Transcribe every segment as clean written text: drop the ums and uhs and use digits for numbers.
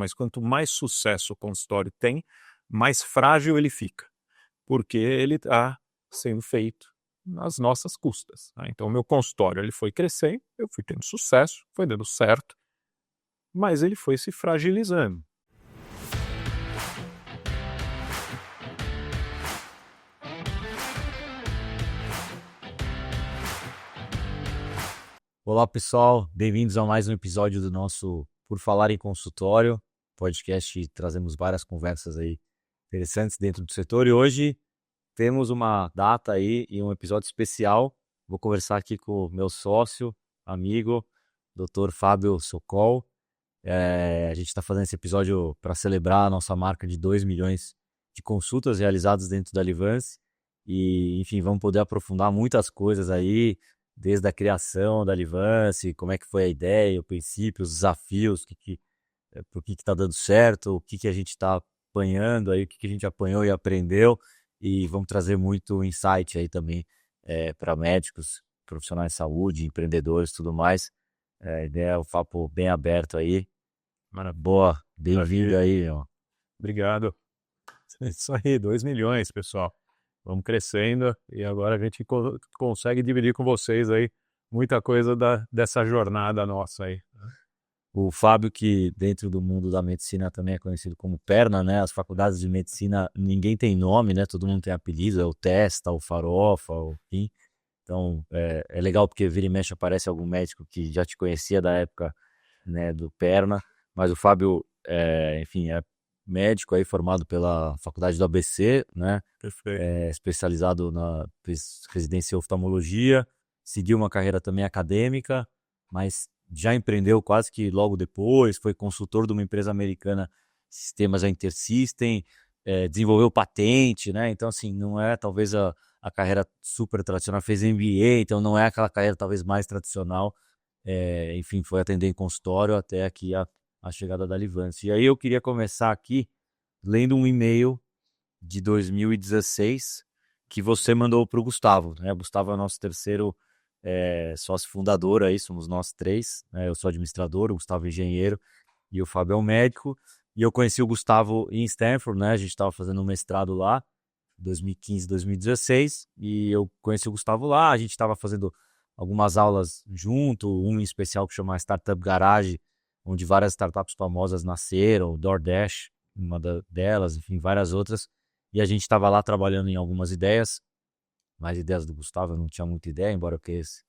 mas quanto mais sucesso o consultório tem, mais frágil ele fica, porque ele está sendo feito nas nossas custas. Né? Então, o meu consultório ele foi crescendo, eu fui tendo sucesso, foi dando certo, mas ele foi se fragilizando. Olá pessoal, bem-vindos a mais um episódio do nosso Por Falar em Consultório, podcast. Trazemos várias conversas aí interessantes dentro do setor e hoje temos uma data aí e um episódio especial. Vou conversar aqui com o meu sócio, amigo, Dr. Fábio Sokol. A gente está fazendo esse episódio para celebrar a nossa marca de 2 milhões de consultas realizadas dentro da Livance e, enfim, vamos poder aprofundar muitas coisas aí, desde a criação da Livance, como é que foi a ideia, o princípio, os desafios, por que está dando certo, o que a gente está apanhando aí, o que a gente apanhou e aprendeu, e vamos trazer muito insight aí também para médicos, profissionais de saúde, empreendedores e tudo mais. A ideia é um papo bem aberto aí. Boa, bem-vindo aí, ó. Obrigado. É isso aí, 2 milhões, pessoal. Vamos crescendo e agora a gente consegue dividir com vocês aí muita coisa dessa jornada nossa aí. O Fábio, que dentro do mundo da medicina também é conhecido como Perna, né? As faculdades de medicina, ninguém tem nome, né? Todo mundo tem apelido, é o Testa, o Farofa, o Kim. Então, é legal porque vira e mexe aparece algum médico que já te conhecia da época, né, do Perna, mas o Fábio, enfim, é médico aí formado pela faculdade do ABC, né? Perfeito. Especializado fez residência em oftalmologia, seguiu uma carreira também acadêmica, mas já empreendeu quase que logo depois, foi consultor de uma empresa americana, Sistemas Intersystem, desenvolveu patente, né? Então, assim, não é talvez a carreira super tradicional, fez MBA, então não é aquela carreira talvez mais tradicional. Enfim, foi atender em consultório até aqui a chegada da Livance. E aí eu queria começar aqui lendo um e-mail de 2016 que você mandou para o Gustavo, né? O Gustavo é o nosso terceiro sócio fundador aí, somos nós três, né? Eu sou administrador, o Gustavo é engenheiro e o Fábio é um médico. E eu conheci o Gustavo em Stanford, né? A gente estava fazendo um mestrado lá, 2015, 2016, e eu conheci o Gustavo lá, a gente estava fazendo algumas aulas junto, um em especial que chama Startup Garage, onde várias startups famosas nasceram, DoorDash, uma delas, enfim, várias outras, e a gente estava lá trabalhando em algumas ideias, mais ideias do Gustavo, eu não tinha muita ideia, embora eu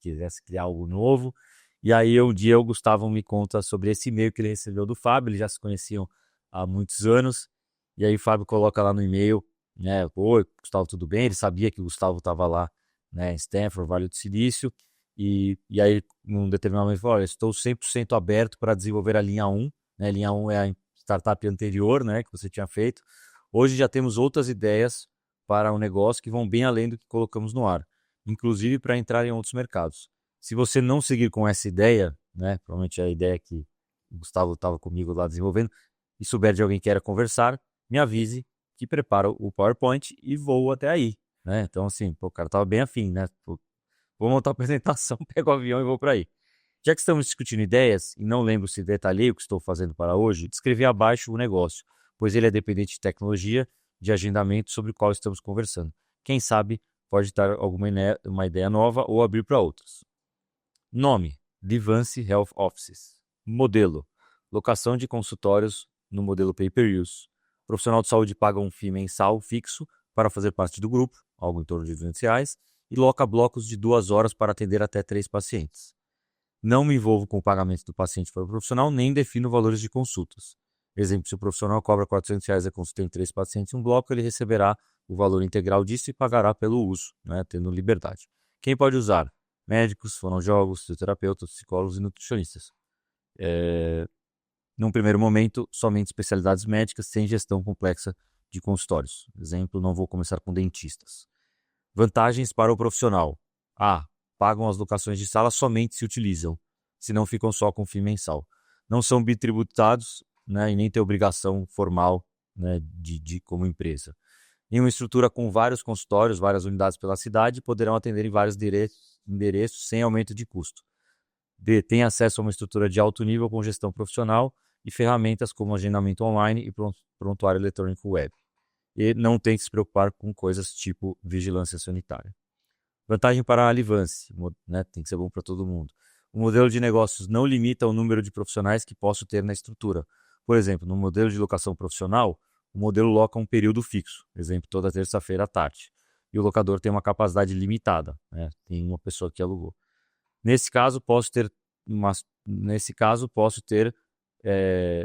quisesse criar algo novo, e aí um dia o Gustavo me conta sobre esse e-mail que ele recebeu do Fábio, eles já se conheciam há muitos anos, e aí o Fábio coloca lá no e-mail, né, oi, Gustavo, tudo bem? Ele sabia que o Gustavo estava lá, né, em Stanford, Vale do Silício, e aí, num determinado momento, ele falou, olha, estou 100% aberto para desenvolver a linha 1, né? Linha 1 é a startup anterior, né, que você tinha feito. Hoje já temos outras ideias para um negócio que vão bem além do que colocamos no ar, inclusive para entrar em outros mercados. Se você não seguir com essa ideia, né, provavelmente a ideia que o Gustavo estava comigo lá desenvolvendo, e souber de alguém que queira conversar, me avise que prepara o PowerPoint e vou até aí, né? Então, assim, o cara estava bem afim, né? Vou montar a apresentação, pego o avião e vou para aí. Já que estamos discutindo ideias, e não lembro se detalhei o que estou fazendo para hoje, descrevi abaixo o negócio, pois ele é dependente de tecnologia, de agendamento sobre o qual estamos conversando. Quem sabe pode dar uma ideia nova ou abrir para outras. Nome: Livance Health Offices. Modelo: locação de consultórios no modelo pay-per-use. O profissional de saúde paga um FII mensal fixo para fazer parte do grupo, algo em torno de R$ 200, e loca blocos de 2 horas para atender até 3 pacientes. Não me envolvo com o pagamento do paciente para o profissional, nem defino valores de consultas. Exemplo, se o profissional cobra R$ 400 a consulta em 3 pacientes em um bloco, ele receberá o valor integral disso e pagará pelo uso, né, tendo liberdade. Quem pode usar? Médicos, fonoaudiólogos, fisioterapeutas, psicólogos e nutricionistas. Num primeiro momento, somente especialidades médicas sem gestão complexa de consultórios. Exemplo, não vou começar com dentistas. Vantagens para o profissional. A. Pagam as locações de sala somente se utilizam, senão ficam só com FII mensal. Não são bitributados, né, e nem têm obrigação formal, né, de como empresa. Em uma estrutura com vários consultórios, várias unidades pela cidade, poderão atender em vários endereços sem aumento de custo. B. Tem acesso a uma estrutura de alto nível com gestão profissional, e ferramentas como agendamento online e prontuário eletrônico web. E não tem que se preocupar com coisas tipo vigilância sanitária. Vantagem para a Livance, né? Tem que ser bom para todo mundo. O modelo de negócios não limita o número de profissionais que posso ter na estrutura. Por exemplo, no modelo de locação profissional, o modelo loca um período fixo, exemplo, toda terça-feira à tarde. E o locador tem uma capacidade limitada, né? Tem uma pessoa que alugou. Nesse caso,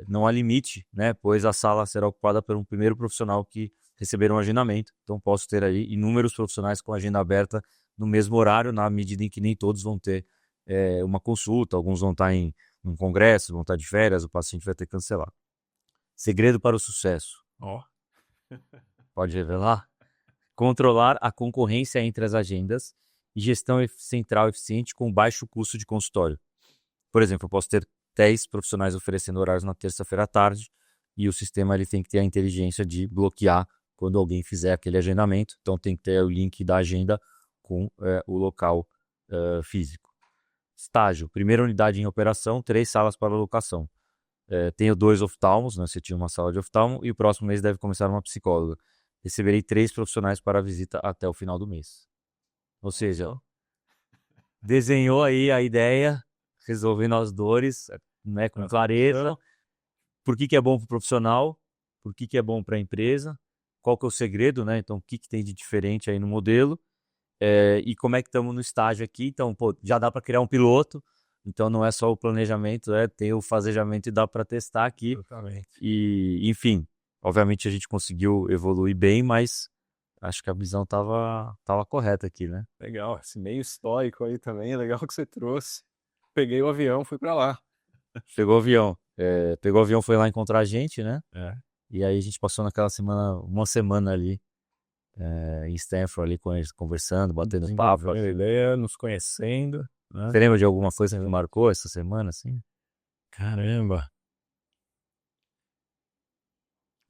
não há limite, né? Pois a sala será ocupada por um primeiro profissional que receber um agendamento. Então, posso ter aí inúmeros profissionais com agenda aberta no mesmo horário, na medida em que nem todos vão ter uma consulta, alguns vão estar em um congresso, vão estar de férias, o paciente vai ter que cancelar. Segredo para o sucesso. Ó, Pode revelar? Controlar a concorrência entre as agendas e gestão central eficiente com baixo custo de consultório. Por exemplo, eu posso ter 10 profissionais oferecendo horários na terça-feira à tarde e o sistema ele tem que ter a inteligência de bloquear quando alguém fizer aquele agendamento. Então, tem que ter o link da agenda com o local físico. Estágio. Primeira unidade em operação, 3 salas para locação. Tenho 2 oftalmos, né? Você tinha uma sala de oftalmo e o próximo mês deve começar uma psicóloga. Receberei 3 profissionais para a visita até o final do mês. Ou seja, desenhou aí a ideia, resolvendo as dores, né, com clareza. Por que é bom para o profissional? Por que é bom para a empresa? Qual que é o segredo, né? Então, o que tem de diferente aí no modelo? E como é que estamos no estágio aqui? Então, já dá para criar um piloto. Então, não é só o planejamento, tem o fazejamento e dá para testar aqui. exatamente. E, enfim, obviamente a gente conseguiu evoluir bem, mas acho que a visão tava correta aqui, né? Legal, esse meio histórico aí também, legal que você trouxe. Peguei o avião, fui para lá. Pegou o avião. Pegou o avião, foi lá encontrar a gente, né? É. E aí a gente passou naquela semana, uma semana ali em Stanford, ali com eles, conversando, batendo papo. Desenvolvendo ideia, nos conhecendo, né? Você lembra de alguma coisa que marcou essa semana, assim? Caramba.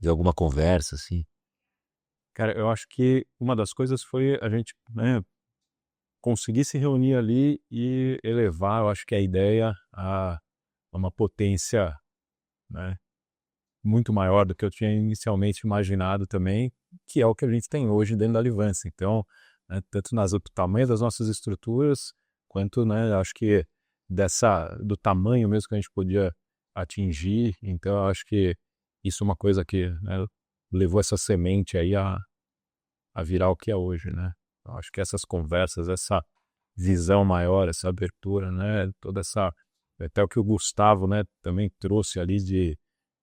De alguma conversa, assim? Cara, eu acho que uma das coisas foi a gente, né, conseguir se reunir ali e elevar, eu acho que a ideia a uma potência, né, muito maior do que eu tinha inicialmente imaginado também, que é o que a gente tem hoje dentro da Livance. Então, né, tanto do tamanho das nossas estruturas, quanto, né, acho que do tamanho mesmo que a gente podia atingir. Então, eu acho que isso é uma coisa que, né, levou essa semente aí a virar o que é hoje, né? Eu acho que essas conversas, essa visão maior, essa abertura, né, toda essa, até o que o Gustavo, né, também trouxe ali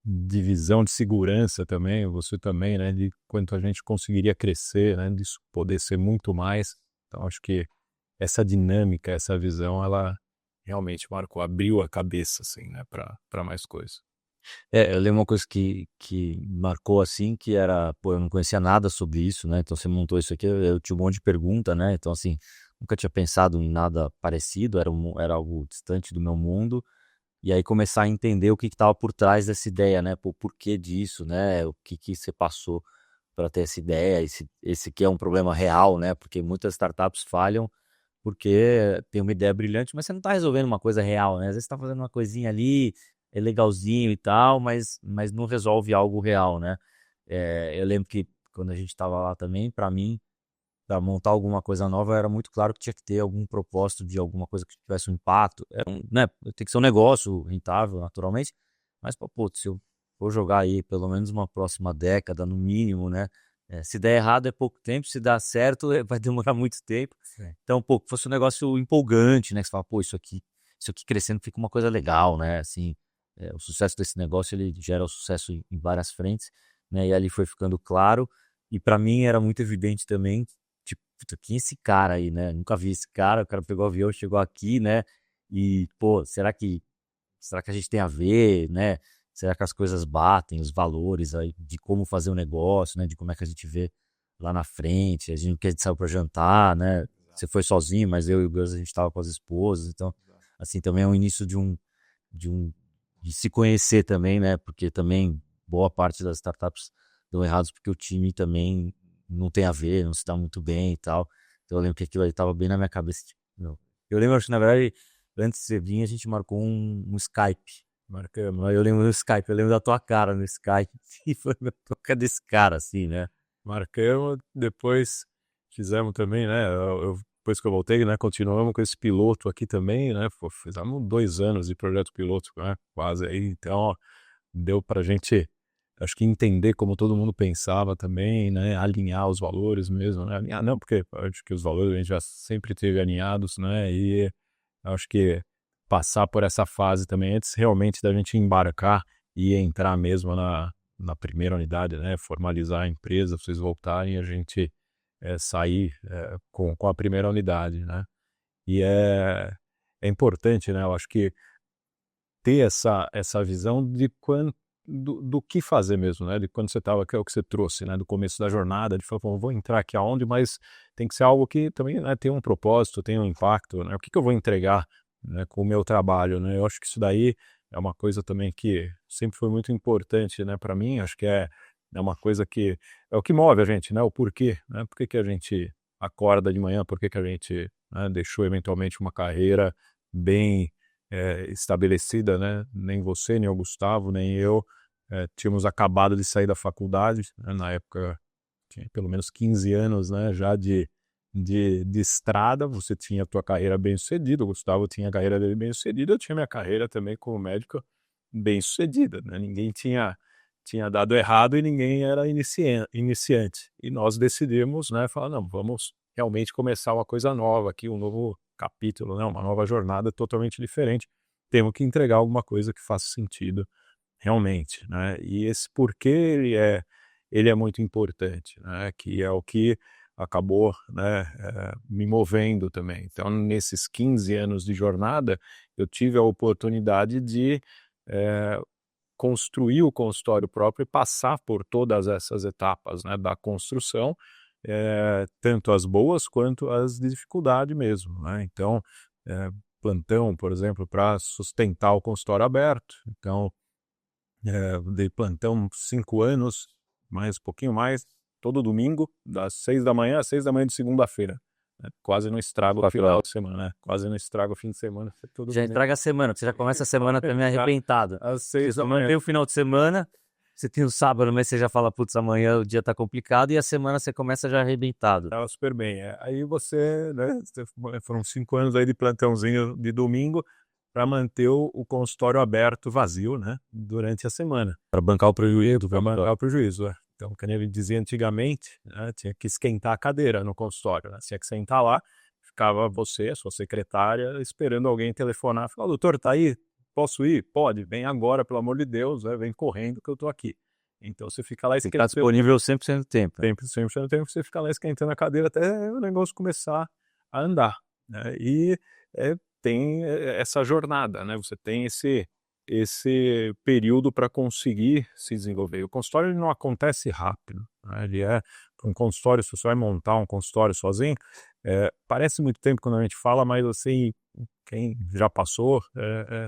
de visão de segurança também, você também, né, de quanto a gente conseguiria crescer, né, disso poder ser muito mais. Então, acho que essa dinâmica, essa visão, ela realmente marcou, abriu a cabeça, assim, né, para mais coisas. Eu lembro uma coisa que marcou, assim, que era, pô, eu não conhecia nada sobre isso, né? Então você montou isso aqui, eu tinha um monte de pergunta, né? Então, assim, nunca tinha pensado em nada parecido, era algo distante do meu mundo. E aí começar a entender o que estava por trás dessa ideia, né? Pô, por que disso, né? O que você passou para ter essa ideia? Esse que é um problema real, né? Porque muitas startups falham porque tem uma ideia brilhante, mas você não está resolvendo uma coisa real, né? Às vezes você está fazendo uma coisinha ali, é legalzinho e tal, mas não resolve algo real, né? Eu lembro que quando a gente estava lá também, para mim, para montar alguma coisa nova, era muito claro que tinha que ter algum propósito de alguma coisa que tivesse um impacto. Né? Tem que ser um negócio rentável, naturalmente, mas, pô, se eu for jogar aí pelo menos uma próxima década, no mínimo, né? Se der errado é pouco tempo, se dar certo vai demorar muito tempo. Sim. Então, pô, que fosse um negócio empolgante, né? Que você fala, pô, isso aqui crescendo fica uma coisa legal, né? Assim, o sucesso desse negócio, ele gera o sucesso em várias frentes, né? E ali foi ficando claro. E para mim era muito evidente também, tipo, puta, quem é esse cara aí, né? Nunca vi esse cara, o cara pegou o avião, chegou aqui, né? E, pô, será que a gente tem a ver, né? Será que as coisas batem, os valores aí de como fazer um negócio, né? De como é que a gente vê lá na frente, que a gente saiu para jantar, né? Você foi sozinho, mas eu e o Gus a gente estava com as esposas, então, assim, também é o início de se conhecer também, né? Porque também boa parte das startups dão errados porque o time também não tem a ver, não se dá muito bem e tal. Então eu lembro que aquilo aí tava bem na minha cabeça. Tipo, meu. Eu lembro, acho que na verdade, antes de você vir, a gente marcou um Skype. Marcamos. Aí eu lembro no Skype, eu lembro da tua cara no Skype. E foi a toca desse cara, assim, né? Marcamos, depois fizemos também, né? Depois que eu voltei, né? Continuamos com esse piloto aqui também, né? Pô, fizemos 2 anos de projeto piloto, né? Quase aí. Então, deu pra gente, acho que entender como todo mundo pensava também, né? Alinhar os valores mesmo, né? Alinhar, não, porque acho que os valores a gente já sempre teve alinhados, né? E acho que passar por essa fase também, antes realmente da gente embarcar e entrar mesmo na primeira unidade, né? Formalizar a empresa, vocês voltarem, a gente sair com a primeira unidade, né? E é importante, né? Eu acho que ter essa visão de do que fazer mesmo, né? De quando você estava, que é o que você trouxe, né? Do começo da jornada, de falar, "Bom, vou entrar aqui aonde, mas tem que ser algo que também, né, tem um propósito, tem um impacto, né? O que eu vou entregar, né, com o meu trabalho, né? Eu acho que isso daí é uma coisa também que sempre foi muito importante, né, para mim. Acho que é uma coisa que é o que move a gente, né? O porquê, né? Por que que a gente acorda de manhã? Por que que a gente, né, deixou eventualmente uma carreira bem estabelecida, né? Nem você, nem o Gustavo, nem eu tínhamos acabado de sair da faculdade, né? Na época tinha pelo menos 15 anos, né? Já de estrada. Você tinha a tua carreira bem sucedida, o Gustavo tinha a carreira dele bem sucedida, eu tinha minha carreira também como médico bem sucedida, né? Ninguém tinha dado errado e ninguém era iniciante. E nós decidimos, né? Falar, não, vamos realmente começar uma coisa nova aqui, um novo capítulo, né? Uma nova jornada totalmente diferente. Temos que entregar alguma coisa que faça sentido realmente, né? E esse porquê ele é muito importante, né? Que é o que acabou, né, me movendo também. Então, nesses 15 anos de jornada, eu tive a oportunidade de construir o consultório próprio e passar por todas essas etapas, né, da construção, tanto as boas quanto as de dificuldade mesmo, né? Então, plantão, por exemplo, para sustentar o consultório aberto. Então, dei plantão 5 anos, mais um pouquinho mais, todo domingo, das 6 da manhã às 6 da manhã de segunda-feira, né? Quase não estrago o 4 final horas. de semana, né? Quase não estrago o fim de semana, todo Já domingo. estraga a semana, você já começa a semana também arrebentado. Às Você 6 só da manhã. mantém o final de semana, você tem o sábado, mas você já fala, putz, amanhã o dia tá complicado, e a semana você começa já arrebentado. Tava super bem. Aí você, né, foram 5 anos aí de plantãozinho de domingo para manter o consultório aberto vazio, né, durante a semana. Para bancar o prejuízo. Para bancar o prejuízo, é. Então, como ele dizia antigamente, né, tinha que esquentar a cadeira no consultório, né? Tinha que sentar lá, ficava você, a sua secretária, esperando alguém telefonar. Falava, doutor, tá aí? Posso ir? Pode, vem agora, pelo amor de Deus, né? Vem correndo que eu tô aqui. Então você fica lá Tem que estar esquentando, disponível 100% do tempo. sempre você não tem, você fica lá esquentando a cadeira até o negócio começar a andar, né? E tem essa jornada, né? Você tem esse período para conseguir se desenvolver. O consultório ele não acontece rápido, né? Ele é um consultório, se você vai montar um consultório sozinho, parece muito tempo quando a gente fala, mas assim, quem já passou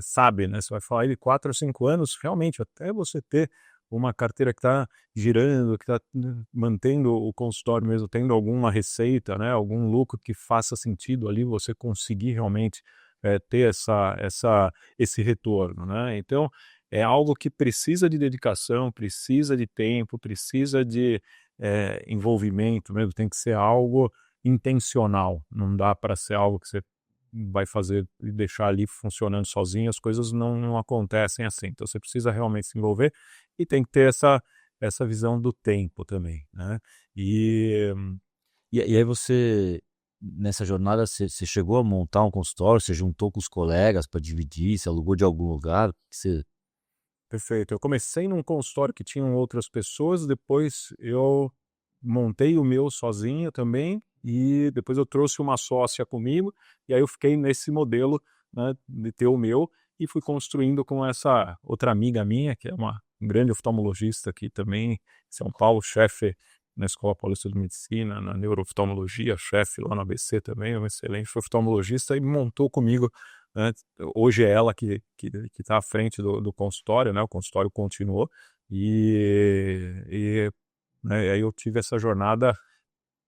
sabe, né? Você vai falar de 4 a 5 anos, realmente, até você ter uma carteira que está girando, que está mantendo o consultório mesmo, tendo alguma receita, né? Algum lucro que faça sentido ali, você conseguir realmente ter esse retorno, né? Então, é algo que precisa de dedicação, precisa de tempo, precisa de envolvimento mesmo, tem que ser algo intencional, não dá para ser algo que você vai fazer e deixar ali funcionando sozinho, as coisas não acontecem assim. Então você precisa realmente se envolver e tem que ter essa visão do tempo também, né? E E aí você, nessa jornada, você chegou a montar um consultório, você juntou com os colegas para dividir, você alugou de algum lugar? perfeito. Eu comecei num consultório que tinham outras pessoas, depois eu montei o meu sozinho também e depois eu trouxe uma sócia comigo e aí eu fiquei nesse modelo, né, de ter o meu e fui construindo com essa outra amiga minha, que é uma grande oftalmologista aqui também em São Paulo, chefe na Escola Paulista de Medicina, na neurooftalmologia, chefe lá no ABC também, um excelente oftalmologista e montou comigo, né. Hoje é ela que está à frente do consultório, né, o consultório continuou e né, aí eu tive essa jornada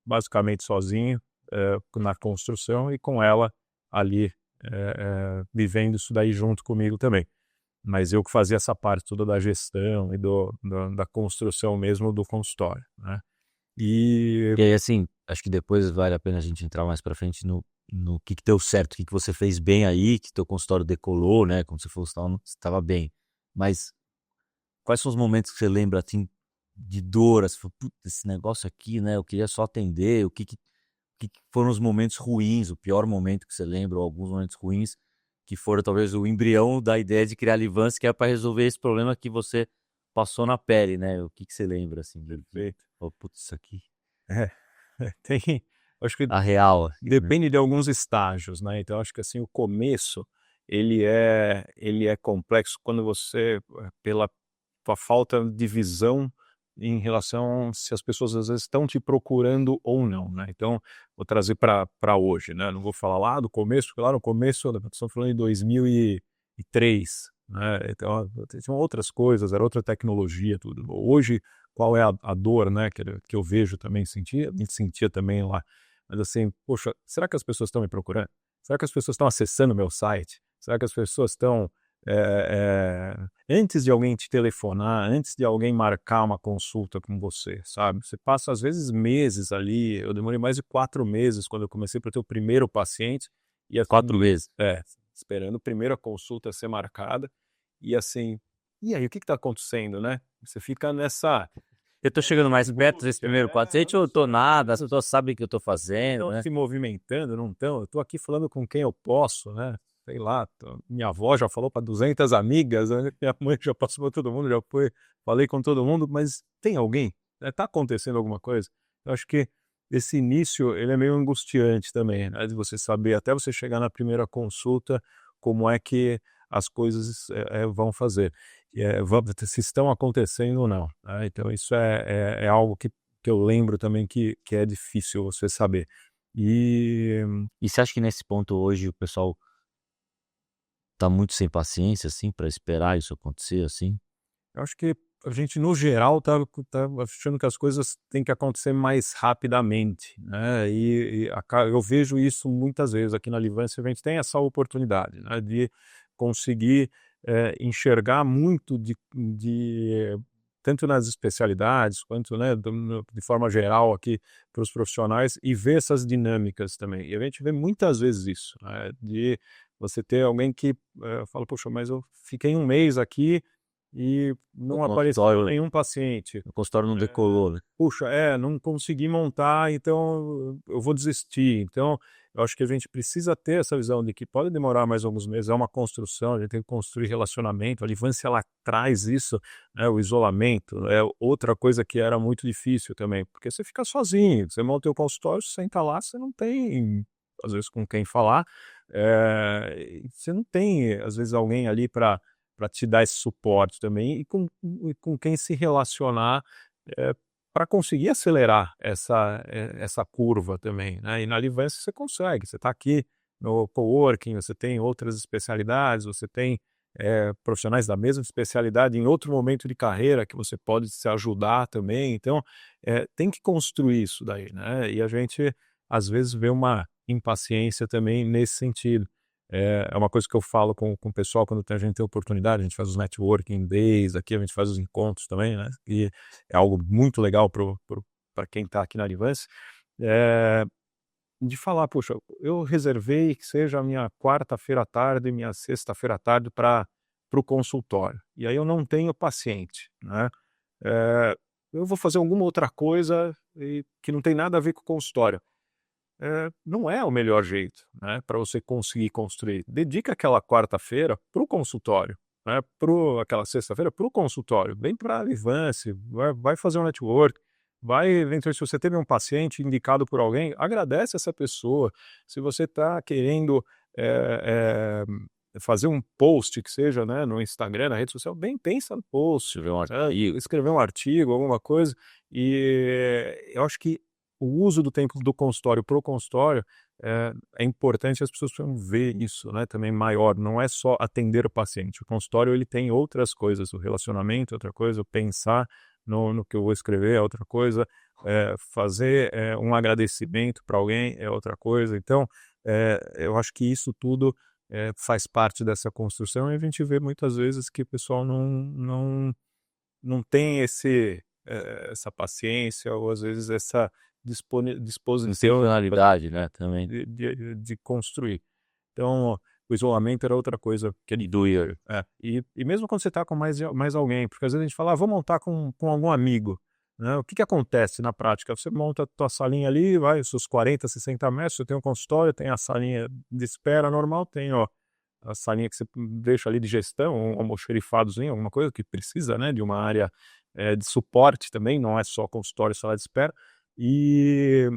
basicamente sozinho, na construção e com ela ali, vivendo isso daí junto comigo também. mas eu que fazia essa parte toda da gestão e da construção mesmo do consultório, né? E E aí, assim, acho que depois vale a pena a gente entrar mais pra frente no que deu certo, o que você fez bem aí, que teu consultório decolou, né? Como você falou, você estava bem. Mas quais são os momentos que você lembra, assim, de dor? Assim, "Putz, esse negócio aqui, né? Eu queria só atender. O que foram os momentos ruins, o pior momento que você lembra, ou alguns momentos ruins, que foram talvez o embrião da ideia de criar a Livance, que é para resolver esse problema que você passou na pele, né? O que você lembra, assim, perfeito. oh, putz, isso aqui, É, tem, acho que a real. Né? depende de alguns estágios, né? Então acho que assim o começo ele é complexo quando você pela tua falta de visão em relação se as pessoas às vezes estão te procurando ou não, né? Então vou trazer para hoje, né? Não vou falar lá do começo, porque lá no começo estamos falando de 2003, né? Então tinham outras coisas, era outra tecnologia, tudo. Hoje qual é a dor, né? Que eu vejo também sentia, me sentia também lá. Mas assim, poxa, será que as pessoas estão me procurando? Será que as pessoas estão acessando o meu site? Será que as pessoas estão antes de alguém te telefonar, antes de alguém marcar uma consulta com você, sabe? Você passa às vezes meses ali. Eu demorei mais de 4 meses quando eu comecei para ter o primeiro paciente e assim, 4 vezes. esperando a primeira consulta ser marcada e assim, e aí o que está acontecendo, né? Você fica nessa Eu tô chegando mais perto desse angústia, primeiro paciente, ou eu tô nada, as pessoas sabem o que eu tô fazendo, estão né? se movimentando, não estão? Eu estou aqui falando com quem eu posso, né? Sei lá, minha avó já falou para 200 amigas, né? Minha mãe já passou para todo mundo, já foi, falei com todo mundo, mas tem alguém? Está acontecendo alguma coisa? Eu acho que esse início, ele é meio angustiante também, né? De você saber, até você chegar na primeira consulta, como é que as coisas vão fazer. Se estão acontecendo ou não, né? Então isso é algo que eu lembro também que é difícil você saber. E E você acha que nesse ponto hoje o pessoal tá muito sem paciência, assim, pra esperar isso acontecer, assim? eu acho que a gente, no geral, tá achando que as coisas têm que acontecer mais rapidamente, né? Eu vejo isso muitas vezes aqui na Livância, a gente tem essa oportunidade, né, de conseguir enxergar muito tanto nas especialidades quanto, né, de forma geral aqui para os profissionais e ver essas dinâmicas também. E a gente vê muitas vezes isso, né, de você ter alguém que fala, poxa, mas eu fiquei um mês aqui e O não apareceu consultório, nenhum paciente. o consultório não decolou, né? Puxa, não consegui montar, então eu vou desistir. Então, eu acho que a gente precisa ter essa visão de que pode demorar mais alguns meses, é uma construção, a gente tem que construir relacionamento. A Livância, ela traz isso, né, o isolamento, é outra coisa que era muito difícil também, porque você fica sozinho, você monta o teu consultório, você senta lá, você não tem, às vezes, com quem falar, você não tem, às vezes, alguém ali para te dar esse suporte também e com quem se relacionar para conseguir acelerar essa curva também, né? E na Livência você consegue, você está aqui no coworking, você tem outras especialidades, você tem profissionais da mesma especialidade em outro momento de carreira que você pode se ajudar também, então tem que construir isso daí, né? E a gente às vezes vê uma impaciência também nesse sentido. É uma coisa que eu falo com o pessoal quando a gente tem oportunidade, a gente faz os networking days aqui, a gente faz os encontros também, né? E é algo muito legal para quem está aqui na Advance, eh, de falar, poxa, eu reservei que seja a minha quarta-feira à tarde, minha sexta-feira à tarde para o consultório. E aí eu não tenho paciente, né? Eh, eu vou fazer alguma outra coisa que não tem nada a ver com o consultório. Não é o melhor jeito, né, para você conseguir construir. Dedica aquela quarta-feira para o consultório, né, aquela sexta-feira para o consultório. Vem para a Livance, vai fazer um network, vai, eventualmente, se você teve um paciente indicado por alguém, agradece essa pessoa. Se você está querendo fazer um post que seja, né, no Instagram, na rede social, bem pensa no post, Escrever um artigo. escrever um artigo, alguma coisa. E eu acho que o uso do tempo do consultório para o consultório é importante, as pessoas precisam ver isso, né, também maior, não é só atender o paciente. O consultório ele tem outras coisas, o relacionamento é outra coisa, o pensar no que eu vou escrever é outra coisa, fazer um agradecimento para alguém é outra coisa. Então, eu acho que isso tudo faz parte dessa construção, e a gente vê muitas vezes que o pessoal não tem essa paciência, ou às vezes essa disposição Intencionalidade, né, também. de construir. Então, o isolamento era outra coisa que ele doía. E mesmo quando você está com mais alguém, porque às vezes a gente fala, vou montar com algum amigo. Né? O que acontece na prática? Você monta a tua salinha ali, vai, os seus 40, 60 metros, você tem um consultório, tem a salinha de espera normal, tem a salinha que você deixa ali de gestão, um almoxerifadozinho, alguma coisa que precisa, né, de uma área de suporte também, não é só consultório e sala de espera. E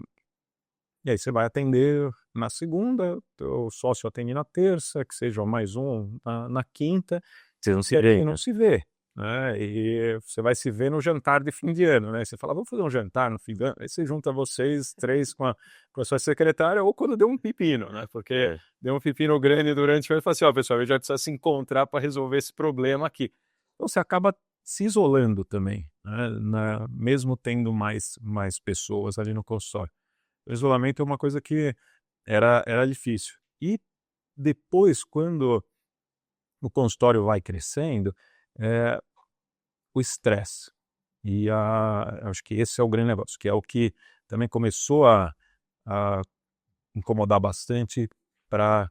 aí você vai atender na segunda, o sócio atende na terça, que seja mais um na quinta, Você não se e aí vê, não se vê, né? E você vai se ver no jantar de fim de ano, né? Você fala, vamos fazer um jantar no fim de ano? Aí você junta vocês três com a sua secretária, ou quando deu um pepino, né? Porque deu um pepino grande durante o ano, e fala assim, ó, pessoal, a gente já precisa se encontrar para resolver esse problema aqui. Então você acaba se isolando também, né? Mesmo tendo mais pessoas ali no consultório. O isolamento é uma coisa que era difícil. E depois, quando o consultório vai crescendo, o estresse. Acho que esse é o grande negócio, que é o que também começou a incomodar bastante para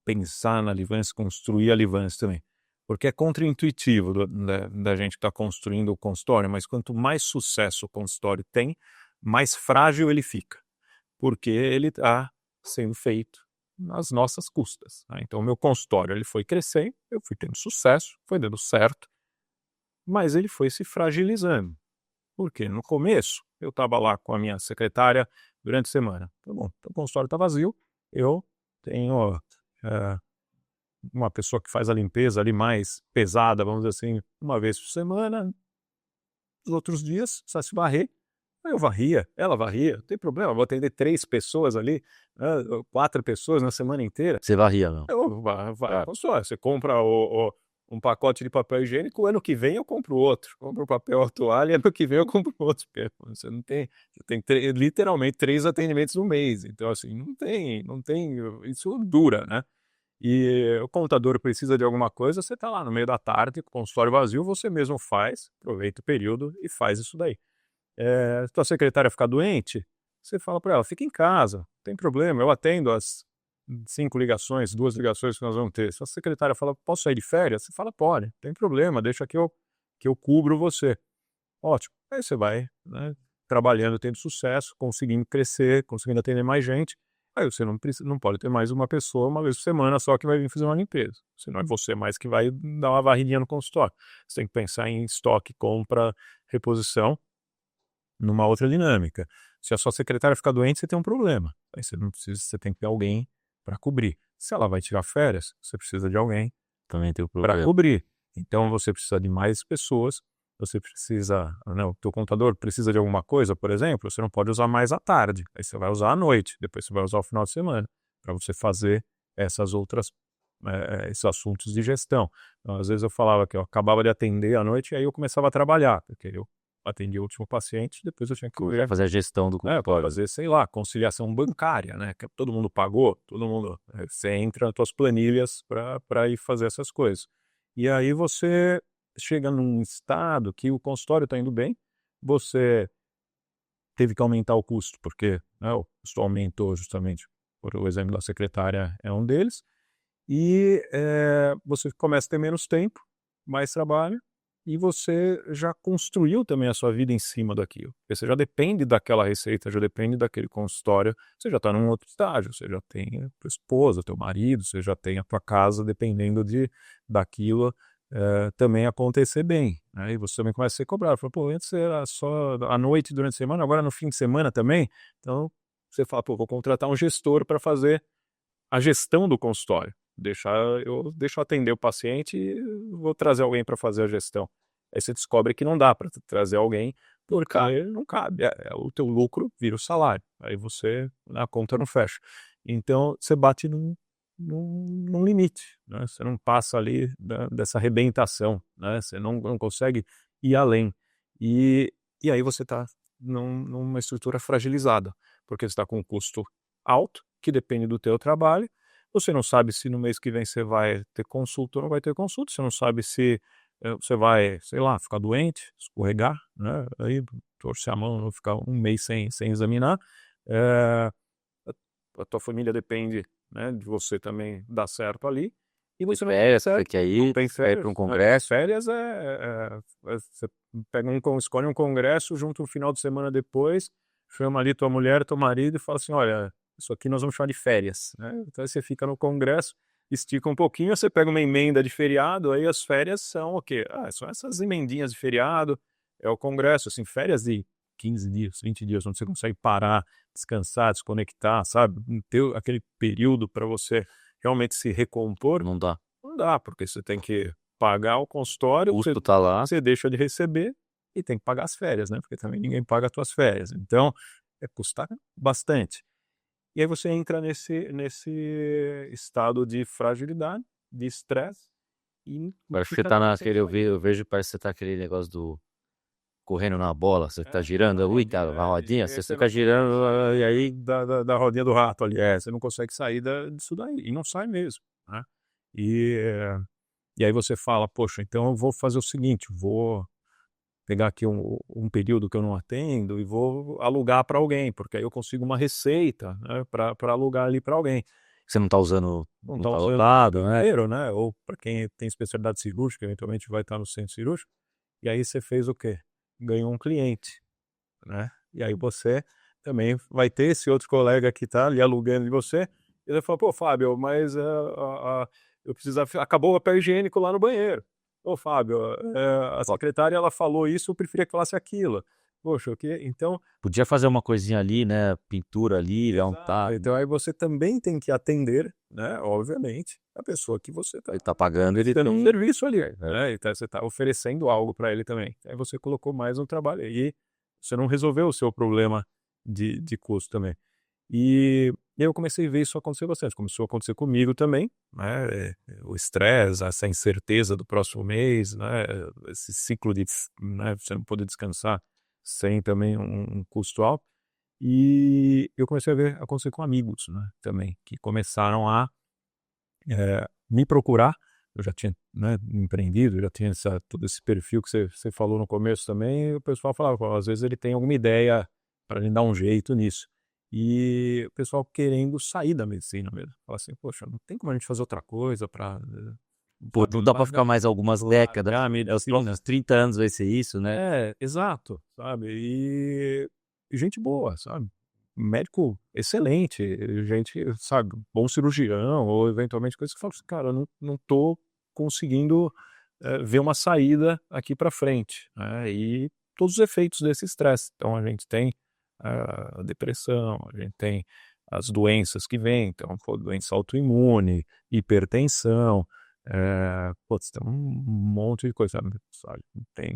pensar na Livance, construir a Livance também. Porque é contraintuitivo da gente que está construindo o consultório, mas quanto mais sucesso o consultório tem, mais frágil ele fica. Porque ele está sendo feito nas nossas custas. Né? Então, o meu consultório ele foi crescendo, eu fui tendo sucesso, foi dando certo, mas ele foi se fragilizando. Porque no começo, eu estava lá com a minha secretária durante a semana. Tá bom, então o consultório está vazio, eu tenho uma pessoa que faz a limpeza ali mais pesada, vamos dizer assim, uma vez por semana. Os outros dias, só se varrer. Eu varria, ela varria, não tem problema, vou atender 3 pessoas ali, 4 pessoas na semana inteira. Você varria, não. Você compra um pacote de papel higiênico, ano que vem eu compro outro. Compro papel toalha, ano que vem eu compro outro. Porque você tem literalmente 3 atendimentos no mês. Então, assim, não tem, isso dura, né? E o contador precisa de alguma coisa, você está lá no meio da tarde, com o consultório vazio, você mesmo faz, aproveita o período e faz isso daí. Se tua secretária ficar doente, você fala para ela, fica em casa, não tem problema, eu atendo as 5 ligações, 2 ligações que nós vamos ter. Se a secretária fala, posso sair de férias? Você fala, pode, não tem problema, deixa que eu cubro você. Ótimo. Aí você vai, né, trabalhando, tendo sucesso, conseguindo crescer, conseguindo atender mais gente. Aí você não pode ter mais uma pessoa uma vez por semana só que vai vir fazer uma limpeza. Senão é você mais que vai dar uma varridinha no consultório. Você tem que pensar em estoque, compra, reposição, numa outra dinâmica. Se a sua secretária ficar doente, você tem um problema. Aí você não precisa, você tem que ter alguém para cobrir. Se ela vai tirar férias, você precisa de alguém Também tem o para problema. cobrir. Então você precisa de mais pessoas. Você precisa, né, o teu contador precisa de alguma coisa, por exemplo, você não pode usar mais à tarde. Aí você vai usar à noite, depois você vai usar o final de semana para você fazer esses assuntos de gestão. Então, às vezes eu falava que eu acabava de atender à noite e aí eu começava a trabalhar, porque eu atendi o último paciente, depois eu tinha que Fazer a gestão do consultório. fazer, sei lá, conciliação bancária, né? Que todo mundo pagou, todo mundo. Você entra nas suas planilhas para ir fazer essas coisas. E aí você chega num estado que o consultório está indo bem, você teve que aumentar o custo, porque, né, o custo aumentou justamente, por o exemplo da secretária é um deles, e você começa a ter menos tempo, mais trabalho, e você já construiu também a sua vida em cima daquilo. Porque você já depende daquela receita, já depende daquele consultório, você já está num outro estágio, você já tem a tua esposa, teu marido, você já tem a tua casa, dependendo daquilo também acontecer bem. Né? E você também começa a ser cobrado. Fala, pô, antes era só à noite, durante a semana, agora no fim de semana também. Então você fala, pô, vou contratar um gestor para fazer a gestão do consultório. Deixo eu atender o paciente e vou trazer alguém para fazer a gestão. Aí você descobre que não dá para trazer alguém porque não cabe. O teu lucro vira o salário. Aí a conta não fecha. Então você bate num limite. Né? Você não passa ali dessa arrebentação. Né? Você não consegue ir além. E aí você está numa estrutura fragilizada, porque você está com um custo alto, que depende do teu trabalho, Você não sabe se no mês que vem você vai ter consulta ou não vai ter consulta, você não sabe se você vai, sei lá, ficar doente, escorregar, né? Aí torcer a mão, não ficar um mês sem examinar. Eh, a tua família depende, né, de você também dar certo ali. E você não tem Férias, você certo, quer não ir, tem quer ir para um férias, né? congresso. Férias você pega escolhe um congresso, junta um final de semana depois, chama ali tua mulher, teu marido e fala assim, olha, isso aqui nós vamos chamar de férias, né? Então aí você fica no congresso, estica um pouquinho, você pega uma emenda de feriado, aí as férias são o quê? São essas emendinhas de feriado, é o congresso, assim, férias de 15 dias, 20 dias, onde você consegue parar, descansar, desconectar, sabe? Ter aquele período para você realmente se recompor, Não dá. não dá, porque você tem que pagar o consultório, O custo tá lá. você deixa de receber e tem que pagar as férias, né? Porque também ninguém paga as tuas férias. Então, custa bastante. E aí você entra nesse estado de fragilidade, de estresse e Parece que você fica tá sem naquele, saída. eu vejo, parece que você tá aquele negócio do correndo na bola, você tá girando, ui, cara, a rodinha, você Você fica não consegue girando, e sair aí da rodinha do rato ali. Você não consegue sair disso daí. E não sai mesmo, né? E, e aí você fala, poxa, então eu vou fazer o seguinte, vou pegar aqui um período que eu não atendo e vou alugar para alguém, porque aí eu consigo uma receita, né, para alugar ali para alguém. você não tá usando, Não não tá tá usando lotado, né? inteiro, né? Ou para quem tem especialidade cirúrgica, eventualmente vai estar no centro cirúrgico. E aí você fez o quê? Ganhou um cliente, né? E aí você também vai ter esse outro colega que está ali alugando de você. E ele fala, pô, Fábio, mas eu precisava, acabou o papel higiênico lá no banheiro. Ô, Fábio, a secretária ela falou isso, eu preferia que falasse aquilo. Poxa, o quê? Então, Podia fazer uma coisinha ali, né? Pintura ali, dar um exato. Então aí você também tem que atender, né? Obviamente, a pessoa que você está ele tá pagando, ele tendo um tem. serviço ali, né? Então você está oferecendo algo para ele também. Aí você colocou mais um trabalho aí, você não resolveu o seu problema de custo também. E aí eu comecei a ver isso acontecer bastante. Começou a acontecer comigo também, né? O estresse, essa incerteza do próximo mês, né? Esse ciclo de, né, você não poder descansar sem também um custo alto. E eu comecei a ver acontecer com amigos, né? Também, que começaram a me procurar. Eu já tinha, né, empreendido, já tinha todo esse perfil que você falou no começo também, e o pessoal falava, "Pô, às vezes ele tem alguma ideia para ele dar um jeito nisso." E o pessoal querendo sair da medicina mesmo. Fala assim, poxa, não tem como a gente fazer outra coisa para Pô, não dá pra ficar mais algumas décadas, largar a os medicina. próximos 30 anos vai ser isso, né? Exato, sabe? E gente boa, sabe? Médico excelente, gente, sabe, bom cirurgião, ou eventualmente coisas que fala assim, cara, eu não tô conseguindo ver uma saída aqui para frente, né? E todos os efeitos desse estresse. Então a gente tem a depressão, a gente tem as doenças que vêm, então, pô, doença autoimune, hipertensão, putz, tem um monte de coisa, sabe?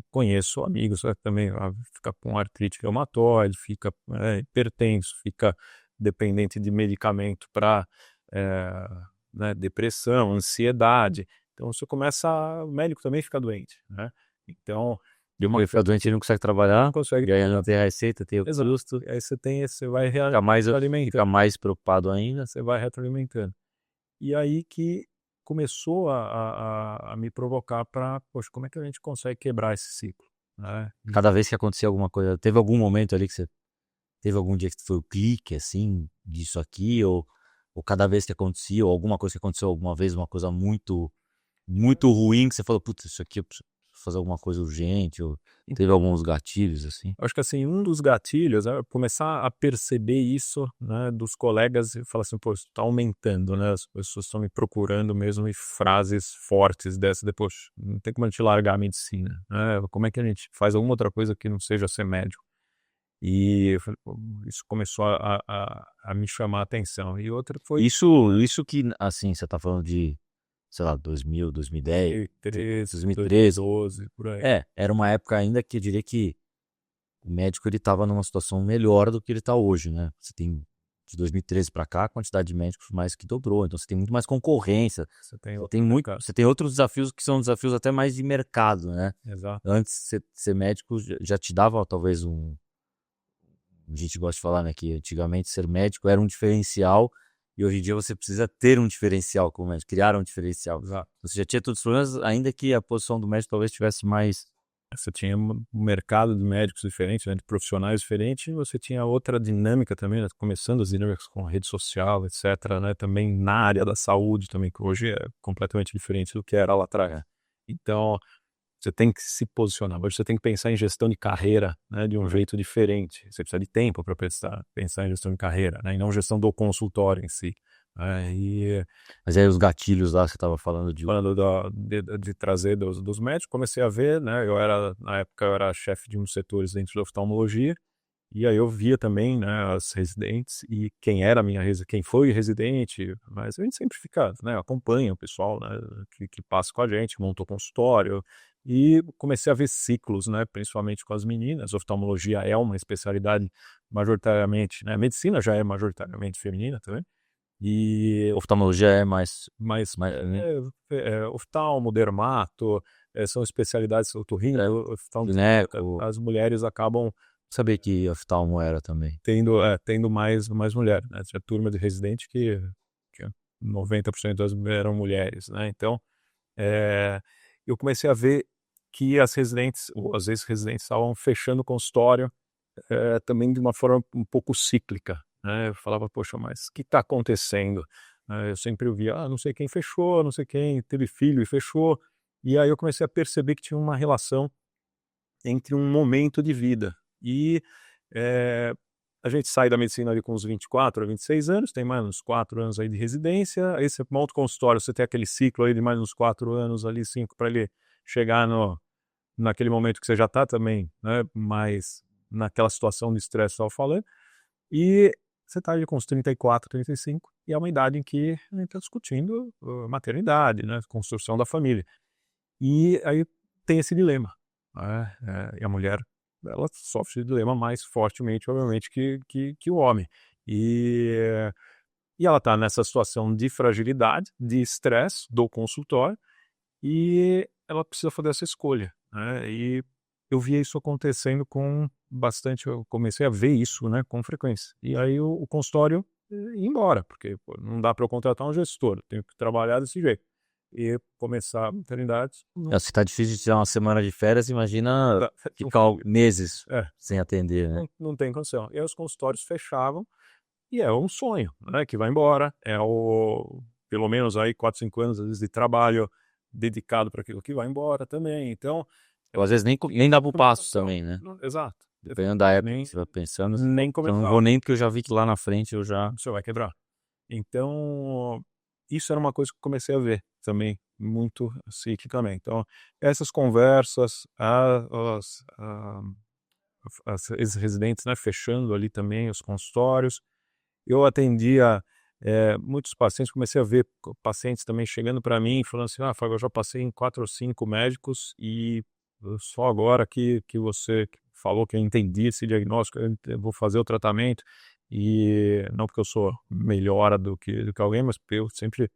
Conheço amigos, também fica com artrite reumatoide, fica hipertenso, fica dependente de medicamento para depressão, ansiedade. Então você começa, o médico também fica doente, né? Então, de uma Ele fica doente, ele não consegue trabalhar, consegue. e aí não tem a receita, tem o Exato. custo, E aí você tem, você vai fica retroalimentando, mais preocupado ainda. você vai retroalimentando. E aí que começou a me provocar para, poxa, como é que a gente consegue quebrar esse ciclo, né? Cada vez que acontecia alguma coisa, teve algum momento ali que você teve algum dia que foi o clique, assim, disso aqui, ou cada vez que acontecia, ou alguma coisa que aconteceu alguma vez, uma coisa muito, muito ruim, que você falou, putz, isso aqui eu preciso fazer alguma coisa urgente, ou teve alguns gatilhos, assim. Acho que assim, um dos gatilhos é começar a perceber isso, né, dos colegas e falar assim, pô, isso tá aumentando, né? As pessoas estão me procurando mesmo e frases fortes dessas, depois, não tem como a gente largar a medicina, né? Como é que a gente faz alguma outra coisa que não seja ser médico? E eu falei, pô, isso começou a me chamar a atenção. E outra foi Isso que, assim, você tá falando de, sei lá, 2000, 2010, 2013. 2012, por aí. Era uma época ainda que eu diria que o médico ele estava numa situação melhor do que ele está hoje, né? Você tem de 2013 para cá, a quantidade de médicos mais que dobrou, então você tem muito mais concorrência, Você tem você outro tem muito, mercado. você tem outros desafios que são desafios até mais de mercado, né? Exato. Antes ser médico já te dava talvez a gente gosta de falar, né, que antigamente ser médico era um diferencial E hoje em dia você precisa ter um diferencial como médico, criar um diferencial. Exato. Você já tinha todos os problemas, ainda que a posição do médico talvez tivesse mais. Você tinha um mercado de médicos diferente, né, de profissionais diferentes, e você tinha outra dinâmica também, né, começando as dinâmicas com rede social, etc., né, também na área da saúde também, que hoje é completamente diferente do que era lá atrás. Então, você tem que se posicionar. Hoje você tem que pensar em gestão de carreira, né, de um jeito diferente. Você precisa de tempo para pensar em gestão de carreira, né, e não gestão do consultório em si. Mas aí os gatilhos lá, você estava falando de. Falando de trazer dos médicos, comecei a ver, né? Na época, eu era chefe de uns setores dentro da oftalmologia, e aí eu via também, né, as residentes e quem foi residente, mas a gente sempre fica, né, acompanha o pessoal, né, que passa com a gente, montou consultório, e comecei a ver ciclos, né, principalmente com as meninas. Oftalmologia é uma especialidade majoritariamente, né, medicina já é majoritariamente feminina também. E Oftalmologia é mais. mas né? oftalmo, dermato, são especialidades oftalmo, Gineco. as mulheres acabam Sabia que oftalmo era também. tendo mais mulheres, né? Tinha turma de residente que 90% eram mulheres, né? Então, eu comecei a ver que as residentes, ou às vezes residentes, estavam fechando o consultório também de uma forma um pouco cíclica, né? Eu falava, poxa, mas o que está acontecendo? Eu sempre ouvia, não sei quem fechou, não sei quem teve filho e fechou. E aí eu comecei a perceber que tinha uma relação entre um momento de vida. E eh, a gente sai da medicina ali com uns 24 a 26 anos, tem mais uns 4 anos aí de residência, aí você monta o consultório, você tem aquele ciclo aí de mais uns 4 anos ali, 5, para ele chegar naquele momento que você já está também, né, mais naquela situação de estresse que eu estava falando, e você está ali com uns 34, 35, e é uma idade em que a gente está discutindo maternidade, né, construção da família. E aí tem esse dilema, né, e a mulher, ela sofre esse dilema mais fortemente, obviamente, que o homem. E ela está nessa situação de fragilidade, de estresse do consultório, e ela precisa fazer essa escolha, né, e eu via isso acontecendo com bastante, eu comecei a ver isso, né, com frequência. E aí o consultório ia embora, porque pô, não dá para eu contratar um gestor, eu tenho que trabalhar desse jeito. E começar a maternidade, não Se tá difícil de tirar uma semana de férias, imagina dá, ficar meses é, sem atender, né? não tem condição. E aí os consultórios fechavam, e é um sonho, né, que vai embora, pelo menos aí 4, 5 anos, às vezes, de trabalho dedicado para aquilo que vai embora também. Então, Eu às vezes nem dá pro passo comunicação, também, né? exato. Dependendo da época Nem, que você vai pensando, nem eu não começar. vou nem porque eu já vi que lá na frente eu já. Você vai quebrar. Então, isso era uma coisa que eu comecei a ver também, muito ciclicamente. Então, essas conversas, as ex-residentes, né, fechando ali também os consultórios. Eu atendia muitos pacientes, comecei a ver pacientes também chegando para mim, falando assim, Fábio, eu já passei em 4 ou 5 médicos e só agora que você falou que eu entendi esse diagnóstico, eu vou fazer o tratamento, e não porque eu sou melhor do que alguém, mas porque eu sempre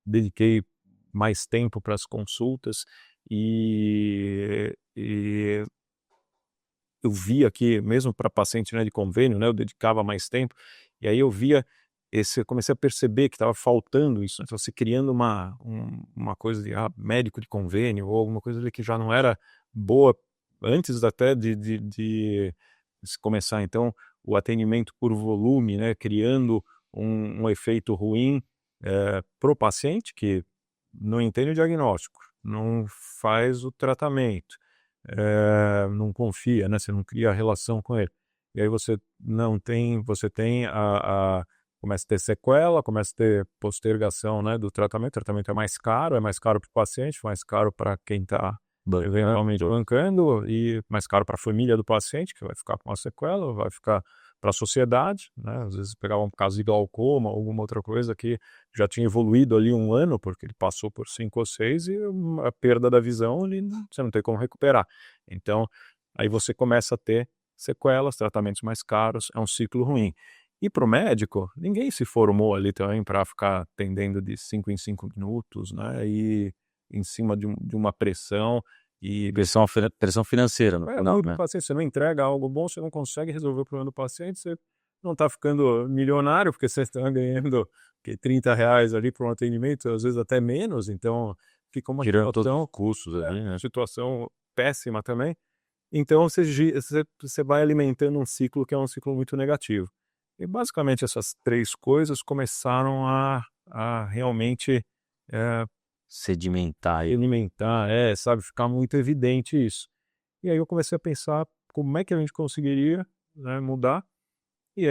dediquei mais tempo para as consultas, e eu via que mesmo para paciente, né, de convênio, né, eu dedicava mais tempo, e aí eu via comecei a perceber que estava faltando isso, né, estava se criando uma coisa de médico de convênio, ou alguma coisa ali que já não era boa antes até de se começar. Então, o atendimento por volume, né, criando um efeito ruim para o paciente, que não entende o diagnóstico, não faz o tratamento, não confia, né, você não cria relação com ele. E aí você não tem, você tem começa a ter sequela, começa a ter postergação, né, do tratamento. O tratamento é mais caro para o paciente, mais caro para quem está eventualmente bancando, e mais caro para a família do paciente, que vai ficar com uma sequela, vai ficar para a sociedade, né, às vezes pegava um caso de glaucoma, alguma outra coisa que já tinha evoluído ali 1 ano, porque ele passou por 5 ou 6, e a perda da visão, você não tem como recuperar. Então, aí você começa a ter sequelas, tratamentos mais caros, é um ciclo ruim. E para o médico, ninguém se formou ali também para ficar atendendo de 5 em 5 minutos, né, e em cima de uma pressão. E Pressão financeira, não, muito né? paciente, você não entrega algo bom, você não consegue resolver o problema do paciente, você não está ficando milionário porque você está ganhando que R$ 30 ali para um atendimento, às vezes até menos, então fica uma Tirando todos situação, os custos ali, né? situação péssima também. Então você vai alimentando um ciclo que é um ciclo muito negativo. E basicamente essas 3 coisas começaram a realmente, eh, Sedimentar aí. alimentar, sabe, ficar muito evidente isso. E aí eu comecei a pensar como é que a gente conseguiria, né, mudar. E,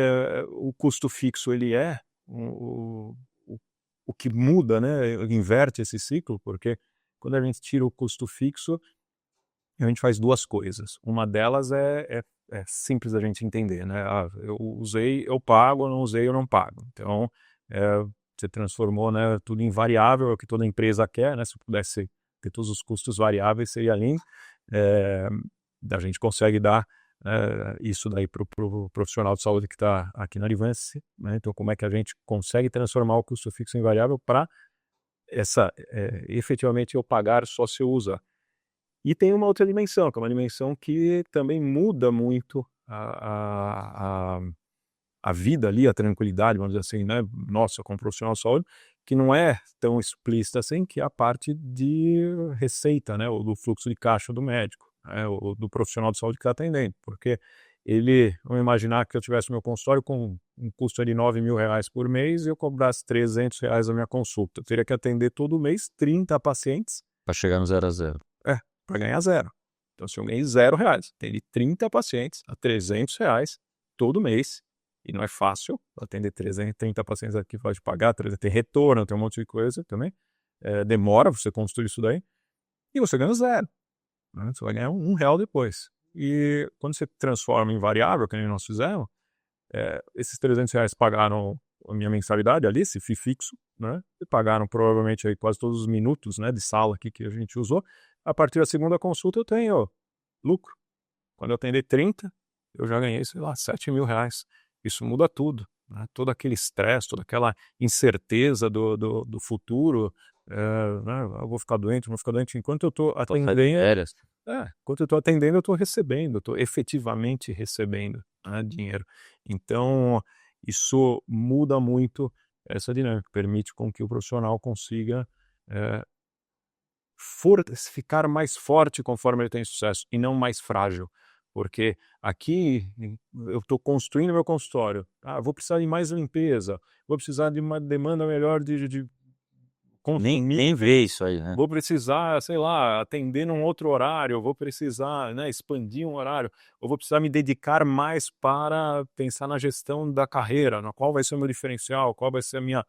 o custo fixo ele é o o que muda, né, inverte esse ciclo, porque quando a gente tira o custo fixo, a gente faz 2 coisas. Uma delas é simples a gente entender, né, eu usei, eu pago, eu não usei, eu não pago. Então, você transformou, né, tudo em variável, é o que toda empresa quer, né, se pudesse ter todos os custos variáveis seria lindo. Eh, a gente consegue dar, isso daí para o profissional de saúde que está aqui na Advance, né, então como é que a gente consegue transformar o custo fixo em variável para efetivamente eu pagar só se eu usar. E tem uma outra dimensão, que é uma dimensão que também muda muito a vida ali, a tranquilidade, vamos dizer assim, né, nossa como profissional de saúde, que não é tão explícita assim, que é a parte de receita, né, ou do fluxo de caixa do médico, né, ou do profissional de saúde que está atendendo, porque vamos imaginar que eu tivesse meu consultório com um custo de R$ 9.000 por mês e eu cobrasse R$ 300 a minha consulta, eu teria que atender todo mês 30 pacientes, Para chegar no 0 a 0. para ganhar zero. Então, se eu ganhei R$ 0, teria 30 pacientes a R$ 300 todo mês. E não é fácil atender 330 pacientes aqui, pode pagar, tem retorno, tem um monte de coisa também. Demora você construir isso daí. E você ganha zero, né? Você vai ganhar R$ 1 depois. E quando você transforma em variável, que nem nós fizemos, esses R$ 300 pagaram a minha mensalidade ali, esse FII fixo, né? E pagaram provavelmente aí quase todos os minutos, né, de sala aqui que a gente usou. A partir da segunda consulta eu tenho lucro. Quando eu atender 30, eu já ganhei, sei lá, R$ 7.000. Isso muda tudo, né? Todo aquele estresse, toda aquela incerteza do futuro, né? Eu vou ficar doente, não vou ficar doente. Enquanto eu estou atendendo, Férias. enquanto eu estou atendendo, eu estou recebendo, eu estou efetivamente recebendo, né, dinheiro. Então, isso muda muito essa dinâmica, permite com que o profissional consiga, eh, ficar mais forte conforme ele tem sucesso e não mais frágil. Porque aqui eu estou construindo meu consultório. Vou precisar de mais limpeza, vou precisar de uma demanda melhor de consumir. Nem vê isso aí, né? Vou precisar, sei lá, atender num outro horário, vou precisar, né, expandir um horário, ou vou precisar me dedicar mais para pensar na gestão da carreira, na qual vai ser o meu diferencial, qual vai ser a minha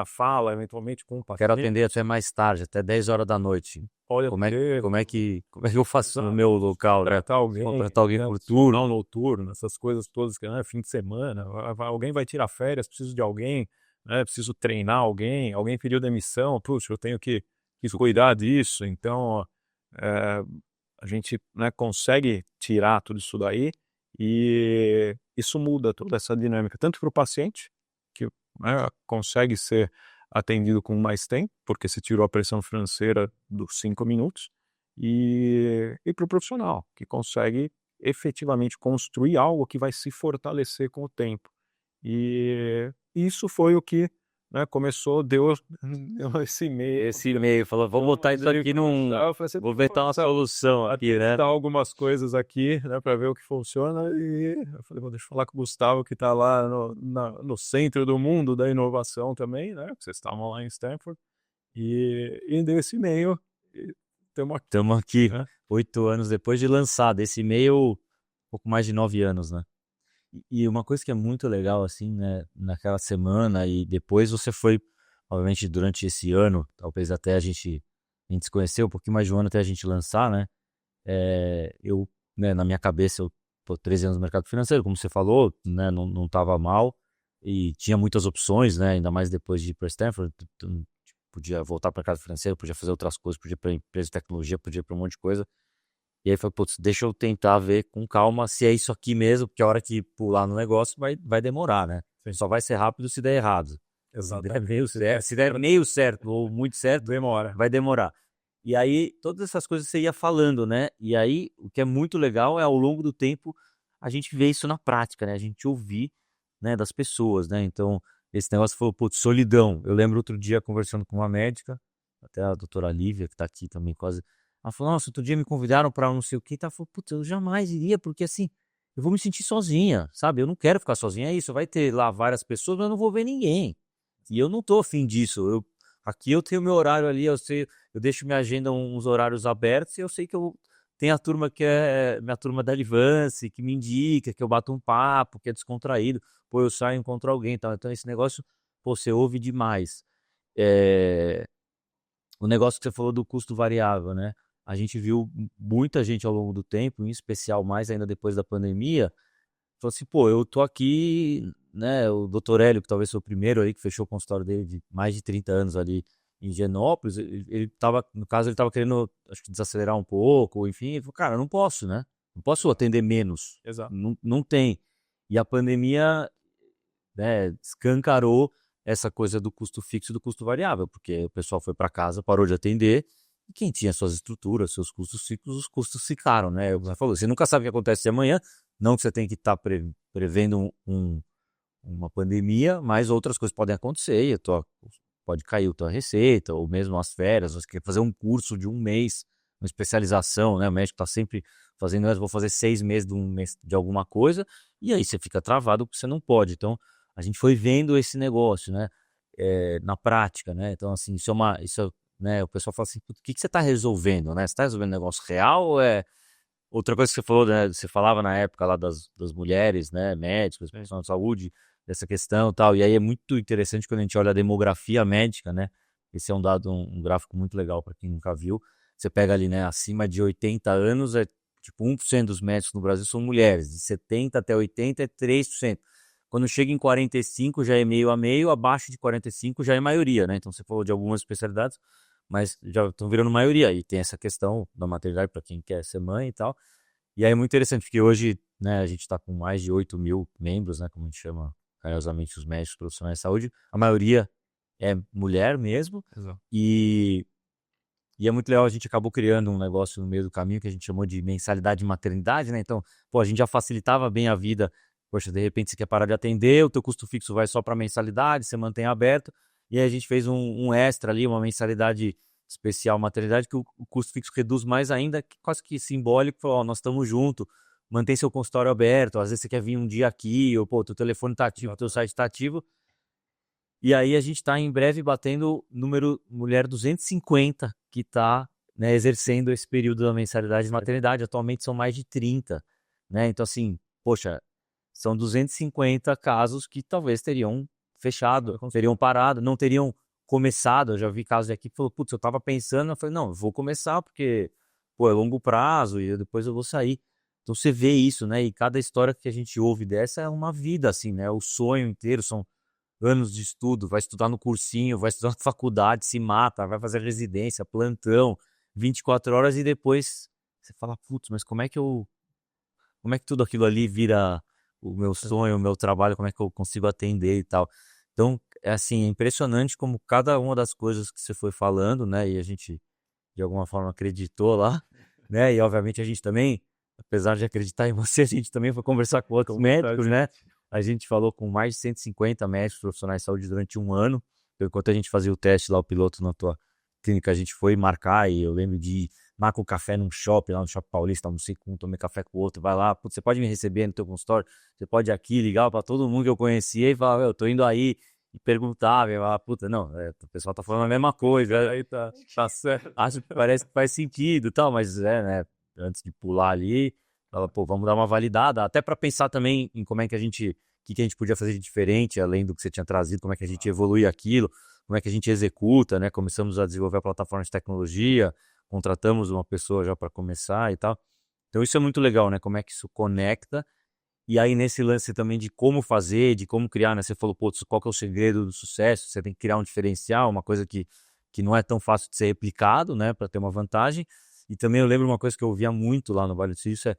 fala, eventualmente com o Quero paciente. atender até mais tarde, até 10 horas da noite. Pode Como é ter, como é que eu faço no meu local, né? Contratar alguém né, por turno. não noturno, essas coisas todas que, né, fim de semana, alguém vai tirar férias, preciso de alguém, né, preciso treinar alguém pediu demissão, puxa, eu tenho que cuidar disso, então, eh, a gente, né, consegue tirar tudo isso daí e isso muda toda essa dinâmica, tanto para o paciente, que, né, consegue ser atendido com mais tempo, porque você tirou a pressão financeira dos 5 minutos, e para o profissional, que consegue efetivamente construir algo que vai se fortalecer com o tempo. E isso foi o que, né, começou, deu deu esse meio. Esse e-mail falou, vou botar isso aqui num. Eu falei assim, Vou inventar uma solução aqui, né? testar algumas coisas aqui, né, para ver o que funciona. E eu falei, deixa eu falar com o Gustavo, que está lá no centro do mundo da inovação também, né? Vocês estavam lá em Stanford. E deu esse e-mail. Estamos aqui, Estamos aqui, né? 8 anos depois de lançado. Esse e-mail, pouco mais de 9 anos, né? E uma coisa que é muito legal, assim, né? Naquela semana e depois você foi, obviamente, durante esse ano, talvez até a gente se conheceu, um pouquinho mais de um ano até a gente lançar, né? Eu, né, na minha cabeça, eu tô 13 anos no mercado financeiro, como você falou, né? Não tava mal e tinha muitas opções, né? Ainda mais depois de ir para Stanford, podia voltar para o mercado financeiro, podia fazer outras coisas, podia ir para empresa de tecnologia, podia ir para um monte de coisa. E aí falei, putz, deixa eu tentar ver com calma se é isso aqui mesmo, porque a hora que pular no negócio vai demorar, né? Sim. Só vai ser rápido se der errado. Exato. Se der meio certo ou muito certo, Demora. vai demorar. E aí, todas essas coisas você ia falando, né? E aí, o que é muito legal é, ao longo do tempo, a gente vê isso na prática, né? A gente ouvir, né, das pessoas, né? Então, esse negócio falou, putz, solidão. Eu lembro outro dia conversando com uma médica, até a doutora Lívia, que tá aqui também quase. Ela falou, nossa, outro dia me convidaram para não sei o que, tá? Falou, putz, eu jamais iria, porque assim, eu vou me sentir sozinha, sabe? Eu não quero ficar sozinha, é isso, vai ter lá várias pessoas, mas eu não vou ver ninguém. E eu não tô afim disso. Aqui eu tenho meu horário ali, eu sei, eu deixo minha agenda uns horários abertos e eu sei que eu tenho a turma que é minha turma da Advance, que me indica, que eu bato um papo, que é descontraído. Pô, eu saio e encontro alguém, tá? Então esse negócio, pô, você ouve demais. É, o negócio que você falou do custo variável, né? A gente viu muita gente ao longo do tempo, em especial mais ainda depois da pandemia, falou assim, pô, eu tô aqui, né? O doutor Hélio, que talvez foi o primeiro aí que fechou o consultório dele de mais de 30 anos ali em Higienópolis, ele tava, no caso, ele tava querendo, acho que desacelerar um pouco, ou enfim, ele falou, cara, eu não posso, né? Não posso atender menos. Exato. Não tem. E a pandemia, né, escancarou essa coisa do custo fixo e do custo variável, porque o pessoal foi para casa, parou de atender, e quem tinha suas estruturas, seus custos fixos, os custos ficaram, né? Você falou, você nunca sabe o que acontece amanhã, não que você tem que estar prevendo uma pandemia, mas outras coisas podem acontecer, e pode cair a tua receita, ou mesmo as férias, você quer fazer um curso de um mês, uma especialização, né? O médico está sempre fazendo, eu vou fazer 6 meses de um mês de alguma coisa, e aí você fica travado porque você não pode. Então, a gente foi vendo esse negócio, né? Na prática, né? Então, assim, né? O pessoal fala assim, o que você está resolvendo, né? Você está resolvendo um negócio real ou é outra coisa que você falou, né? Você falava na época lá das mulheres, né? Médicos, profissionais de saúde, dessa questão e tal. E aí é muito interessante quando a gente olha a demografia médica, né? Esse é um dado, um gráfico muito legal para quem nunca viu. Você pega ali, né? Acima de 80 anos, é tipo 1% dos médicos no Brasil são mulheres. De 70 até 80 é 3%. Quando chega em 45 já é meio a meio, abaixo de 45 já é maioria, né? Então você falou de algumas especialidades, mas já estão virando maioria. E tem essa questão da maternidade para quem quer ser mãe e tal. E aí é muito interessante, porque hoje, né, a gente está com mais de 8 mil membros, né, como a gente chama carinhosamente os médicos profissionais de saúde. A maioria é mulher mesmo. Exato. E é muito legal, a gente acabou criando um negócio no meio do caminho que a gente chamou de mensalidade de maternidade, né? Então, pô, a gente já facilitava bem a vida. Poxa, de repente você quer parar de atender, o teu custo fixo vai só para mensalidade, você mantém aberto. E aí a gente fez um extra ali, uma mensalidade especial maternidade, que o custo fixo reduz mais ainda, quase que simbólico. Falou, ó, nós estamos juntos, mantém seu consultório aberto, às vezes você quer vir um dia aqui, ou pô, teu telefone está ativo, teu site está ativo. E aí a gente está em breve batendo número mulher 250 que está, né, exercendo esse período da mensalidade de maternidade. Atualmente são mais de 30, né? Então assim, poxa, são 250 casos que talvez teriam fechado, teriam parado, não teriam começado. Eu já vi casos aqui que falou, putz, eu estava pensando, eu falei, não, eu vou começar porque, pô, é longo prazo e depois eu vou sair. Então você vê isso, né? E cada história que a gente ouve dessa é uma vida, assim, né? O sonho inteiro, são anos de estudo, vai estudar no cursinho, vai estudar na faculdade, se mata, vai fazer residência, plantão, 24 horas e depois você fala, putz, mas como é que tudo aquilo ali vira o meu sonho, o meu trabalho, como é que eu consigo atender e tal. Então, é assim, é impressionante como cada uma das coisas que você foi falando, né, e a gente de alguma forma acreditou lá, né, e obviamente a gente também, apesar de acreditar em você, a gente também foi conversar com outros médicos, né, a gente falou com mais de 150 médicos profissionais de saúde durante um ano, então, enquanto a gente fazia o teste lá, o piloto na tua clínica, a gente foi marcar, e eu lembro de marca um café num shopping, lá no Shopping Paulista, almocei com um, tomei café com o outro, vai lá, putz, você pode me receber no teu consultório, você pode ir aqui, ligar para todo mundo que eu conhecia e falar, eu tô indo aí, e perguntava, e eu falava, puta, não, o pessoal tá falando a mesma coisa, aí tá certo, acho que parece que faz sentido e tal, mas né, antes de pular ali, fala, pô, vamos dar uma validada, até para pensar também em como é que o que a gente podia fazer de diferente, além do que você tinha trazido, como é que a gente evolui aquilo, como é que a gente executa, né, começamos a desenvolver a plataforma de tecnologia, contratamos uma pessoa já para começar e tal. Então isso é muito legal, né? Como é que isso conecta. E aí nesse lance também de como fazer, de como criar, né? Você falou, pô, qual que é o segredo do sucesso? Você tem que criar um diferencial, uma coisa que não é tão fácil de ser replicado, né? Para ter uma vantagem. E também eu lembro uma coisa que eu ouvia muito lá no Vale do Silício é,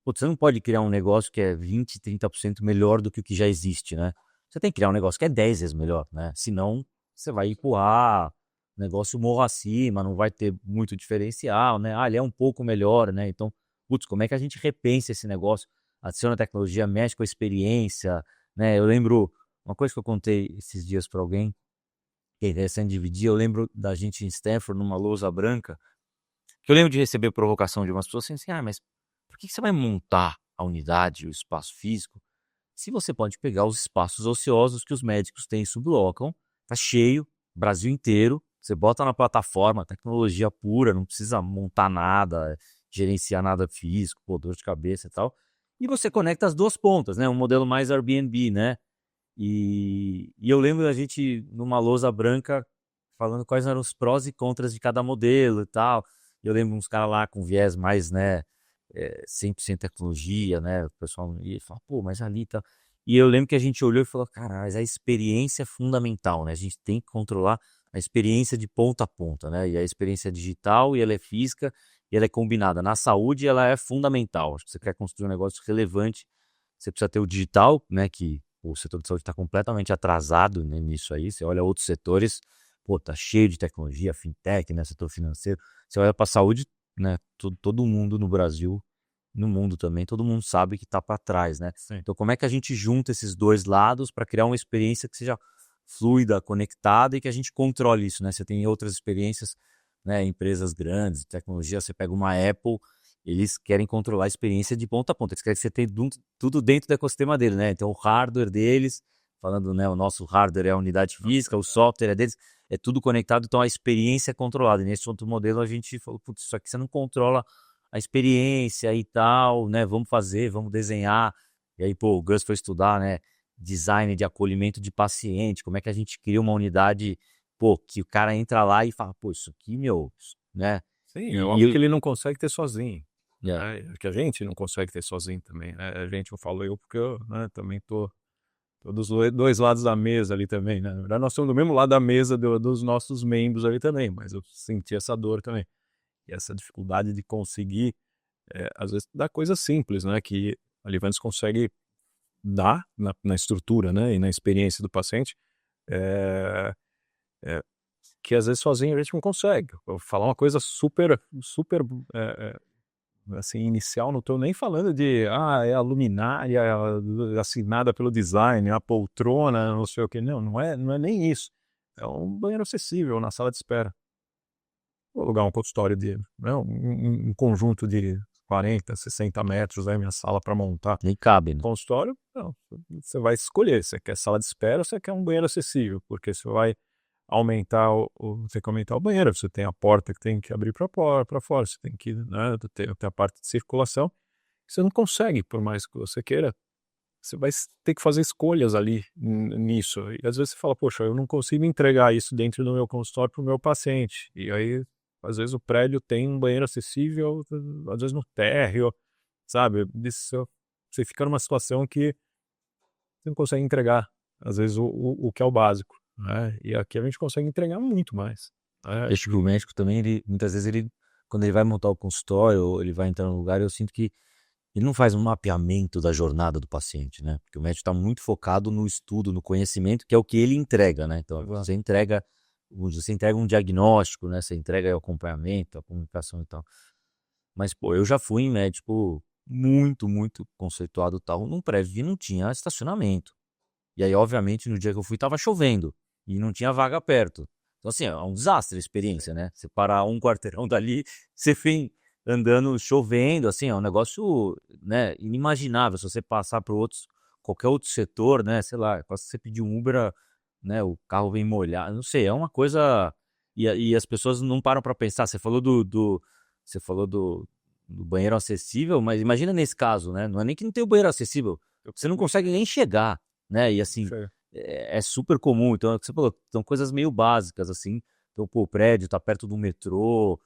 pô, você não pode criar um negócio que é 20, 30% melhor do que o que já existe, né? Você tem que criar um negócio que é 10 vezes melhor, né? Senão você vai empurrar o negócio morro acima, não vai ter muito diferencial, né? Ah, ele é um pouco melhor, né? Então, putz, como é que a gente repensa esse negócio? Adiciona tecnologia, mexe com a experiência, né? Eu lembro Uma coisa que eu contei esses dias para alguém, que é interessante dividir, eu lembro da gente em Stanford, numa lousa branca, que eu lembro de receber provocação de umas pessoas assim, mas por que você vai montar a unidade, o espaço físico, se você pode pegar os espaços ociosos que os médicos têm e sublocam, tá cheio, Brasil inteiro, você bota na plataforma, tecnologia pura, não precisa montar nada, gerenciar nada físico, pô, dor de cabeça e tal. E você conecta as duas pontas, né? Um modelo mais Airbnb, né? E eu lembro da gente numa lousa branca falando quais eram os prós e contras de cada modelo e tal. Eu lembro uns caras lá com viés mais, né, 100% tecnologia, né? O pessoal ia falar, pô, mas ali tá. E eu lembro que a gente olhou e falou, cara, mas a experiência é fundamental, né? A gente tem que controlar a experiência de ponta a ponta, né? E a experiência é digital e ela é física e ela é combinada. Na saúde, ela é fundamental. Acho que você quer construir um negócio relevante, você precisa ter o digital, né? Que o setor de saúde está completamente atrasado, né, nisso aí. Você olha outros setores, pô, tá cheio de tecnologia, fintech, né? Setor financeiro. Você olha para a saúde, né? Todo mundo no Brasil, no mundo também, todo mundo sabe que está para trás, né? Sim. Então, como é que a gente junta esses dois lados para criar uma experiência que seja fluida, conectada e que a gente controle isso, né? Você tem outras experiências, né? Empresas grandes, de tecnologia, você pega uma Apple, eles querem controlar a experiência de ponta a ponta, eles querem que você tenha tudo dentro do ecossistema dele, né? Então, o hardware deles, falando, né? O nosso hardware é a unidade física, o software é deles, é tudo conectado, então a experiência é controlada. E nesse outro modelo a gente falou, putz, isso aqui você não controla a experiência e tal, né? Vamos fazer, vamos desenhar. E aí, pô, o Gus foi estudar, né? Design de acolhimento de paciente, como é que a gente cria uma unidade, pô, que o cara entra lá e fala, pô, isso aqui, meu, né? Sim, é óbvio que E ele não consegue ter sozinho. yeah. Que a gente não consegue ter sozinho também, né? A gente, eu falo eu porque eu, né, também tô dos dois lados da mesa ali também, né? Na verdade, nós estamos do mesmo lado da mesa dos nossos membros ali também, mas eu senti essa dor também. E essa dificuldade de conseguir, às vezes, dar coisas simples, né? Que a Livantes consegue dar na estrutura, né? E na experiência do paciente, é, é, que às vezes sozinho a gente não consegue. Eu vou falar uma coisa super, super assim, inicial, não estou nem falando de é a luminária assinada pelo design, a poltrona, não sei o que. Não é nem isso. É um banheiro acessível na sala de espera. Vou alugar um consultório de, né, um conjunto de 40, 60 metros, aí minha sala para montar. Nem cabe, né? Consultório, não, você vai escolher, você quer sala de espera ou você quer um banheiro acessível, porque você vai aumentar você tem que aumentar o banheiro, você tem a porta que tem que abrir para fora, você tem que, né, ter a parte de circulação, você não consegue, por mais que você queira, você vai ter que fazer escolhas ali nisso, e às vezes você fala, poxa, eu não consigo entregar isso dentro do meu consultório para o meu paciente, e aí, às vezes o prédio tem um banheiro acessível, às vezes no térreo, sabe, você fica numa situação que você não consegue entregar, às vezes, o que é o básico, né? E aqui a gente consegue entregar muito mais, né? Acho que o médico também, muitas vezes, quando ele vai montar o consultório ou ele vai entrar no lugar, eu sinto que ele não faz um mapeamento da jornada do paciente, né? Porque o médico está muito focado no estudo, no conhecimento, que é o que ele entrega, né? Então, você entrega um diagnóstico, né? Você entrega o acompanhamento, a comunicação e tal. Mas, pô, eu já fui em médico muito, muito conceituado e tal, num prédio que não tinha estacionamento. E aí, obviamente, no dia que eu fui, tava chovendo e não tinha vaga perto. Então, assim, é um desastre a experiência, né? Você parar um quarteirão dali, você vem andando chovendo, assim, é um negócio, né, inimaginável. Se você passar para qualquer outro setor, né, sei lá, quase você pedir um Uber, né, o carro vem molhado, não sei, é uma coisa. E as pessoas não param para pensar. Você falou do banheiro acessível, mas imagina nesse caso, né? Não é nem que não tem o banheiro acessível, você não consegue nem chegar, né? E assim, Sim. é super comum. Então, é o que você falou, são coisas meio básicas, assim. Então, pô, o prédio tá perto do metrô,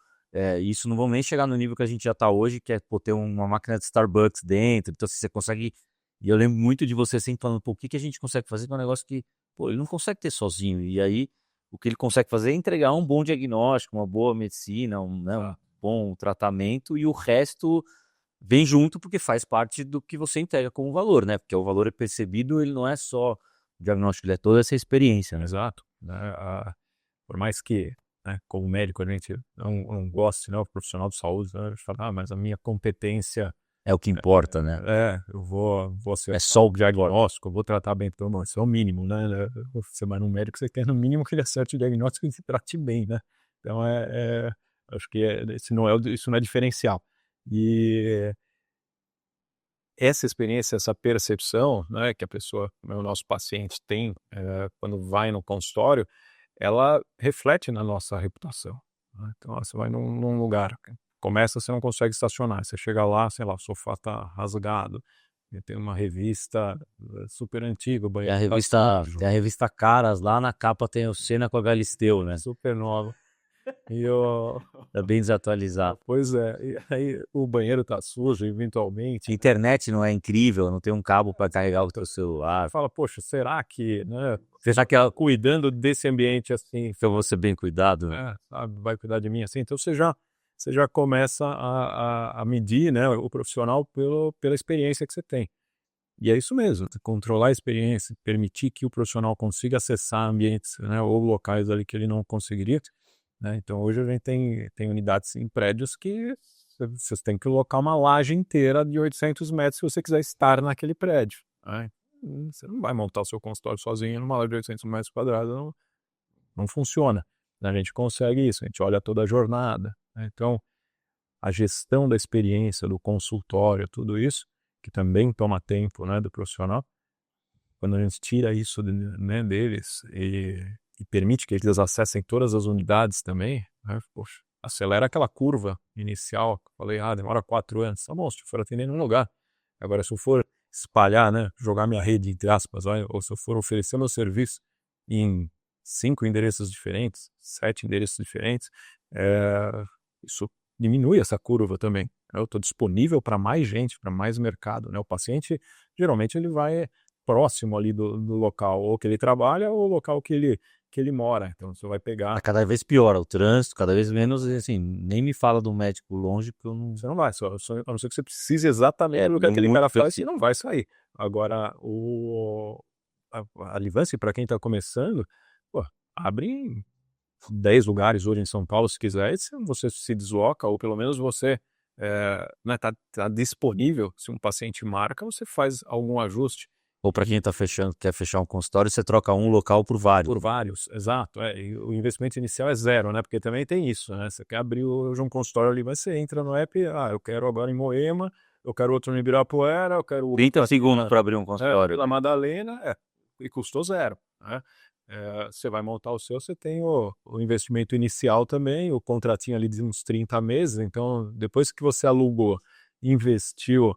isso não vão nem chegar no nível que a gente já tá hoje, que é, pô, ter uma máquina de Starbucks dentro. Então, assim, você consegue. E eu lembro muito de você sempre falando, pô, o que a gente consegue fazer com um negócio que, pô, ele não consegue ter sozinho. E aí, o que ele consegue fazer é entregar um bom diagnóstico, uma boa medicina, um bom tratamento, e o resto vem junto porque faz parte do que você entrega como valor, né? Porque o valor é percebido, ele não é só o diagnóstico, ele é toda essa experiência, né? Exato, né? Por mais que, né, como médico, a gente não goste, né, o profissional de saúde, né, a gente fala, mas a minha competência É o que importa, né? Eu vou ser É só o diagnóstico, eu vou tratar bem todo mundo. Isso é o mínimo, né? Você vai no médico, você quer no mínimo que ele acerte o diagnóstico e se trate bem, né? Então, acho que isso não é diferencial. E essa experiência, essa percepção, né, que a pessoa, o nosso paciente tem quando vai no consultório, ela reflete na nossa reputação, né? Então, você vai num lugar, começa, você não consegue estacionar, você chega lá, sei lá, o sofá tá rasgado, e tem uma revista super antiga, o Tem a banheiro tá revista, sujo, tem a revista Caras, lá na capa tem o Senna com a Galisteu, né? super nova. E eu, Tá bem desatualizado. pois é, e aí o banheiro tá sujo, eventualmente. A internet não é incrível, não tem um cabo para carregar o teu celular. Fala, poxa, será que, né, Será que cuidando desse ambiente assim, eu vou ser bem cuidado? Né? sabe, vai cuidar de mim assim? Então você já começa a medir, né, o profissional pela experiência que você tem. E é isso mesmo, controlar a experiência, permitir que o profissional consiga acessar ambientes, né, ou locais ali que ele não conseguiria, né? Então hoje a gente tem unidades em prédios que você tem que colocar uma laje inteira de 800 metros se você quiser estar naquele prédio, né? Você não vai montar o seu consultório sozinho numa laje de 800 metros quadrados, não funciona. A gente consegue isso, a gente olha toda a jornada, né? Então, a gestão da experiência, do consultório, tudo isso, que também toma tempo, né, do profissional, quando a gente tira isso né, deles e permite que eles acessem todas as unidades também, né, poxa, acelera aquela curva inicial, que eu falei, demora 4 anos, tá bom, se eu for atender num lugar. Agora, se eu for espalhar, né, jogar minha rede, entre aspas, ou se eu for oferecer meu serviço em 5 endereços diferentes, 7 endereços diferentes, isso diminui essa curva também. Eu estou disponível para mais gente, para mais mercado, né? O paciente, geralmente, ele vai próximo ali do local, ou que ele trabalha, ou o local que ele mora. Então, você vai Tá pegar... cada vez pior o trânsito, cada vez menos, e assim, nem me fala de um médico longe, porque eu não... Você não vai, a não ser que você precise exatamente do que aquele cara faz, e não vai sair. Agora, a Livance, para quem está começando, pô, abre 10 lugares hoje em São Paulo, se quiser, e você se desloca, ou pelo menos você né, tá disponível. Se um paciente marca, você faz algum ajuste. Ou para quem quer fechar um consultório, você troca um local por vários. Por vários, exato. E o investimento inicial é zero, né? Porque também tem isso, né? Você quer abrir hoje um consultório ali, mas você entra no app, eu quero agora em Moema, eu quero outro no Ibirapuera, eu quero 30 segundos para abrir um consultório. Vila Madalena, e custou zero, né? Você vai montar o seu, você tem o investimento inicial também, o contratinho ali de uns 30 meses, então depois que você alugou, investiu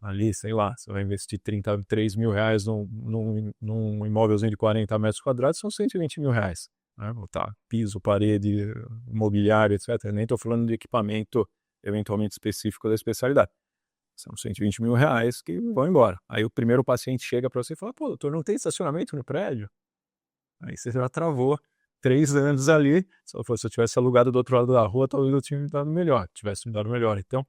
ali, sei lá, você vai investir 33 mil reais num imóvelzinho de 40 metros quadrados, são 120 mil reais, né? Botar piso, parede, mobiliário, etc. Nem estou falando de equipamento eventualmente específico da especialidade. São 120 mil reais que vão embora. Aí o primeiro paciente chega para você e fala, pô, doutor, não tem estacionamento no prédio? Aí você já travou 3 anos ali. Se eu tivesse alugado do outro lado da rua, talvez eu tinha me dado melhor, tivesse me dado melhor. Então,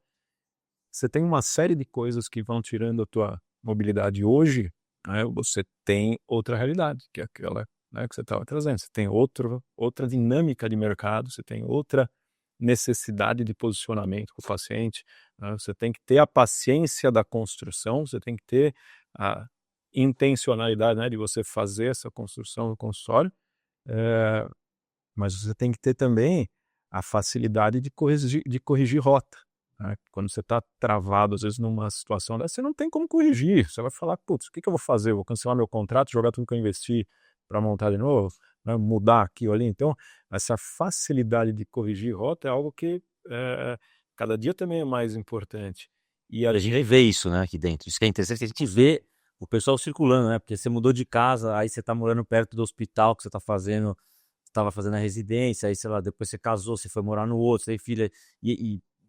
você tem uma série de coisas que vão tirando a tua mobilidade hoje, né? Você tem outra realidade, que é aquela, né, que você estava trazendo. Você tem outra dinâmica de mercado, você tem outra necessidade de posicionamento com o paciente, né? Você tem que ter a paciência da construção, você tem que ter a intencionalidade, né, de você fazer essa construção no consultório, mas você tem que ter também a facilidade de corrigir rota, né? Quando você está travado, às vezes, numa situação dessa, você não tem como corrigir. Você vai falar, putz, o que eu vou fazer? Eu vou cancelar meu contrato, jogar tudo que eu investi para montar de novo, né? Mudar aqui ou ali. Então, essa facilidade de corrigir rota é algo que cada dia também é mais importante. E A gente vê isso, né, aqui dentro. Isso que é interessante, a gente vê o pessoal circulando, né? Porque você mudou de casa, aí você tá morando perto do hospital que você estava fazendo a residência, aí, sei lá, depois você casou, você foi morar no outro, você tem filha,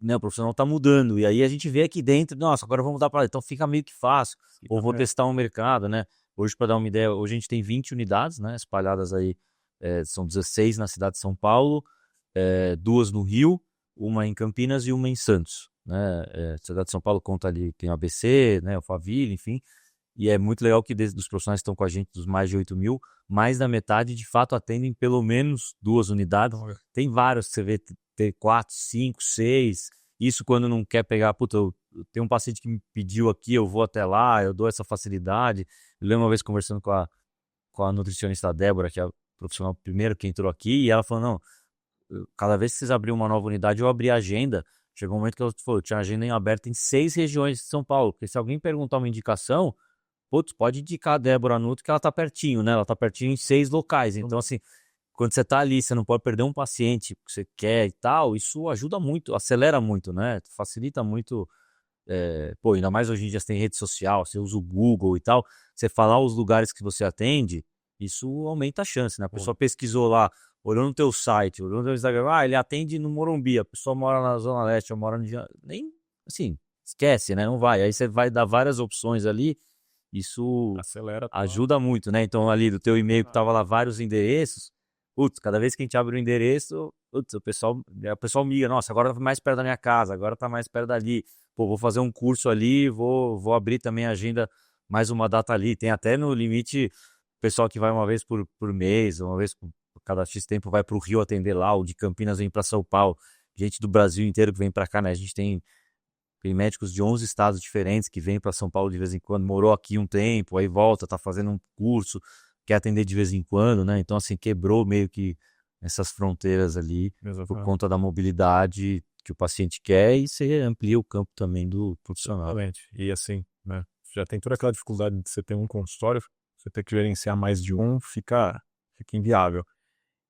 né, o profissional tá mudando. E aí a gente vê aqui dentro, nossa, agora vamos mudar para lá. Então fica meio que fácil. Ou vou testar um mercado, né? Hoje, para dar uma ideia, hoje a gente tem 20 unidades, né, espalhadas aí, são 16 na cidade de São Paulo, 2 no Rio, uma em Campinas e uma em Santos, né? A cidade de São Paulo conta ali, tem o ABC, né, o Faville, enfim. E é muito legal que dos profissionais que estão com a gente, dos mais de 8 mil, mais da metade de fato atendem pelo menos 2 unidades. Tem vários que você vê ter 4, 5, 6, Isso quando não quer pegar, puta, eu tenho um paciente que me pediu aqui, eu vou até lá, eu dou essa facilidade. Eu lembro uma vez conversando com a nutricionista Débora, que é a profissional primeiro que entrou aqui, e ela falou, não, cada vez que vocês abriram uma nova unidade, eu abri a agenda. Chegou um momento que ela falou, eu tinha agenda em aberta em 6 regiões de São Paulo, porque se alguém perguntar uma indicação, putz, pode indicar a Débora Nuto que ela tá pertinho, né? Ela tá pertinho em 6 locais. Então, assim, quando você tá ali, você não pode perder um paciente que você quer e tal, isso ajuda muito, acelera muito, né? Facilita muito. Pô, ainda mais hoje em dia você tem rede social, você usa o Google e tal, você falar os lugares que você atende, isso aumenta a chance, né? A pessoa pesquisou lá, olhou no teu site, olhou no teu Instagram, ele atende no Morumbi, a pessoa mora na Zona Leste, eu moro no... Nem, assim, esquece, né? Não vai. Aí você vai dar várias opções ali, isso Acelera. ajuda muito, né? Então ali do teu e-mail que tava lá vários endereços, putz, cada vez que a gente abre um endereço, putz, o pessoal migra, nossa, agora tá mais perto da minha casa, agora tá mais perto dali, pô, vou fazer um curso ali, vou abrir também a agenda, mais uma data ali, tem até no limite, pessoal que vai uma vez por mês, uma vez por cada X tempo vai pro Rio atender lá, ou de Campinas vem para São Paulo, gente do Brasil inteiro que vem para cá, né, a gente tem médicos de 11 estados diferentes que vêm para São Paulo de vez em quando, morou aqui um tempo, aí volta, tá fazendo um curso, quer atender de vez em quando, né? Então, assim, quebrou meio que essas fronteiras ali por conta da mobilidade que o paciente quer e você amplia o campo também do profissional. Exatamente. E assim, né? Já tem toda aquela dificuldade de você ter um consultório, você ter que gerenciar mais de um, fica inviável.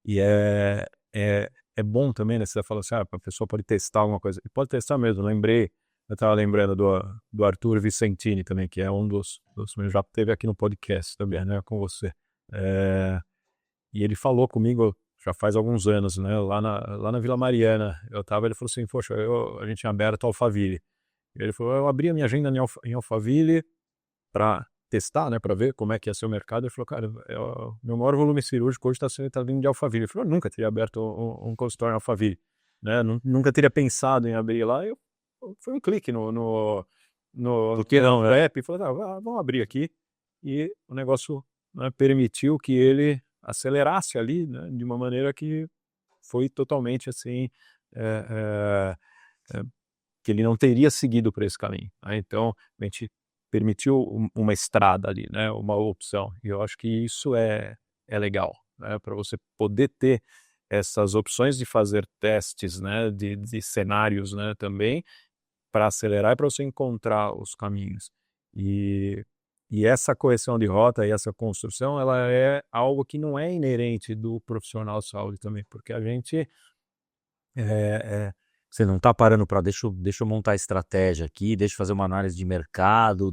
E é bom também, né? Você fala assim, a pessoa pode testar alguma coisa. E pode testar mesmo. Eu estava lembrando do Arthur Vicentini também, que é um dos já teve aqui no podcast também, né? Com você. E ele falou comigo já faz alguns anos, né? Lá na Vila Mariana. Ele falou assim, poxa, a gente tinha aberto Alphaville. Ele falou, eu abri a minha agenda em Alphaville para testar, né, para ver como é que ia ser o mercado. Ele falou, cara, meu maior volume cirúrgico hoje tá vindo de Alphaville. Ele falou, eu nunca teria aberto um consultório em Alphaville, né? Nunca teria pensado em abrir lá. Foi um clique no que não, né? app e falou, vamos abrir aqui. E o negócio, né, permitiu que ele acelerasse ali, né, de uma maneira que foi totalmente assim, que ele não teria seguido por esse caminho, né? Então, a gente permitiu uma estrada ali, né, uma opção. E eu acho que isso é legal, né, para você poder ter essas opções de fazer testes, né, de cenários, né, também, para acelerar e para você encontrar os caminhos. E essa correção de rota e essa construção, ela é algo que não é inerente do profissional de saúde também, porque a gente Você não tá parando para deixa eu montar a estratégia aqui, deixa eu fazer uma análise de mercado,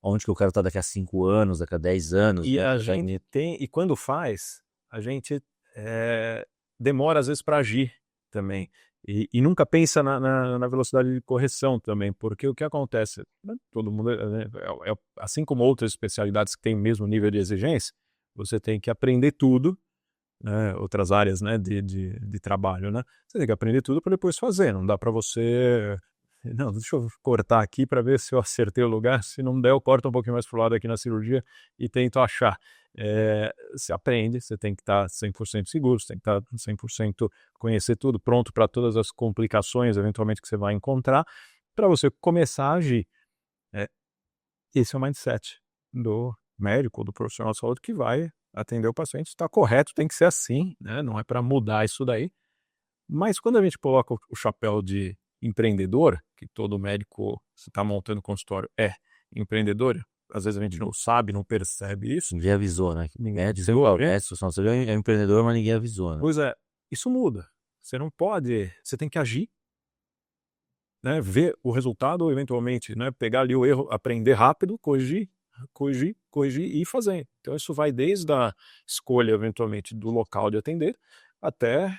onde que eu quero estar daqui a 5 anos, daqui a 10 anos. E né? a gente tem, e quando faz, a gente demora às vezes para agir também. E nunca pensa na velocidade de correção também, porque o que acontece, né, todo mundo, né, assim como outras especialidades que têm o mesmo nível de exigência, você tem que aprender tudo, né, outras áreas, né, de trabalho, né? Você tem que aprender tudo para depois fazer, não dá para você... Não, deixa eu cortar aqui para ver se eu acertei o lugar, se não der eu corto um pouquinho mais pro lado aqui na cirurgia e tento achar. Você aprende, você tem que estar 100% seguro, você tem que estar 100% conhecer tudo, pronto para todas as complicações eventualmente que você vai encontrar, para você começar a agir. Esse é o mindset do médico, do profissional de saúde que vai atender o paciente. Está correto, tem que ser assim, né? Não é para mudar isso daí. Mas quando a gente coloca o chapéu de empreendedor, que todo médico, se está montando consultório, é empreendedor, às vezes a gente não sabe, não percebe isso. Ninguém avisou, né? Ninguém avisou, né? Você é empreendedor, mas ninguém avisou, né? Pois é, isso muda. Você não pode, você tem que agir, né? Ver o resultado, eventualmente, né? Pegar ali o erro, aprender rápido, corrigir e ir fazendo. Então isso vai desde a escolha, eventualmente, do local de atender, até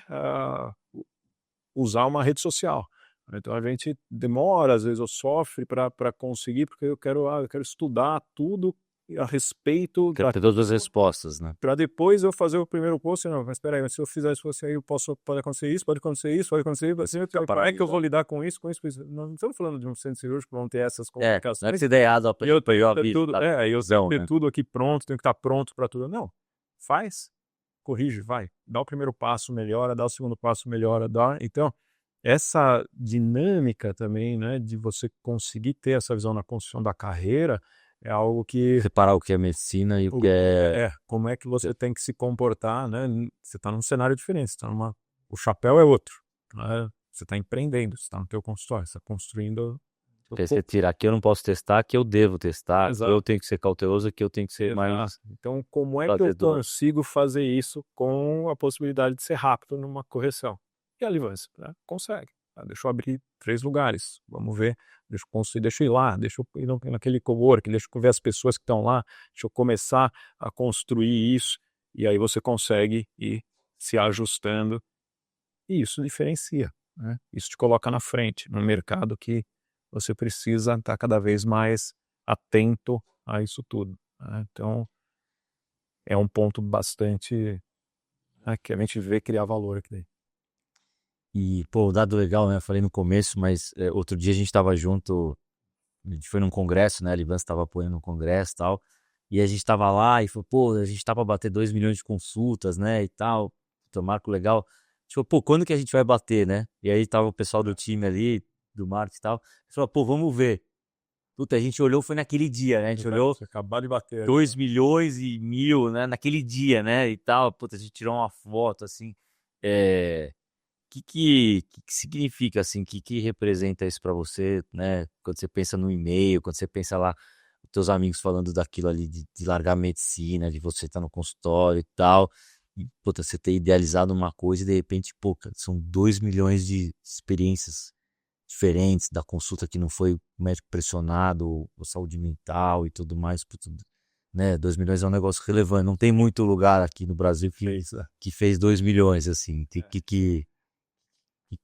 usar uma rede social. Então a gente demora, às vezes eu sofre para conseguir, porque eu quero estudar tudo a respeito Quero ter todas as respostas, né? para depois eu fazer o primeiro post. Não, mas espera aí, se eu fizer isso aí, pode acontecer isso, pode acontecer isso, pode acontecer isso. Como é que eu vou lidar com isso, com isso? Não estamos falando de um centro cirúrgico que vão ter essas complicações. Não é que se der errado, eu ter tudo aqui pronto, tenho que estar pronto para tudo. Não, faz, corrige, vai. Dá o primeiro passo, melhora, dá o segundo passo, melhora, dá. Então, essa dinâmica também, né, de você conseguir ter essa visão na construção da carreira, é algo que Separar o que é medicina e o que é. como é que você tem que se comportar, né? Você está num cenário diferente, o chapéu é outro, né? Você está empreendendo, você está no teu consultório, você está construindo. Porque você tira aqui eu não posso testar, aqui eu devo testar, aqui eu Exato. tenho que ser cauteloso, aqui eu tenho que ser mais Então, como é que eu fazedor. consigo fazer isso com a possibilidade de ser rápido numa correção? E a Livância, né? Consegue. Deixa eu abrir 3 lugares, vamos ver, deixa eu construir, deixa eu ir lá, deixa eu ir naquele cowork, deixa eu ver as pessoas que estão lá, deixa eu começar a construir isso, e aí você consegue ir se ajustando, e isso diferencia, né? Isso te coloca na frente, no mercado que você precisa estar cada vez mais atento a isso tudo, né? Então, é um ponto bastante, né, que a gente vê criar valor aqui dentro. E, pô, o dado legal, né? Eu falei no começo, mas outro dia a gente tava junto, a gente foi num congresso, né? A Livância estava apoiando um congresso e tal. E a gente tava lá e falou, pô, a gente tá pra bater 2 milhões de consultas, né? E tal. Puta, marco legal. Tipo, pô, quando que a gente vai bater, né? E aí tava o pessoal do time ali, do marketing e tal. Falou, pô, vamos ver. Puta, a gente olhou, foi naquele dia, né? A gente olhou Você acabar de bater. 2 milhões e 1.000, né? Naquele dia, né? E tal. Puta, a gente tirou uma foto, assim. Que significa, assim, que representa isso para você, né? Quando você pensa no e-mail, quando você pensa lá, os teus amigos falando daquilo ali, de largar a medicina, de você estar no consultório e tal, e, puta, você ter idealizado uma coisa e de repente, pô, cara, são 2 milhões de experiências diferentes da consulta que não foi médico pressionado, ou saúde mental e tudo mais, puta, né? 2 milhões é um negócio relevante, não tem muito lugar aqui no Brasil que fez 2 milhões, assim, que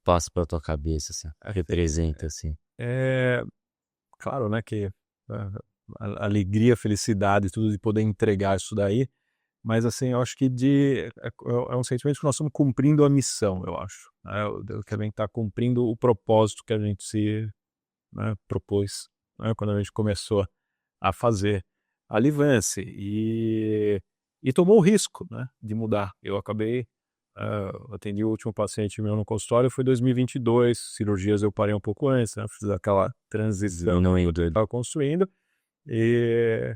passa pela tua cabeça, assim, representa, assim. É claro, né, que a alegria, felicidade, tudo de poder entregar isso daí, mas assim, eu acho que é um sentimento que nós estamos cumprindo a missão, eu acho, né, que a gente está cumprindo o propósito que a gente se, né, propôs, né, quando a gente começou a fazer a Livance e tomou o risco, né, de mudar. Eu acabei, atendi o último paciente meu no consultório foi 2022, cirurgias eu parei um pouco antes, né, fiz aquela transição Não que eu indo. estava construindo e,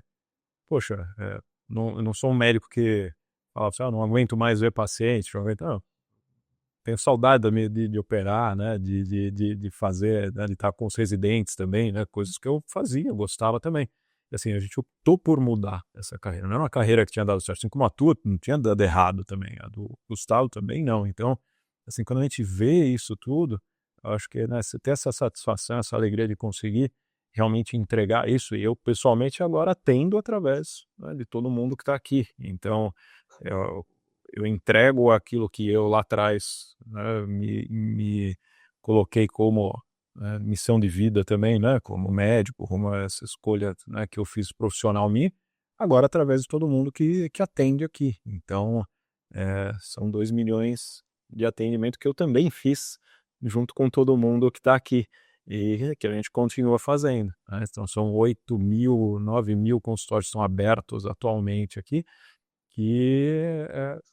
poxa, eu não sou um médico que fala assim: não aguento mais ver paciente, não, tenho saudade de operar, né, de fazer, né, de estar com os residentes também, né, coisas que eu fazia, eu gostava também. E assim, a gente optou por mudar essa carreira. Não era uma carreira que tinha dado certo, assim como a tua não tinha dado errado também, a do Gustavo também não. Então, assim, quando a gente vê isso tudo, eu acho que, né, você ter essa satisfação, essa alegria de conseguir realmente entregar isso, e eu pessoalmente agora atendo através, né, de todo mundo que está aqui. Então, eu eu entrego aquilo que eu lá atrás, né, me coloquei como, missão de vida também, né, como médico, como essa escolha, né, que eu fiz profissional minha, agora através de todo mundo que atende aqui. Então, são 2 milhões de atendimento que eu também fiz junto com todo mundo que está aqui e que a gente continua fazendo, né. Então são 8.000, 9.000 consultórios que estão abertos atualmente aqui, que,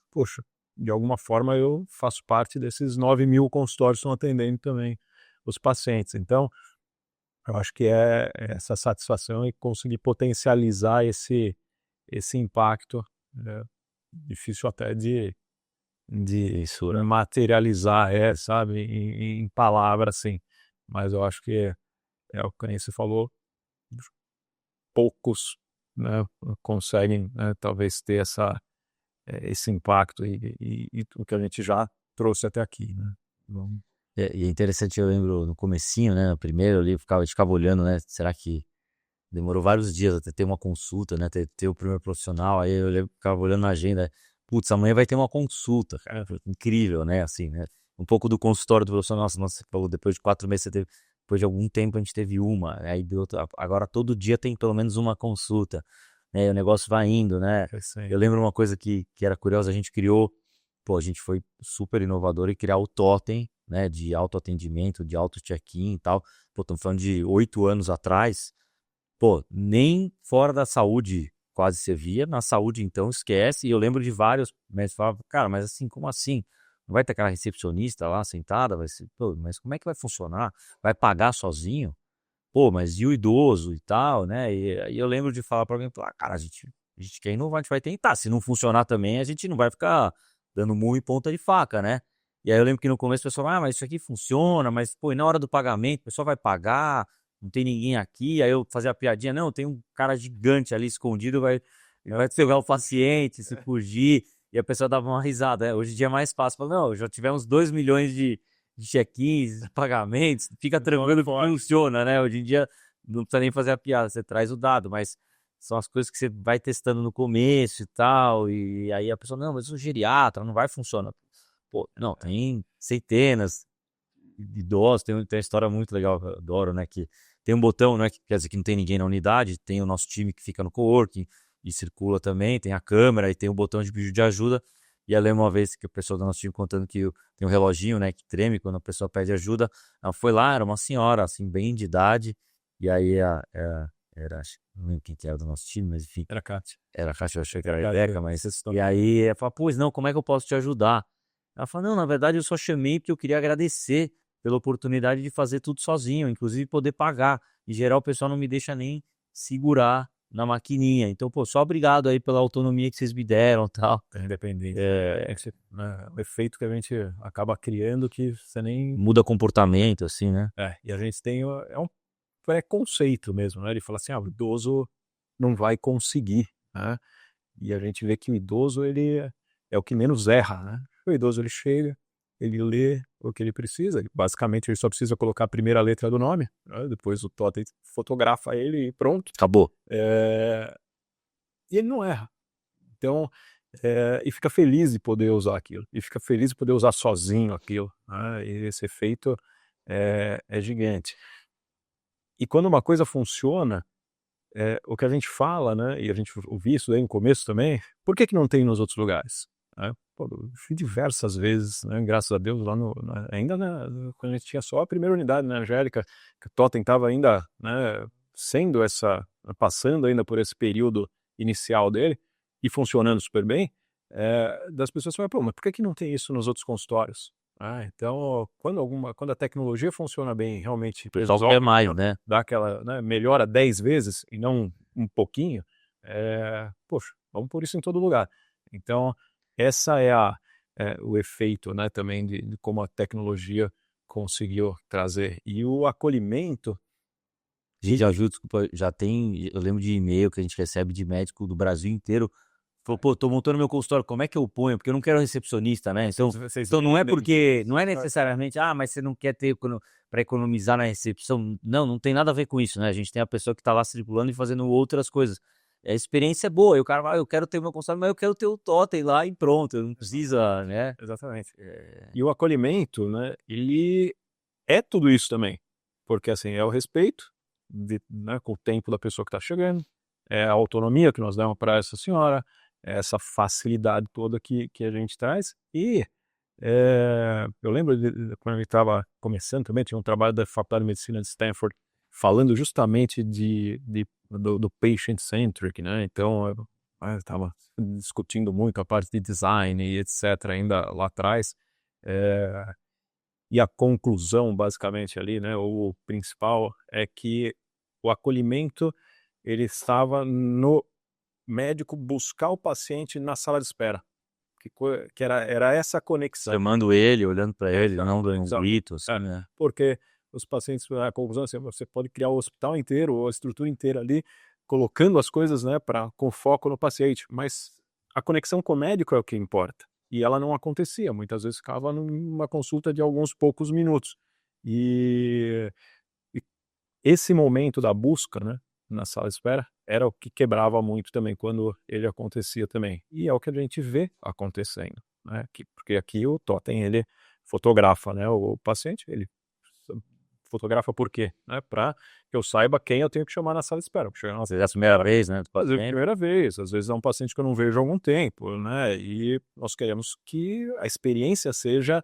poxa, de alguma forma eu faço parte desses 9.000 consultórios que estão atendendo também os pacientes. Então, eu acho que é essa satisfação e conseguir potencializar esse impacto, difícil até de Censura. materializar, sabe, em palavras, assim. Mas eu acho que é o que nem você falou, poucos, né, conseguem, né, talvez ter esse impacto e o que a gente já trouxe até aqui, né. Então, E é interessante, eu lembro no comecinho, né, no primeiro ali, a gente ficava olhando, né, será que demorou vários dias até ter uma consulta, né, ter o primeiro profissional, aí eu lembro, ficava olhando na agenda, putz, amanhã vai ter uma consulta, cara, incrível, né, assim, né, um pouco do consultório do profissional, nossa, você falou, depois de 4 meses você teve, depois de algum tempo a gente teve uma, aí agora todo dia tem pelo menos uma consulta, né, e o negócio vai indo, né, assim, eu lembro uma coisa que era curiosa, a gente criou, pô, a gente foi super inovador em criar o totem, né, de autoatendimento, de auto check-in e tal, pô, estamos falando de 8 anos atrás, pô, nem fora da saúde quase você via, na saúde então esquece, e eu lembro de vários médicos que falavam, cara, mas assim, como assim? não vai ter aquela recepcionista lá sentada, vai ser, pô, mas como é que vai funcionar? Vai pagar sozinho? Pô, mas e o idoso e tal, né? E aí eu lembro de falar para alguém, cara, a gente quer inovar, a gente vai tentar. Se não funcionar também, a gente não vai ficar dando murro em ponta de faca, né? E aí eu lembro que no começo o pessoal, mas isso aqui funciona, mas pô, e na hora do pagamento, o pessoal vai pagar, não tem ninguém aqui. Aí eu fazia a piadinha, não, tem um cara gigante ali escondido, vai pegar o paciente, se fugir. E a pessoa dava uma risada. Hoje em dia é mais fácil. Fala, não, já tivemos 2 milhões de check-ins, de pagamentos, fica tranquilo que funciona, né? Hoje em dia não precisa nem fazer a piada, você traz o dado, mas são as coisas que você vai testando no começo e tal, e aí a pessoa, não, mas eu sou geriatra, não vai funcionar. Pô, não, tem centenas de idosos, tem uma história muito legal que eu adoro, né, que tem um botão, né, que quer dizer que não tem ninguém na unidade, tem o nosso time que fica no coworking e circula também, tem a câmera e tem um botão de pedido de ajuda. E eu lembro uma vez que o pessoal do nosso time contando que tem um reloginho, né, que treme quando a pessoa pede ajuda. Ela foi lá, era uma senhora, assim, bem de idade, e aí não lembro quem que era do nosso time, mas enfim. Era a Kátia. Era a Kátia, eu achei que era a Rebeca, mas... E aí ela falou, pois não, como é que eu posso te ajudar? Ela falou, não, na verdade eu só chamei porque eu queria agradecer pela oportunidade de fazer tudo sozinho, inclusive poder pagar. Em geral o pessoal não me deixa nem segurar na maquininha. Então, pô, só obrigado aí pela autonomia que vocês me deram e tal. Independente. Né, o efeito que a gente acaba criando que você nem... Muda comportamento, assim, né? E a gente tem... É um preconceito mesmo, né? Ele fala assim, o idoso não vai conseguir, né? E a gente vê que o idoso, ele é o que menos erra, né? O idoso, ele chega, ele lê o que ele precisa, basicamente ele só precisa colocar a primeira letra do nome, né? Depois o totem fotografa ele e pronto. Acabou. E ele não erra. Então, e fica feliz de poder usar aquilo, e fica feliz de poder usar sozinho aquilo, né? E esse efeito é gigante. E quando uma coisa funciona, o que a gente fala, né, e a gente ouviu isso aí no começo também, por que não tem nos outros lugares? Pô, eu fui diversas vezes, né, graças a Deus, lá ainda quando a gente tinha só a primeira unidade, né, Angélica, que o Totem estava ainda, né, passando ainda por esse período inicial dele, e funcionando super bem, das pessoas falam, pô, mas por que não tem isso nos outros consultórios? Então, quando a tecnologia funciona bem, realmente O pessoal quer mais, né? dá aquela, né, melhora 10 vezes e não um pouquinho, poxa, vamos pôr isso em todo lugar. Então, essa é o efeito, né, também de como a tecnologia conseguiu trazer. E o acolhimento... Gente, ajuda, desculpa, eu lembro de e-mail que a gente recebe de médico do Brasil inteiro. Falou, pô, tô montando meu consultório, como é que eu ponho? Porque eu não quero recepcionista, né? Então não é porque, não é necessariamente, mas você não quer ter para economizar na recepção. Não tem nada a ver com isso, né? A gente tem a pessoa que tá lá circulando e fazendo outras coisas. A experiência é boa, e o cara vai, eu quero ter meu consultório, mas eu quero ter o totem lá e pronto, eu não precisa, né? Exatamente. E o acolhimento, né, ele é tudo isso também, porque assim, é o respeito né, com o tempo da pessoa que está chegando, é a autonomia que nós damos para essa senhora, é essa facilidade toda que a gente traz. E eu lembro quando ele estava começando também, tinha um trabalho da Faculdade de Medicina de Stanford falando justamente do patient-centric, né? Então, eu estava discutindo muito a parte de design e etc. ainda lá atrás. E a conclusão, basicamente, ali, né, o principal, é que o acolhimento, ele estava no médico buscar o paciente na sala de espera. Que era essa conexão. Chamando ele, olhando para ele, Exato, não dando exato. gritos, assim, né? Porque os pacientes, a conclusão é assim, você pode criar o hospital inteiro, ou a estrutura inteira ali, colocando as coisas, né, com foco no paciente, mas a conexão com o médico é o que importa. E ela não acontecia, muitas vezes ficava numa consulta de alguns poucos minutos. E esse momento da busca, né, na sala de espera, era o que quebrava muito também quando ele acontecia também. E é o que a gente vê acontecendo, né? Porque aqui o totem, ele fotografa, né, o paciente, ele fotografa por quê? Né, para que eu saiba quem eu tenho que chamar na sala de espera. Às vezes é a primeira vez, né? Às vezes é a primeira vez, às vezes é um paciente que eu não vejo há algum tempo, né? E nós queremos que a experiência seja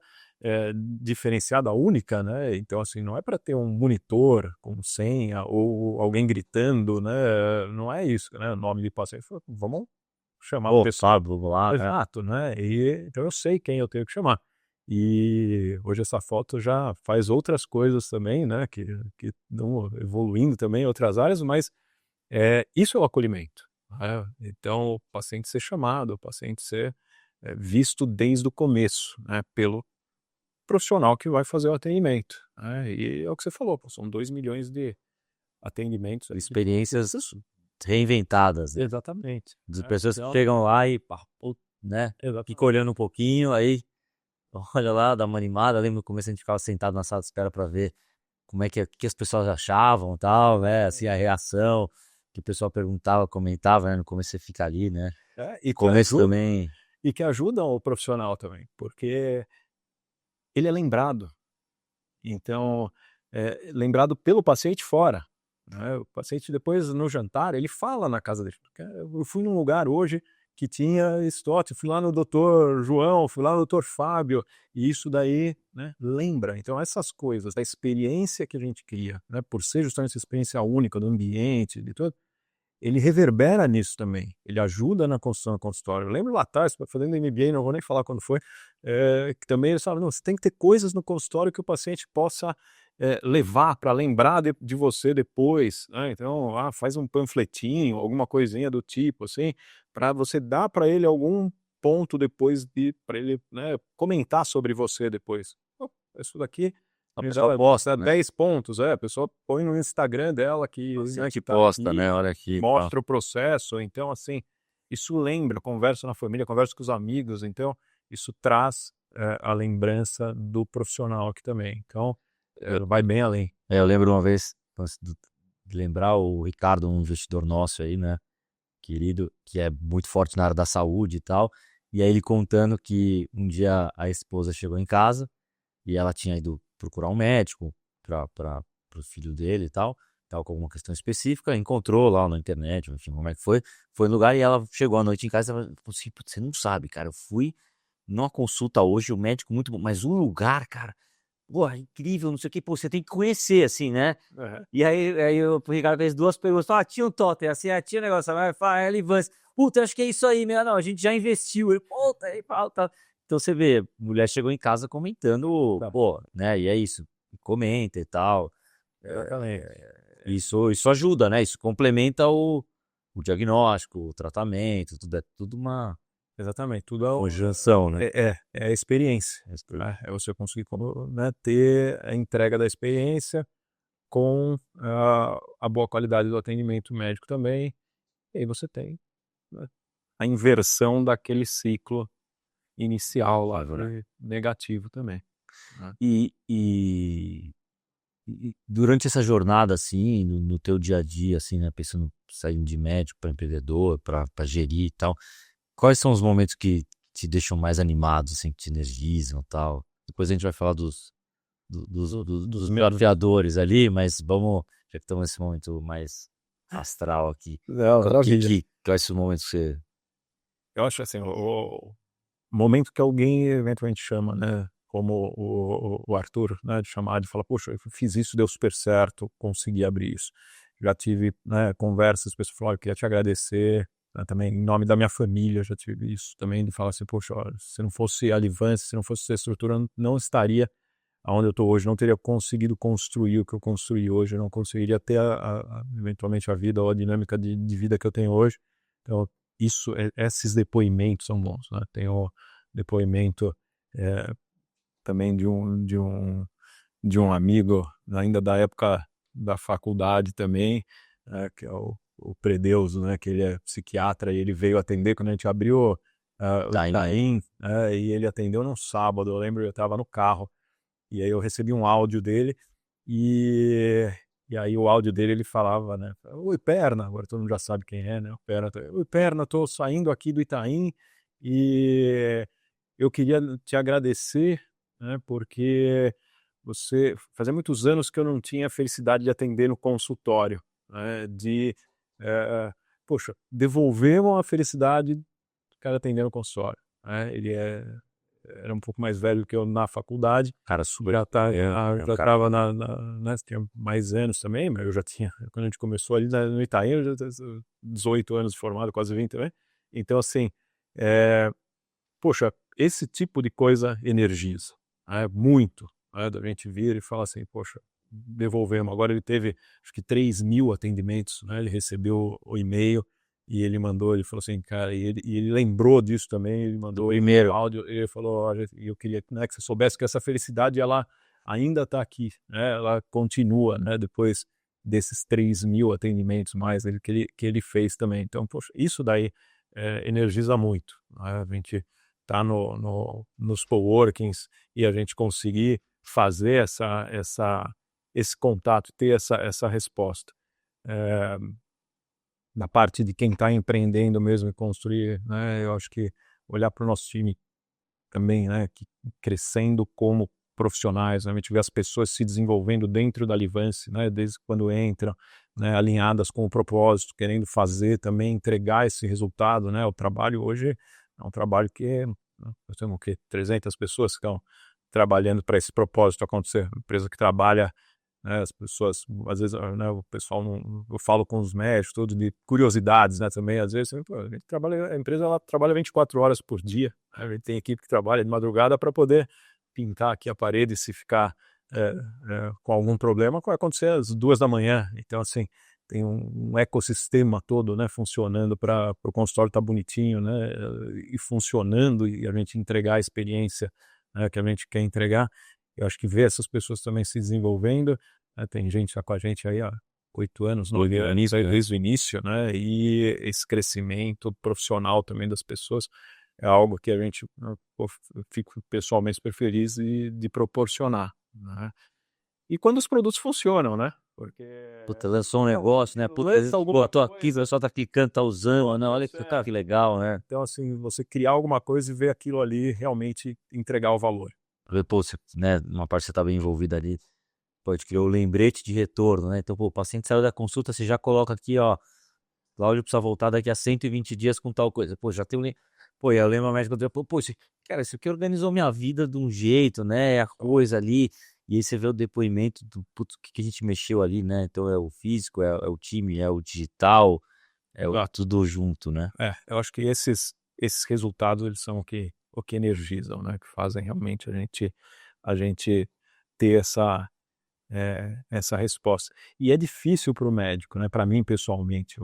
diferenciada, única, né? Então, assim, não é para ter um monitor com senha ou alguém gritando, né? Não é isso, né? O nome de paciente, vamos chamar o pessoal. Vamos lá, Exato, né? E então eu sei quem eu tenho que chamar. E hoje essa foto já faz outras coisas também, né? Que estão evoluindo também em outras áreas, mas isso é o acolhimento, né? Então, o paciente ser chamado, o paciente ser visto desde o começo, né? Pelo profissional que vai fazer o atendimento, né? E é o que você falou, pô, são 2 milhões de atendimentos. Experiências reinventadas, né? Exatamente. De pessoas que Então, chegam lá e, pá, né? exatamente. Fica olhando um pouquinho, aí olha lá, dá uma animada. Eu lembro no começo a gente ficava sentado na sala de espera para ver como é que as pessoas achavam, tal, né? Assim, a reação que o pessoal perguntava, comentava, né? No começo você fica ali, né? E No começo também. e que ajudam o profissional também, porque ele é lembrado. Então, lembrado pelo paciente fora, né? O paciente depois no jantar, ele fala na casa dele: eu fui num lugar hoje que tinha estote, fui lá no doutor João, fui lá no doutor Fábio, e isso daí, né, lembra. Então essas coisas, da experiência que a gente cria, né, por ser justamente essa experiência única do ambiente, de tudo, ele reverbera nisso também, ele ajuda na construção do consultório. Eu lembro lá atrás, fazendo MBA, não vou nem falar quando foi, que também eles falavam, não, você tem que ter coisas no consultório que o paciente possa levar para lembrar de você depois, né? Então, faz um panfletinho, alguma coisinha do tipo, assim, para você dar para ele algum ponto depois, para ele, né, comentar sobre você depois. Oh, isso daqui A me pessoa dá posta, né? 10 pontos, a pessoa põe no Instagram dela Assim né, que que tá posta, né? aqui, Olha aqui, tal. mostra o processo, então assim, isso lembra, conversa na família, conversa com os amigos, então isso traz a lembrança do profissional aqui também, então vai bem além. Eu lembro uma vez, de lembrar o Ricardo, um investidor nosso aí, né? Querido, que é muito forte na área da saúde e tal. E aí ele contando que um dia a esposa chegou em casa e ela tinha ido procurar um médico para o filho dele e tal, tal com alguma questão específica, encontrou lá na internet, enfim, como é que foi no lugar e ela chegou à noite em casa e falou assim, "Putz, você não sabe, cara, eu fui numa consulta hoje, o médico muito bom, mas o lugar, cara, porra, incrível, não sei o que, pô, você tem que conhecer, assim, né? Uhum. E aí o Ricardo fez duas perguntas. Tinha um totem, assim, tinha um negócio, vai, relevância. Puta, acho que é isso aí, meu. Não, a gente já investiu. Ele, puta, aí falta. Então você vê, mulher chegou em casa comentando, Tá. pô, né? E é isso. Comenta e tal. Exatamente. Isso ajuda, né? Isso complementa o diagnóstico, o tratamento, tudo é tudo uma Exatamente, tudo conjunção, né? é a experiência, né? É você conseguir, né, ter a entrega da experiência com a boa qualidade do atendimento médico também, e aí você tem, né, a inversão daquele ciclo inicial lá negativo também, né? E durante essa jornada, assim, no teu dia a dia, assim, né, pensando saindo de médico para empreendedor, para gerir e tal, quais são os momentos que te deixam mais animados, assim, que te energizam e tal? Depois a gente vai falar dos desafiadores ali, mas vamos, já que estamos nesse momento mais astral aqui, Não, maravilha. quais são os momentos que você... Eu acho assim, o momento que alguém eventualmente chama, né, como o Arthur, né, de chamar, de falar, poxa, eu fiz isso, deu super certo, consegui abrir isso. Já tive, né, conversas, pessoas falaram, eu queria te agradecer, né, também em nome da minha família, já tive isso também, de falar assim, poxa, olha, se não fosse a Livance, se não fosse essa estrutura, eu não estaria onde eu estou hoje, não teria conseguido construir o que eu construí hoje, eu não conseguiria ter eventualmente a vida ou a dinâmica de vida que eu tenho hoje. Então, esses depoimentos são bons, né? Tem o depoimento também de um amigo, ainda da época da faculdade também, que é o Predeuso, né? Que ele é psiquiatra e ele veio atender quando a gente abriu o Tá, Itaim, e ele atendeu num sábado, eu lembro, eu estava no carro, e aí eu recebi um áudio dele, e, e aí o áudio dele ele falava, né? Oi, Perna, agora todo mundo já sabe quem é, né? O Perna, oi, Perna, tô saindo aqui do Itaim e eu queria te agradecer, né? Porque fazia muitos anos que eu não tinha a felicidade de atender no consultório, né? Eh, poxa, devolvemos a felicidade do cara atendendo no consultório, né? Era um pouco mais velho que eu na faculdade, cara, super... já estava né, tinha mais anos também, mas eu já tinha, quando a gente começou ali no Itaim, eu já tinha 18 anos de formado, quase 20 também. Então, assim, poxa, esse tipo de coisa energiza, né, muito, né, da gente vir e falar assim, poxa, devolvemos. Agora ele teve, acho que 3.000 atendimentos, né, ele recebeu o e-mail e ele mandou, ele falou assim, cara, e ele lembrou disso também, ele mandou primeiro. áudio, e ele falou, olha, eu queria, né, que você soubesse que essa felicidade, ela ainda está aqui, né, ela continua, né, depois desses 3.000 atendimentos mais que ele fez também. Então, poxa, isso daí energiza muito, né? A gente tá nos coworkings e a gente conseguir fazer esse contato, ter essa resposta. Na parte de quem está empreendendo mesmo e construir, né, eu acho que olhar para o nosso time também, né, crescendo como profissionais, né, a gente vê as pessoas se desenvolvendo dentro da Livance, né, desde quando entram, né, alinhadas com o propósito, querendo fazer também, entregar esse resultado, né, o trabalho hoje é um trabalho que, né, nós temos o quê? 300 pessoas que estão trabalhando para esse propósito acontecer, uma empresa que trabalha, né, as pessoas, às vezes, né, o pessoal não, eu falo com os médicos, tudo de curiosidades, né, também, às vezes, pô, a empresa ela trabalha 24 horas por dia, né, a gente tem equipe que trabalha de madrugada para poder pintar aqui a parede, se ficar com algum problema, vai acontecer às 2 da manhã, então, assim, tem um ecossistema todo, né, funcionando para o consultório estar bonitinho, né, e funcionando, e a gente entregar a experiência, né, que a gente quer entregar. Eu acho que ver essas pessoas também se desenvolvendo, né, tem gente já com a gente aí há 8 anos, 9 anos, desde o início, né, e esse crescimento profissional também das pessoas é algo que a gente, eu fico pessoalmente super feliz de proporcionar, né. E quando os produtos funcionam, né, porque Puta, lançou um negócio, né? Puta, lança alguma tô aqui, o coisa, pessoal tá clicando, tá usando, né? Olha que, é. cara, que legal, né? Então, assim, você criar alguma coisa e ver aquilo ali realmente entregar o valor. Pô, você, né, uma parte você tá bem envolvida ali, pode criar o lembrete de retorno, né? Então, pô, o paciente saiu da consulta, você já coloca aqui, ó, Cláudio precisa voltar daqui a 120 dias com tal coisa. Pô, já tem um. Pô, e eu lembro a médica do pô, cara, isso aqui organizou minha vida de um jeito, né? A coisa ali. E aí você vê o depoimento do putz, o que a gente mexeu ali, né? Então é o físico, é o time, é o digital, Exato. tudo junto, né? Eu acho que esses resultados eles são o que energizam, né? Que fazem realmente a gente ter essa resposta. E é difícil para o médico, né? Para mim pessoalmente,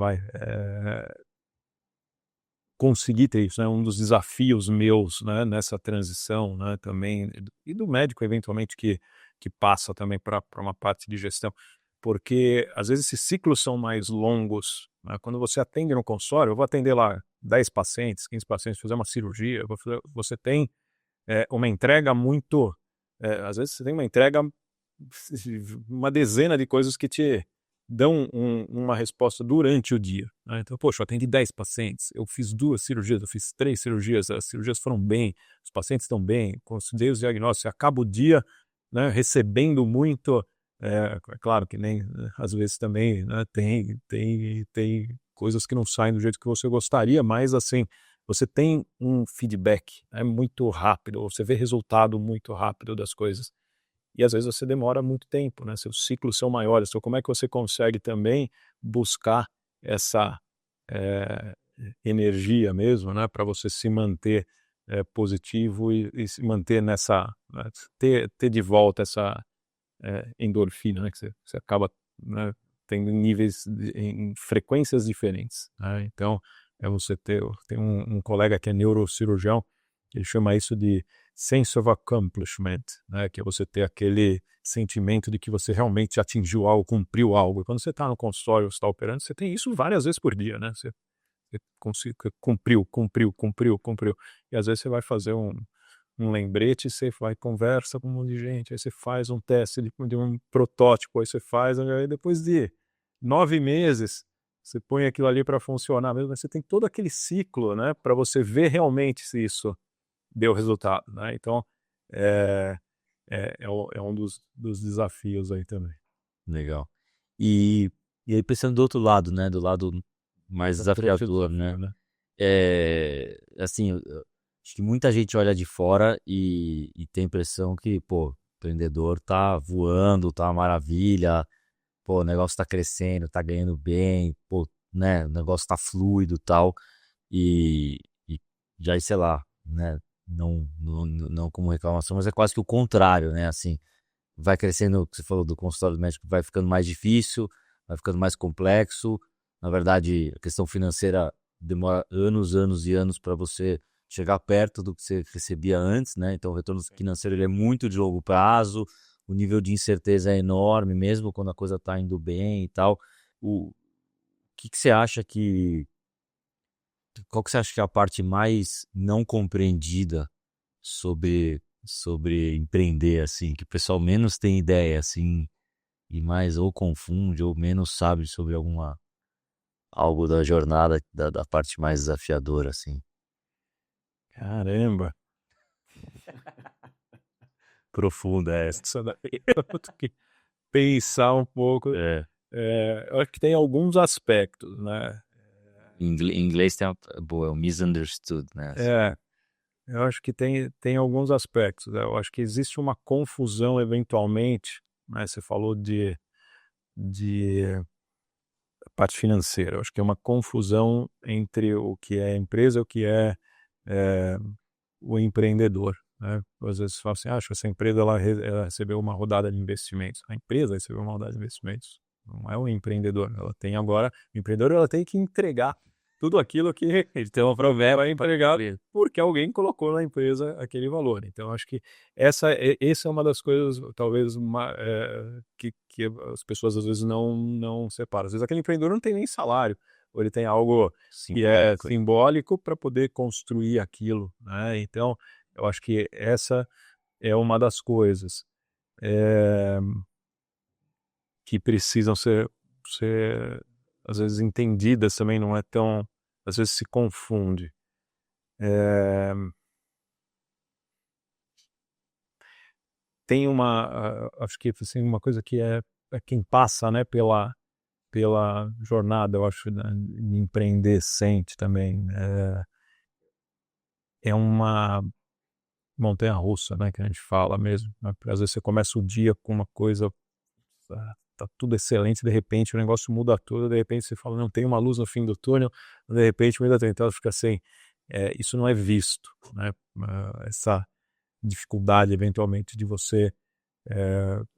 conseguir ter isso, né? Um dos desafios meus, né? Nessa transição, né? Também e do médico eventualmente que passa também para uma parte de gestão, porque às vezes esses ciclos são mais longos, né? Quando você atende no consultório, eu vou atender lá 10 pacientes, 15 pacientes, fazer uma cirurgia, você tem uma entrega muito, às vezes você tem uma entrega, uma dezena de coisas que te dão uma resposta durante o dia, né? Então, poxa, eu atendi 10 pacientes, eu fiz 2 cirurgias, eu fiz 3 cirurgias, as cirurgias foram bem, os pacientes estão bem, considerei os diagnósticos, acaba o dia, né, recebendo muito, é claro que nem, às vezes também, né, tem coisas que não saem do jeito que você gostaria, mas assim, você tem um feedback, né, muito rápido, você vê resultado muito rápido das coisas. E às vezes você demora muito tempo, né? Seus ciclos são maiores. Então, como é que você consegue também buscar essa eh, energia mesmo, né? Para você se manter positivo e se manter nessa, né, ter de volta essa endorfina, né? Que você acaba, né, tendo níveis em frequências diferentes, né? Então, você tem um colega que é neurocirurgião, ele chama isso de sense of accomplishment, né? Que é você ter aquele sentimento de que você realmente atingiu algo, cumpriu algo. E quando você está no consultório, você está operando, você tem isso várias vezes por dia, né? Você cumpriu, cumpriu, cumpriu, cumpriu. E às vezes você vai fazer um lembrete, você vai conversa com um monte de gente, aí você faz um teste de um protótipo, aí você faz, aí depois de 9 meses, você põe aquilo ali para funcionar mesmo, mas você tem todo aquele ciclo, né, para você ver realmente se isso deu resultado, né? Então, é, é um dos desafios aí também. Legal. E, e aí pensando do outro lado, né? Do lado mais desafiador, né? Né? Assim, acho que muita gente olha de fora e tem a impressão que, pô, o empreendedor tá voando, tá uma maravilha, pô, o negócio tá crescendo, tá ganhando bem, pô, né, o negócio tá fluido e tal, e já, sei lá, né, não como reclamação, mas é quase que o contrário, né? Assim, vai crescendo, o que você falou do consultório médico, vai ficando mais difícil, vai ficando mais complexo. Na verdade, a questão financeira demora anos, anos e anos para você chegar perto do que você recebia antes, né? Então, o retorno financeiro ele é muito de longo prazo, o nível de incerteza é enorme, mesmo quando a coisa está indo bem e tal. O que você acha qual que você acha que é a parte mais não compreendida sobre empreender, assim, que o pessoal menos tem ideia, assim, e mais ou confunde ou menos sabe sobre algo da jornada, da parte mais desafiadora, assim? Caramba, Profunda essa. essa daí eu vou ter que pensar um pouco. É. Eu acho que tem alguns aspectos, né? Em inglês tem boa, é o misunderstood, né? Assim. É, eu acho que tem alguns aspectos, né? Eu acho que existe uma confusão eventualmente, né? Você falou de parte financeira. Eu acho que é uma confusão entre o que é empresa e o que é, eh, o empreendedor, né? Às vezes você fala assim: "Acho que essa empresa ela recebeu uma rodada de investimentos". A empresa recebeu uma rodada de investimentos, não é o empreendedor. Ela tem agora o empreendedor ela tem que entregar tudo aquilo que Ele tem uma promessa vai entregar, porque alguém colocou na empresa aquele valor. Então acho que essa é uma das coisas talvez que as pessoas às vezes não separam. Às vezes aquele empreendedor não tem nem salário, ou ele tem algo que é simbólico para poder construir aquilo, né? Então eu acho que essa é uma das coisas eh, que precisam ser às vezes entendidas também, não é tão às vezes se confunde. Eh, Tem acho que assim, uma coisa que é quem passa, né, pela jornada, eu acho, né, de empreender sente também, é uma montanha-russa, né, que a gente fala mesmo, né, às vezes você começa o dia com uma coisa, tá tudo excelente, de repente o negócio muda tudo, de repente você fala: "Não, tem uma luz no fim do túnel", de repente muda tudo, então fica assim, isso não é visto, né, essa dificuldade eventualmente de você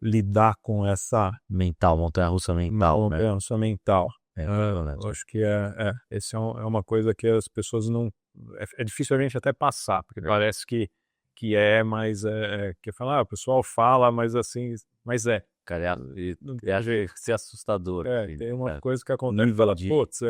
lidar com essa Mental, montanha-russa mental, né? mudança mental. É, Eu acho que esse é uma coisa que as pessoas não. É difícil a gente até passar, porque parece que mas que fala, o pessoal fala, mas assim, mas cara, não é tem jeito. ser assustador. Assim, Tem uma é. coisa que acontece, Nível fala, de putz,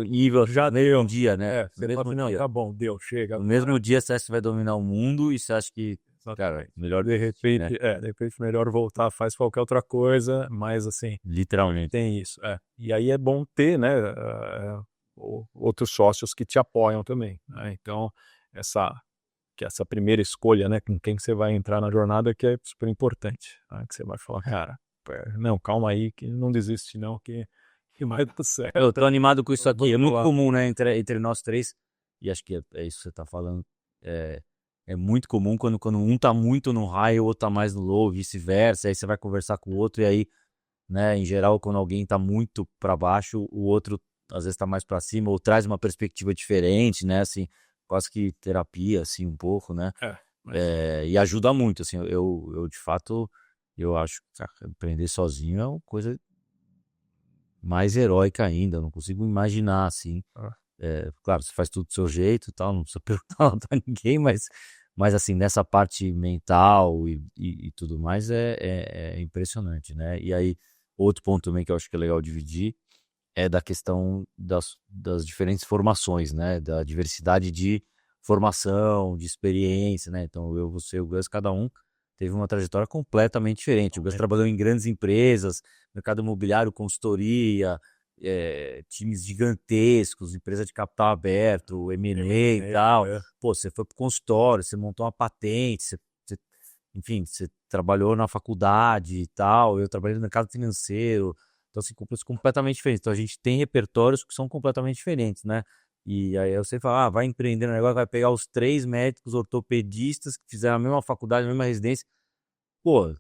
nível já no mesmo deu. dia, né? No Você fala mesmo assim, não, dia. tá bom, deu, chega. No mesmo dia você acha que vai dominar o mundo e você acha que, cara, Exatamente. melhor De desistir, né? repente, de repente melhor voltar, faz qualquer outra coisa, mas assim, Literalmente. tem isso, E aí é bom ter, né, outros sócios que te apoiam também, né? Então, essa essa primeira escolha, né, com quem você vai entrar na jornada que é super importante, né? Que você vai falar: "Cara, não, calma aí que não desiste não que vai dar Eu certo, tô animado com isso aqui. É vamos muito lá". comum, né, entre nós três, e acho que é isso que você tá falando. É, é muito comum quando um tá muito no high, o outro tá mais no low, vice-versa. Aí você vai conversar com o outro, e aí, né, em geral, quando alguém tá muito para baixo, o outro às vezes tá mais para cima, ou traz uma perspectiva diferente, né, assim, quase que terapia, assim, um pouco, né? Mas E ajuda muito, assim, eu de fato, eu acho que empreender sozinho é uma coisa mais heróica ainda, eu não consigo imaginar, assim. ah, Claro, você faz tudo do seu jeito e tal, não precisa perguntar nada pra ninguém, mas assim, nessa parte mental e tudo mais é impressionante, né? E aí, outro ponto também que eu acho que é legal dividir é da questão das diferentes formações, né? Da diversidade de formação, de experiência, né? Então, você e o Gus, cada um teve uma trajetória completamente diferente. O Gus trabalhou em grandes empresas, mercado imobiliário, consultoria, times gigantescos, empresa de capital aberto, M&A e tal. Pô, você foi pro consultório, você montou uma patente, enfim, você trabalhou na faculdade e tal. Eu trabalhei no mercado financeiro. Então, assim, coisas completamente diferentes. Então, a gente tem repertórios que são completamente diferentes, né? E aí você fala, vai empreender no negócio, vai pegar os 3 médicos ortopedistas que fizeram a mesma faculdade, a mesma residência. Pô,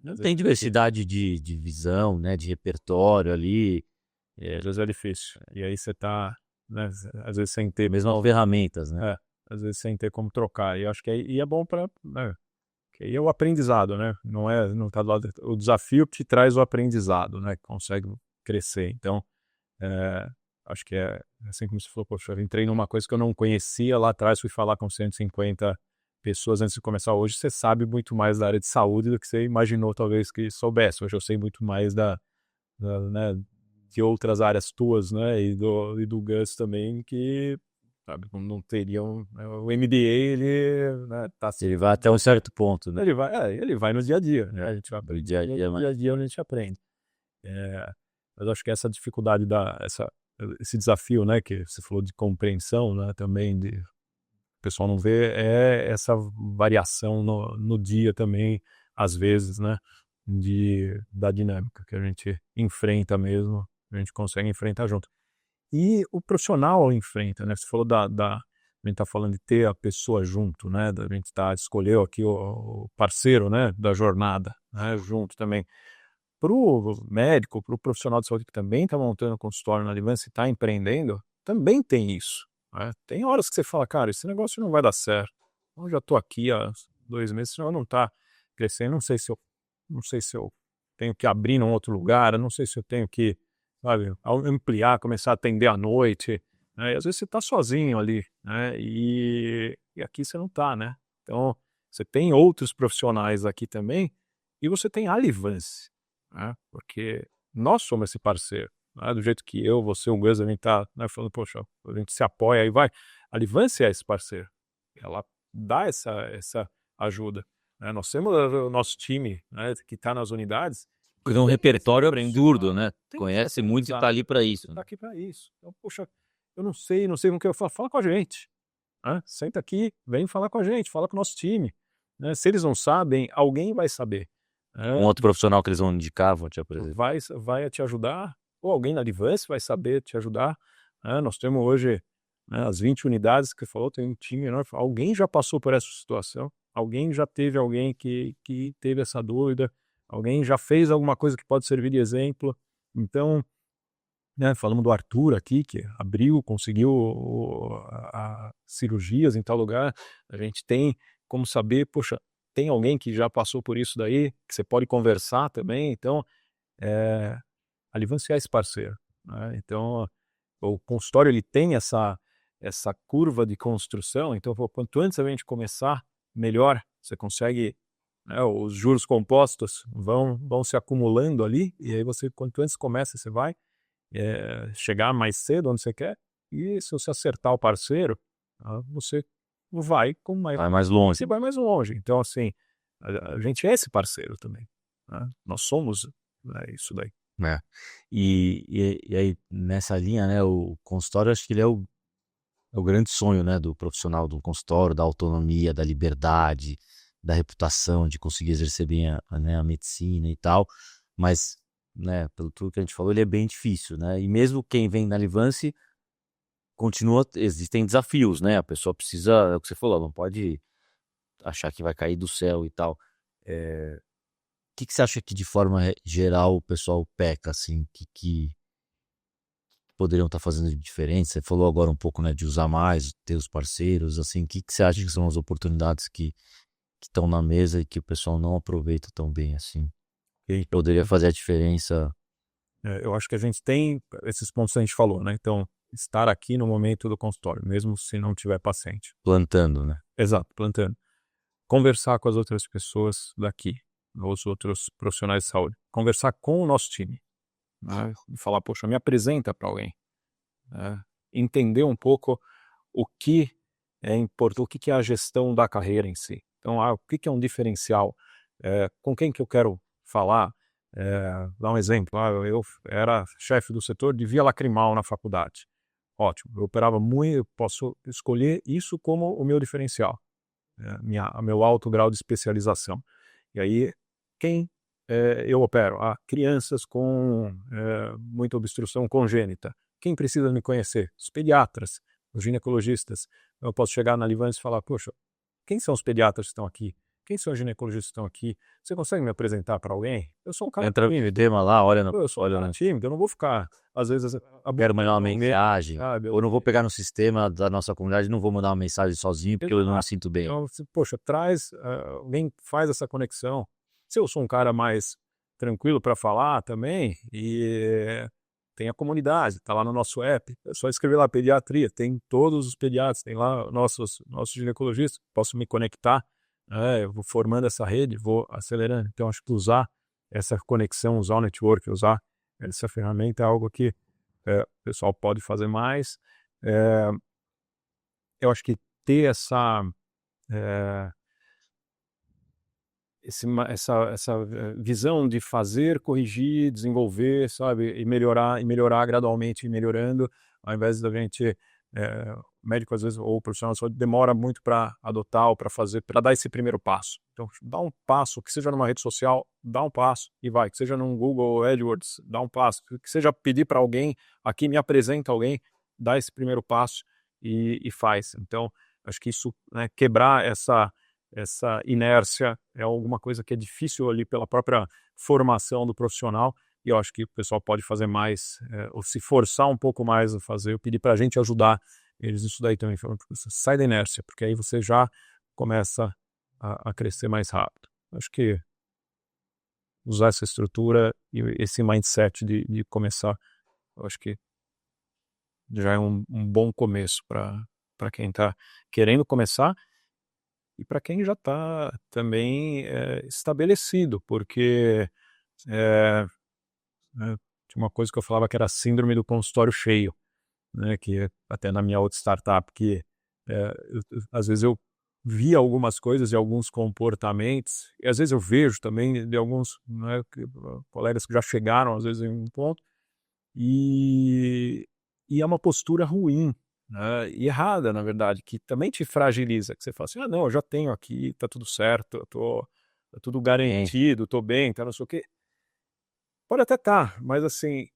não tem diversidade de visão, né? De repertório ali. às vezes é difícil. E aí você tá, né, às vezes sem ter Mesmas ferramentas, né? às vezes sem ter como trocar. E acho que é bom para, né, que aí é o aprendizado, né? Não tá do lado, o desafio que te traz o aprendizado, né? Que consegue crescer. Então, é, acho que é assim como você falou, poxa, eu entrei numa coisa que eu não conhecia lá atrás, fui falar com 150 pessoas antes de começar. Hoje você sabe muito mais da área de saúde do que você imaginou talvez que soubesse. Hoje eu sei muito mais né, de outras áreas tuas, né, e do Gus também, que sabe, não teriam, né, o MBA, ele, né, Ele vai até um certo ponto, né? ele vai no dia a dia, né, a gente vai No dia a dia, no dia a dia onde a gente aprende. Mas eu acho que essa dificuldade esse desafio, né, que você falou de compreensão, né, também o pessoal não vê, é essa variação no dia também, às vezes, né, da dinâmica que a gente enfrenta mesmo, a gente consegue enfrentar junto. E o profissional enfrenta, né? Você falou a gente tá falando de ter a pessoa junto, né? Da gente escolheu aqui o parceiro, né? Da jornada, né? Junto também. Para o médico, para o profissional de saúde que também está montando consultório na Advance e está empreendendo, também tem isso, né? Tem horas que você fala, cara, esse negócio não vai dar certo. Eu já estou aqui há 2 meses, senão não está crescendo. Não sei se eu tenho que abrir num outro lugar, eu não sei se eu tenho que, sabe, ampliar, começar a atender à noite, né? E às vezes você está sozinho ali, né? E aqui você não está, né? Então, você tem outros profissionais aqui também e você tem a Advance, né? Porque nós somos esse parceiro, né? Do jeito que eu, você, o Gus, a gente tá, né, falando, poxa, a gente se apoia aí, vai. A Advance é esse parceiro, ela dá essa ajuda, né? Nós temos o nosso time, né, que está nas unidades. Tem um repertório absurdo, né? Tem Conhece muito e exato, tá ali para isso, tá né? aqui para isso. Então, poxa, eu não sei com o que eu falo, fala com a gente, né? Senta aqui, vem falar com a gente, fala com o nosso time, né? Se eles não sabem, alguém vai saber, Um né? outro profissional que eles vão indicar, vão te apresentar. Vai te ajudar, ou alguém na Advance vai saber te ajudar, né? Nós temos hoje, né, as 20 unidades que falou, tem um time enorme, alguém já passou por essa situação, alguém já teve alguém que teve essa dúvida, alguém já fez alguma coisa que pode servir de exemplo. Então, né, falamos do Arthur aqui, que abriu, conseguiu cirurgias em tal lugar, a gente tem como saber, poxa, tem alguém que já passou por isso daí, que você pode conversar também, então, a Advance é esse parceiro, né? Então, o consultório ele tem essa curva de construção, então pô, quanto antes a gente começar, melhor. Você consegue, né, os juros compostos vão se acumulando ali, e aí você, quanto antes começa, você vai chegar mais cedo onde você quer, e se você acertar o parceiro, você vai com mais, Vai mais longe. você vai mais longe. Então, assim, a gente é esse parceiro também, né? Nós somos, né, isso daí. É. E aí, nessa linha, né, o consultório, acho que ele é o grande sonho, né, do profissional do consultório, da autonomia, da liberdade, da reputação, de conseguir exercer bem né, a medicina e tal, mas, né, pelo tudo que a gente falou, ele é bem difícil, né, e mesmo quem vem na Advance, existem desafios, né, a pessoa precisa, é o que você falou, não pode achar que vai cair do céu e tal. O que você acha que de forma geral o pessoal peca, assim, que poderiam estar fazendo de diferente? Você falou agora um pouco, né, de usar mais, ter os parceiros, assim, o que você acha que são as oportunidades que estão na mesa e que o pessoal não aproveita tão bem, assim? Que poderia fazer a diferença? Eu acho que a gente tem esses pontos que a gente falou, né? Então, estar aqui no momento do consultório, mesmo se não tiver paciente. Plantando, né? Exato, plantando. Conversar com as outras pessoas daqui, os outros profissionais de saúde. Conversar com o nosso time, né? E falar, poxa, me apresenta para alguém, né? Entender um pouco o que é importante, o que é a gestão da carreira em si. Então, o que é um diferencial? Com quem que eu quero falar? Dar um exemplo, eu era chefe do setor de via lacrimal na faculdade. Ótimo, eu operava muito, eu posso escolher isso como o meu diferencial, meu alto grau de especialização. E aí, quem eu opero? Crianças com muita obstrução congênita. Quem precisa me conhecer? Os pediatras, os ginecologistas. Eu posso chegar na Advance e falar, poxa, quem são os pediatras que estão aqui? quem são os ginecologistas que estão aqui? Você consegue me apresentar para alguém? Eu sou um cara Entra no tímido. sistema lá, olha Eu sou um olha cara tímido, eu não vou ficar, às vezes, quero mandar uma mensagem, sabe? ou não vou pegar no sistema da nossa comunidade, não vou mandar uma mensagem sozinho, porque eu não me sinto bem. Então, poxa, traz, alguém faz essa conexão. Se eu sou um cara mais tranquilo para falar também, e tem a comunidade, tá lá no nosso app, é só escrever lá pediatria, tem todos os pediatras, tem lá nossos ginecologistas, posso me conectar, eu vou formando essa rede, vou acelerando. Então, acho que usar essa conexão, usar o network, usar essa ferramenta é algo que o pessoal pode fazer mais. Eu acho que ter eh, essa visão de fazer, corrigir, desenvolver, sabe, e melhorar gradualmente, e melhorando, ao invés da gente, o médico às vezes, ou o profissional de saúde demora muito para adotar ou para fazer, para dar esse primeiro passo. Então, dá um passo, que seja numa rede social, dá um passo e vai, que seja num Google AdWords, dá um passo, que seja pedir para alguém, aqui me apresenta alguém, dá esse primeiro passo e faz. Então, acho que isso, né, quebrar essa inércia é alguma coisa que é difícil ali pela própria formação do profissional, e eu acho que o pessoal pode fazer mais, ou se forçar um pouco mais a fazer, eu pedir para a gente ajudar eles nisso daí também, sai da inércia, porque aí você já começa a crescer mais rápido. Acho que usar essa estrutura e esse mindset de começar, eu acho que já é um bom começo para quem está querendo começar, e para quem já está também estabelecido, porque tinha uma coisa que eu falava que era a síndrome do consultório cheio, né, que até na minha outra startup, que às vezes eu via algumas coisas e alguns comportamentos, e às vezes eu vejo também de alguns, né, colegas que já chegaram às vezes em um ponto, e é uma postura ruim, né, e errada, na verdade, que também te fragiliza, que você fala assim, não, eu já tenho aqui, tá tudo certo, tá tudo garantido, tô bem, tá não sei o quê. Pode até estar, mas assim,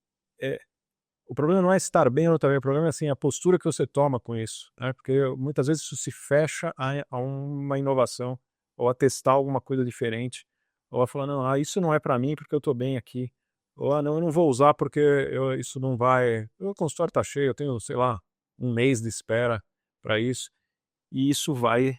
o problema não é estar bem ou não estar bem, o problema é assim, a postura que você toma com isso, né, porque muitas vezes isso se fecha a uma inovação, ou a testar alguma coisa diferente, ou a falar, não, isso não é para mim porque eu tô bem aqui, ou não, eu não vou usar porque isso não vai, o consultório tá cheio, eu tenho, sei lá, um mês de espera para isso, e isso vai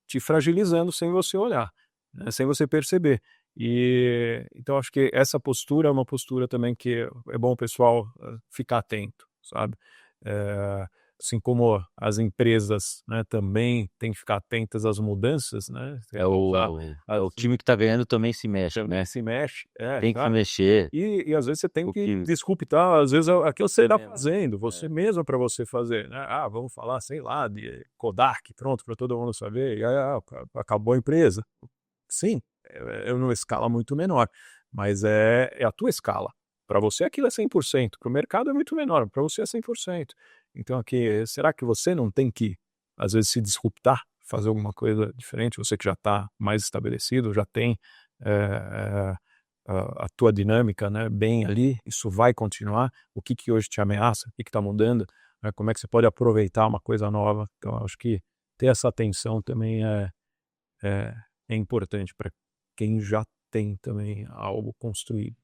te fragilizando sem você olhar, né, sem você perceber. E então acho que essa postura é uma postura também que é bom o pessoal ficar atento, sabe? Assim como as empresas, né, também têm que ficar atentas às mudanças, né? É o time que tá ganhando também se mexe, Também né? se mexe, Tem que se sabe? mexer. E às vezes você tem O que, que desculpe, tá? Às vezes aquilo você está mesmo, fazendo, você mesmo para você fazer, né? Vamos falar, sei lá, de Kodak, pronto, para todo mundo saber, e aí, acabou a empresa. Sim, é numa escala muito menor, mas é a tua escala. Para você aquilo é 100%, para o mercado é muito menor, para você é 100%. Então aqui, será que você não tem que, às vezes, se disruptar, fazer alguma coisa diferente? Você que já está mais estabelecido, já tem a tua dinâmica, né, bem ali, isso vai continuar? O que hoje te ameaça? O que está mudando? Né, como é que você pode aproveitar uma coisa nova? Então acho que ter essa atenção também é, é importante para quem já tem também algo construído.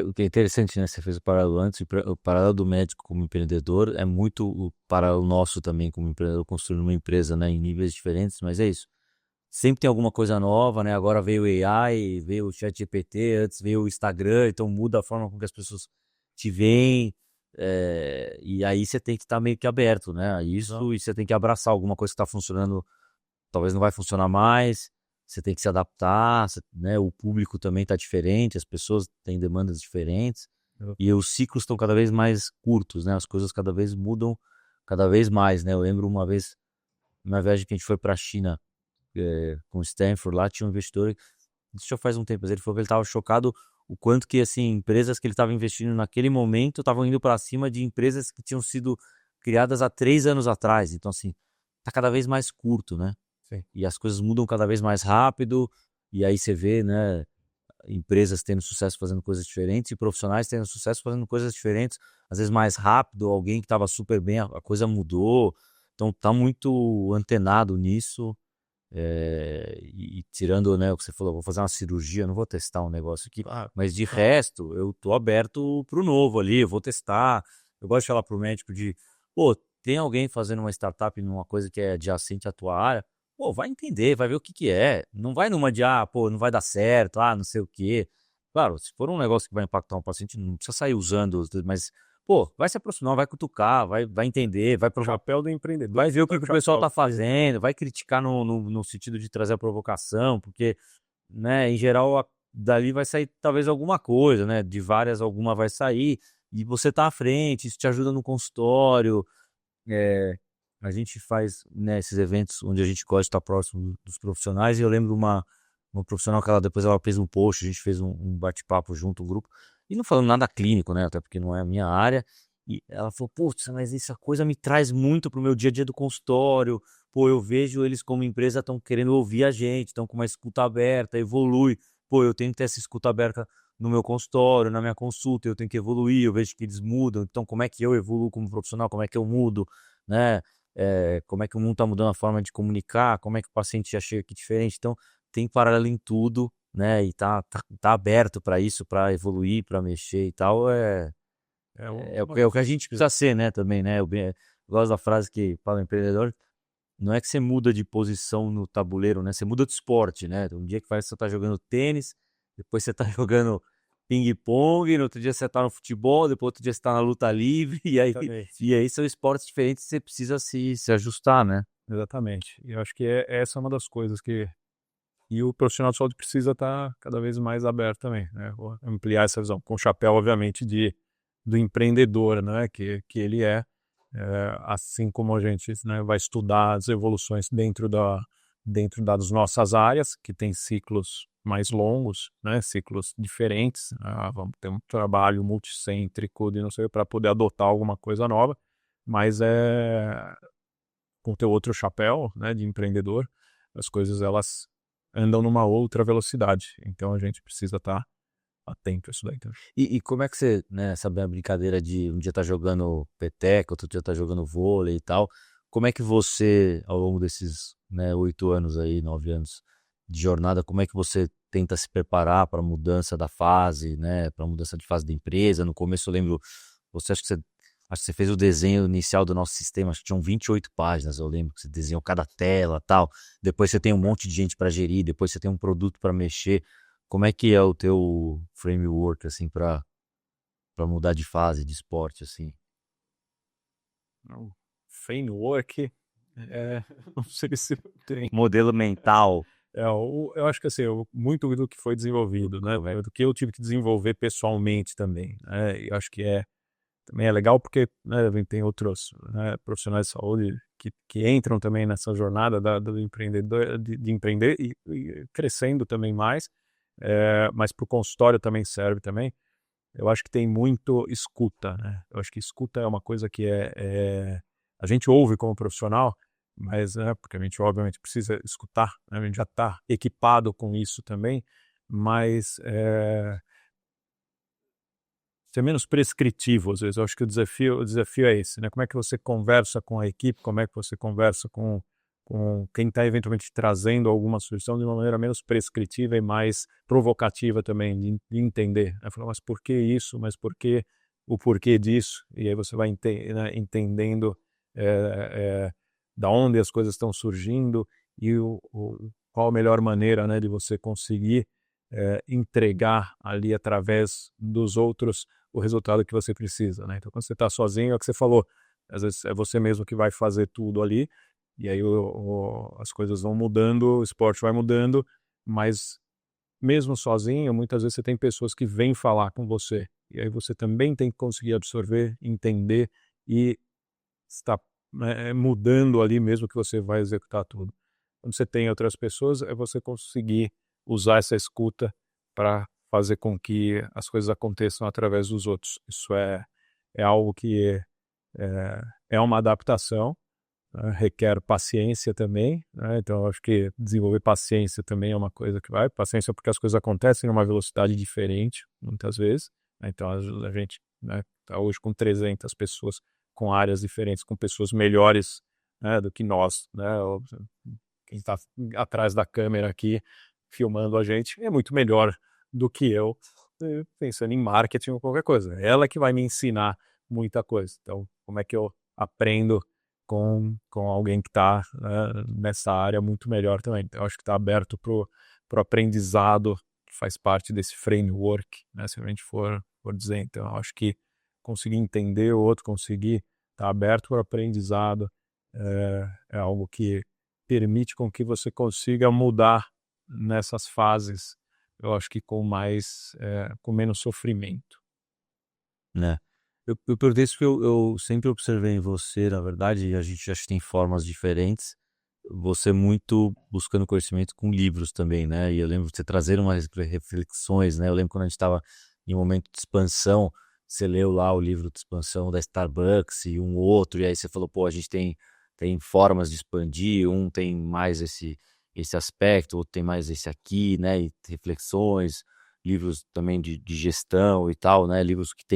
o que é interessante, né, você fez o paralelo antes, o paralelo do médico como empreendedor é muito o paralelo nosso também como empreendedor, construindo uma empresa, né, em níveis diferentes, mas é isso. Sempre tem alguma coisa nova, né, agora veio o AI, veio o ChatGPT, antes veio o Instagram, então muda a forma com que as pessoas te veem, e aí você tem que estar meio que aberto, né, a isso, e você tem que abraçar alguma coisa que está funcionando, talvez não vai funcionar mais, você tem que se adaptar, né, o público também está diferente, as pessoas têm demandas diferentes, e os ciclos estão cada vez mais curtos, né, as coisas cada vez mudam cada vez mais, né, eu lembro uma vez, uma viagem que a gente foi para a China, com o Stanford, lá tinha um investidor, isso já faz um tempo, mas ele falou que ele estava chocado o quanto que, assim, empresas que ele estava investindo naquele momento estavam indo para cima de empresas que tinham sido criadas há 3 anos atrás, então assim, tá cada vez mais curto, né? Sim. E as coisas mudam cada vez mais rápido, e aí você vê, né, empresas tendo sucesso fazendo coisas diferentes e profissionais tendo sucesso fazendo coisas diferentes, às vezes mais rápido, alguém que estava super bem, a coisa mudou, então tá muito antenado nisso, E tirando, né, o que você falou, vou fazer uma cirurgia, não vou testar um negócio aqui, Claro, mas de claro. resto, eu tô aberto pro novo ali, eu vou testar. Eu gosto de falar pro médico pô, tem alguém fazendo uma startup numa coisa que é adjacente à tua área, pô, vai entender, vai ver o que que é. Não vai numa de, pô, não vai dar certo, não sei o quê. Claro, se for um negócio que vai impactar um paciente, não precisa sair usando, mas, pô, vai se aproximar, vai cutucar, vai entender, vai O provar. chapéu do empreendedor. Vai ver o que É o que o pessoal chapéu. tá fazendo, vai criticar no sentido de trazer a provocação, porque, né, em geral, dali vai sair talvez alguma coisa, né? De várias, alguma vai sair, e você tá à frente, isso te ajuda no consultório. É, a gente faz, né, esses eventos onde a gente gosta de estar próximo dos profissionais, e eu lembro uma profissional que depois ela fez um post, a gente fez um bate-papo junto, um grupo, e não falando nada clínico, né? Até porque não é a minha área. E ela falou, putz, mas essa coisa me traz muito pro meu dia a dia do consultório. Pô, eu vejo eles como empresa estão querendo ouvir a gente, estão com uma escuta aberta, evolui. Pô, eu tenho que ter essa escuta aberta no meu consultório, na minha consulta, eu tenho que evoluir, eu vejo que eles mudam. Então, como é que eu evoluo como profissional? Como é que eu mudo, né? Como é que o mundo está mudando a forma de comunicar? Como é que o paciente já chega aqui diferente? Então, tem paralelo em tudo, né? E tá aberto para isso, para evoluir, para mexer e tal. Uma É o das que a coisas gente que precisa ser, né, também, né? Eu gosto da frase que fala empreendedor, não é que você muda de posição no tabuleiro, né? Você muda de esporte, né? Um dia que você tá jogando tênis, depois você tá jogando ping-pong, no outro dia você tá no futebol, depois outro dia você tá na luta livre, exatamente. e aí são esportes diferentes e você precisa se ajustar, né? Exatamente. E eu acho que essa é uma das coisas que e o profissional de saúde precisa estar cada vez mais aberto também, né? Ampliar essa visão, com o chapéu, obviamente, do empreendedor, né? Que ele assim como a gente, né, vai estudar as evoluções dentro das nossas áreas, que tem ciclos mais longos, né? Ciclos diferentes. Vamos ter um trabalho multicêntrico de não sei para poder adotar alguma coisa nova, mas com o teu outro chapéu, né, de empreendedor, as coisas elas andam numa outra velocidade. Então a gente precisa estar atento a isso daí também. E como é que você, né, sabe a brincadeira de um dia tá jogando peteca, outro dia tá jogando vôlei e tal, como é que você, ao longo desses, né, 8 anos aí, 9 anos de jornada, como é que você tenta se preparar para a mudança da fase, né, para a mudança de fase da empresa? No começo eu lembro, acho que você fez o desenho inicial do nosso sistema, acho que tinham 28 páginas, eu lembro que você desenhou cada tela, tal. Depois você tem um monte de gente para gerir, depois você tem um produto para mexer. Como é que é o teu framework, assim, para mudar de fase, de esporte, assim? O framework, não sei se tem. Modelo mental. Eu acho que assim, muito do que foi desenvolvido, né, do que eu tive que desenvolver pessoalmente também, né, eu acho que também é legal porque, né, tem outros, né, profissionais de saúde que entram também nessa jornada do empreendedor, de empreender e crescendo também mais, mas para o consultório também serve também. Eu acho que tem muito escuta, né? Eu acho que escuta é uma coisa que a gente ouve como profissional, mas, né, porque a gente obviamente precisa escutar, né? A gente já está equipado com isso também, mas ser menos prescritivo, às vezes. Eu acho que o desafio é esse, né? Como é que você conversa com a equipe, como é que você conversa com quem está eventualmente trazendo alguma sugestão de uma maneira menos prescritiva e mais provocativa também, de entender. Né? Falar, mas por que isso? Mas por que o porquê disso? E aí você vai né, entendendo da onde as coisas estão surgindo e qual a melhor maneira, né, de você conseguir entregar ali através dos outros o resultado que você precisa, né? Então, quando você está sozinho, é o que você falou, às vezes é você mesmo que vai fazer tudo ali, e aí as coisas vão mudando, o esporte vai mudando, mas mesmo sozinho, muitas vezes você tem pessoas que vêm falar com você, e aí você também tem que conseguir absorver, entender e estar mudando ali mesmo que você vai executar tudo. Quando você tem outras pessoas, é você conseguir usar essa escuta para fazer com que as coisas aconteçam através dos outros. Isso é algo que é uma adaptação, né, requer paciência também, né? Então, eu acho que desenvolver paciência também é uma coisa que vai. Paciência porque as coisas acontecem numa velocidade diferente, muitas vezes, né? Então, a gente, né, tá hoje com 300 pessoas com áreas diferentes, com pessoas melhores, né, do que nós, né? quem está atrás da câmera aqui filmando a gente é muito melhor do que eu, pensando em marketing ou qualquer coisa. Ela que vai me ensinar muita coisa. Então, como é que eu aprendo com alguém que está nessa área muito melhor também? Então, eu acho que está aberto para o aprendizado, que faz parte desse framework, né? Se a gente for dizer. Então, eu acho que conseguir entender o outro, conseguir estar aberto para o aprendizado, é algo que permite com que você consiga mudar nessas fases, eu acho que com menos sofrimento. Né? Eu perguntei isso porque eu sempre observei em você, na verdade, e a gente acha que tem formas diferentes, você muito buscando conhecimento com livros também, né? E eu lembro de você trazer umas reflexões, né? Eu lembro quando a gente estava em um momento de expansão, você leu lá o livro de expansão da Starbucks e um outro, e aí você falou, pô, a gente tem formas de expandir, um tem mais esse aspecto, outro tem mais esse aqui, né? E reflexões, livros também de gestão e tal, né? Livros que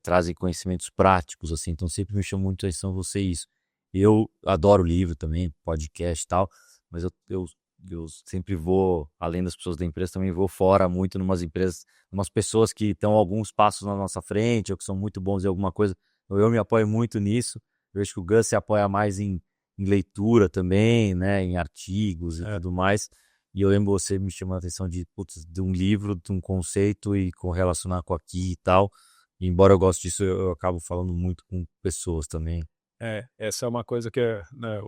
trazem conhecimentos práticos, assim, então sempre me chamou muito a atenção você isso. Eu adoro livro também, podcast e tal, mas eu sempre vou, além das pessoas da empresa, também vou fora muito numas empresas, umas pessoas que estão alguns passos na nossa frente ou que são muito bons em alguma coisa. Então, eu me apoio muito nisso. Eu acho que o Gus se apoia mais em leitura também, né, em artigos e tudo mais. E eu lembro você me chamando a atenção putz, de um livro, de um conceito e correlacionar com aqui e tal. E embora eu goste disso, eu acabo falando muito com pessoas também. Essa é uma coisa que né,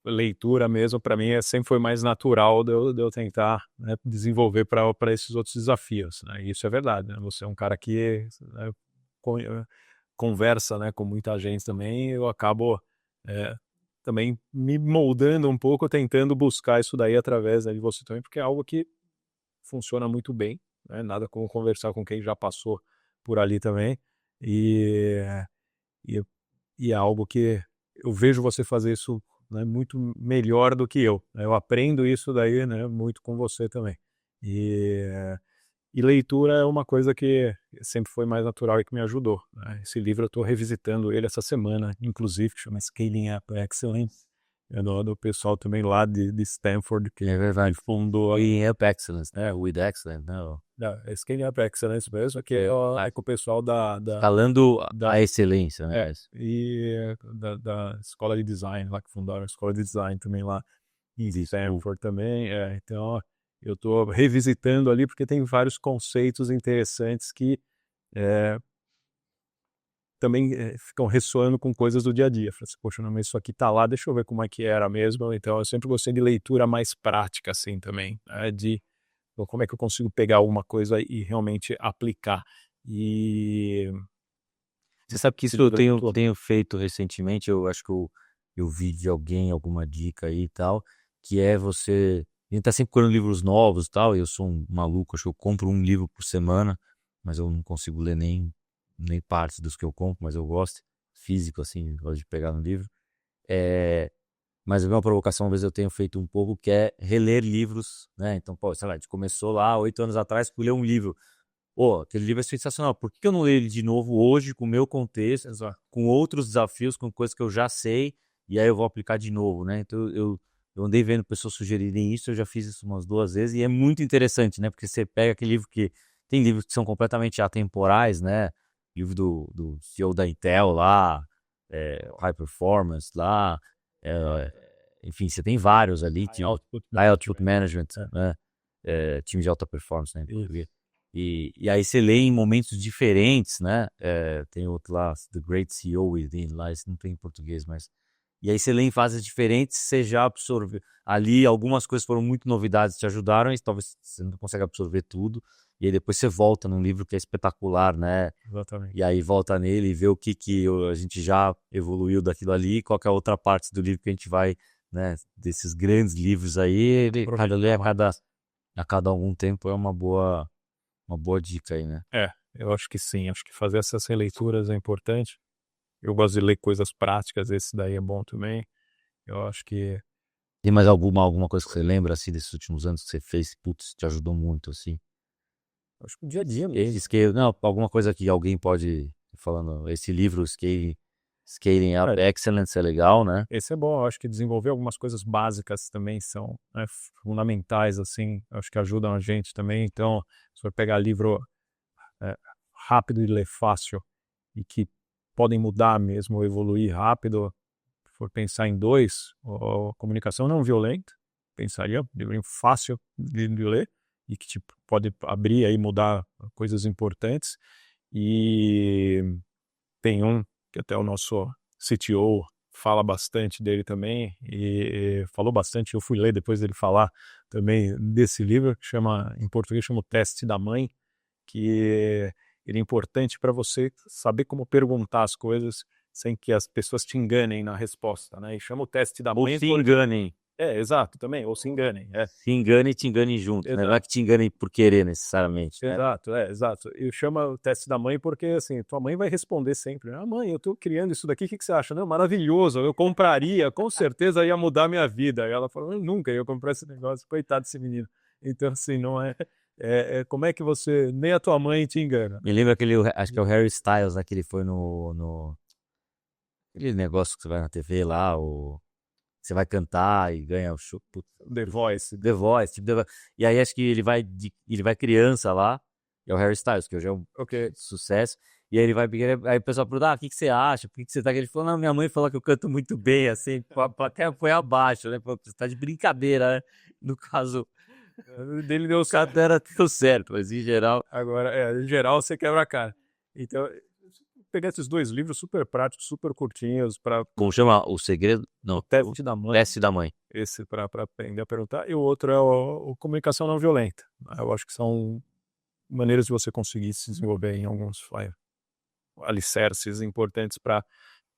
leitura mesmo, para mim, sempre foi mais natural de eu tentar, né, desenvolver para esses outros desafios. Né? E isso é verdade. Né? Você é um cara que, né, conversa, né, com muita gente também, eu acabo também me moldando um pouco, tentando buscar isso daí através, né, de você também, porque é algo que funciona muito bem, né? Nada como conversar com quem já passou por ali também, e, e, e é algo que eu vejo você fazer isso, né, muito melhor do que eu. Eu aprendo isso daí, né, muito com você também. E, e leitura é uma coisa que sempre foi mais natural e que me ajudou. Né? Esse livro eu estou revisitando ele essa semana, inclusive, que chama Scaling Up Excellence. É do pessoal também lá de Stanford, que fundou Scaling Up Excellence, né? With Excellence, né? Scaling Up Excellence mesmo, que é com o pessoal Escalando a excelência, né? e da escola de design, lá que fundaram a escola de design também lá em Stanford também. Então, eu estou revisitando ali porque tem vários conceitos interessantes que também ficam ressoando com coisas do dia a dia. Falei assim, poxa, não, mas isso aqui tá lá, deixa eu ver como é que era mesmo. Então, eu sempre gostei de leitura mais prática, assim, também, né? De como é que eu consigo pegar alguma coisa e realmente aplicar. E você sabe que isso eu tenho feito recentemente, eu acho que eu vi de alguém alguma dica aí e tal, que é você... A gente tá sempre procurando livros novos e tal, e eu sou um maluco, acho que eu compro um livro por semana, mas eu não consigo ler nem parte dos que eu compro, mas eu gosto, físico assim, gosto de pegar no livro. Mas uma provocação, às vezes eu tenho feito um pouco, que é reler livros, né? Então, pô, sei lá, a gente começou lá 8 anos atrás por ler um livro. Pô, aquele livro é sensacional. Por que eu não leio ele de novo hoje, com o meu contexto, com outros desafios, com coisas que eu já sei, e aí eu vou aplicar de novo, né? Então eu andei vendo pessoas sugerirem isso, eu já fiz isso umas 2 vezes, e é muito interessante, né? Porque você pega aquele livro que... Tem livros que são completamente atemporais, né? Livro do CEO da Intel lá, High Performance lá, enfim, você tem vários ali, High Output Management, né? Time de alta performance, né? Em português. E aí você lê em momentos diferentes, né? Tem outro lá, The Great CEO Within, lá, isso não tem em português, mas... E aí você lê em fases diferentes, você já absorve. Ali algumas coisas foram muito novidades, te ajudaram, e talvez você não consiga absorver tudo. E aí depois você volta num livro que é espetacular, né? Exatamente. E aí volta nele e vê o que a gente já evoluiu daquilo ali, qual que é a outra parte do livro que a gente vai, né? Desses grandes livros aí, ele ler a cada algum tempo é uma boa dica aí, né? Eu acho que sim. Acho que fazer essas releituras é importante. Eu gosto de ler coisas práticas, esse daí é bom também. Eu acho que... Tem mais alguma coisa que você lembra, assim, desses últimos anos que você fez, putz, te ajudou muito, assim? Acho que o dia a dia mesmo. Não, alguma coisa que alguém pode, falando, esse livro, Scale Scaling Up Excellence é legal, né? Esse é bom, eu acho que desenvolver algumas coisas básicas também são, né, fundamentais, assim, eu acho que ajudam a gente também. Então, se for pegar livro rápido de ler, fácil, e que podem mudar mesmo, evoluir rápido, se for pensar em dois, a comunicação não violenta, pensaria, livrinho fácil de ler, e que tipo, pode abrir aí, mudar coisas importantes. E tem um que até o nosso CTO fala bastante dele também, e falou bastante, eu fui ler depois dele falar também desse livro, que chama, em português chama O Teste da Mãe, que ele é importante para você saber como perguntar as coisas sem que as pessoas te enganem na resposta, né? E chama O Teste da Ou Mãe. se enganem. Exato, também, ou se enganem. Se engane e te enganem junto, né? Exato. Não é que te enganem por querer necessariamente, né? Exato. E chama O Teste da Mãe porque, assim, tua mãe vai responder sempre, né? Mãe, eu tô criando isso daqui, o que você acha? Não, maravilhoso, eu compraria, com certeza ia mudar minha vida. E ela falou, eu nunca ia comprar esse negócio, coitado desse menino. Então, assim, não é... como é que você... Nem a tua mãe te engana. Me lembra aquele, acho que é o Harry Styles, né? Que ele foi aquele negócio que você vai na TV lá, você vai cantar e ganha o show. The Voice. The Voice, tipo, e aí acho que ele vai criança lá, e é o Harry Styles, que hoje é um sucesso, e aí ele vai, aí o pessoal pergunta, o que você acha, por que você tá aqui? Ele falou, não, minha mãe falou que eu canto muito bem, assim, até foi abaixo, né, você tá de brincadeira, né, no caso, dele deu certo, era tudo certo, mas em geral... Agora, em geral você quebra a cara. Então, pegar esses dois livros super práticos, super curtinhos para... Como chama? O Segredo? Não, O Teste da Mãe. Teste da Mãe. Esse para aprender a perguntar. E o outro é o Comunicação Não Violenta. Eu acho que são maneiras de você conseguir se desenvolver em alguns alicerces importantes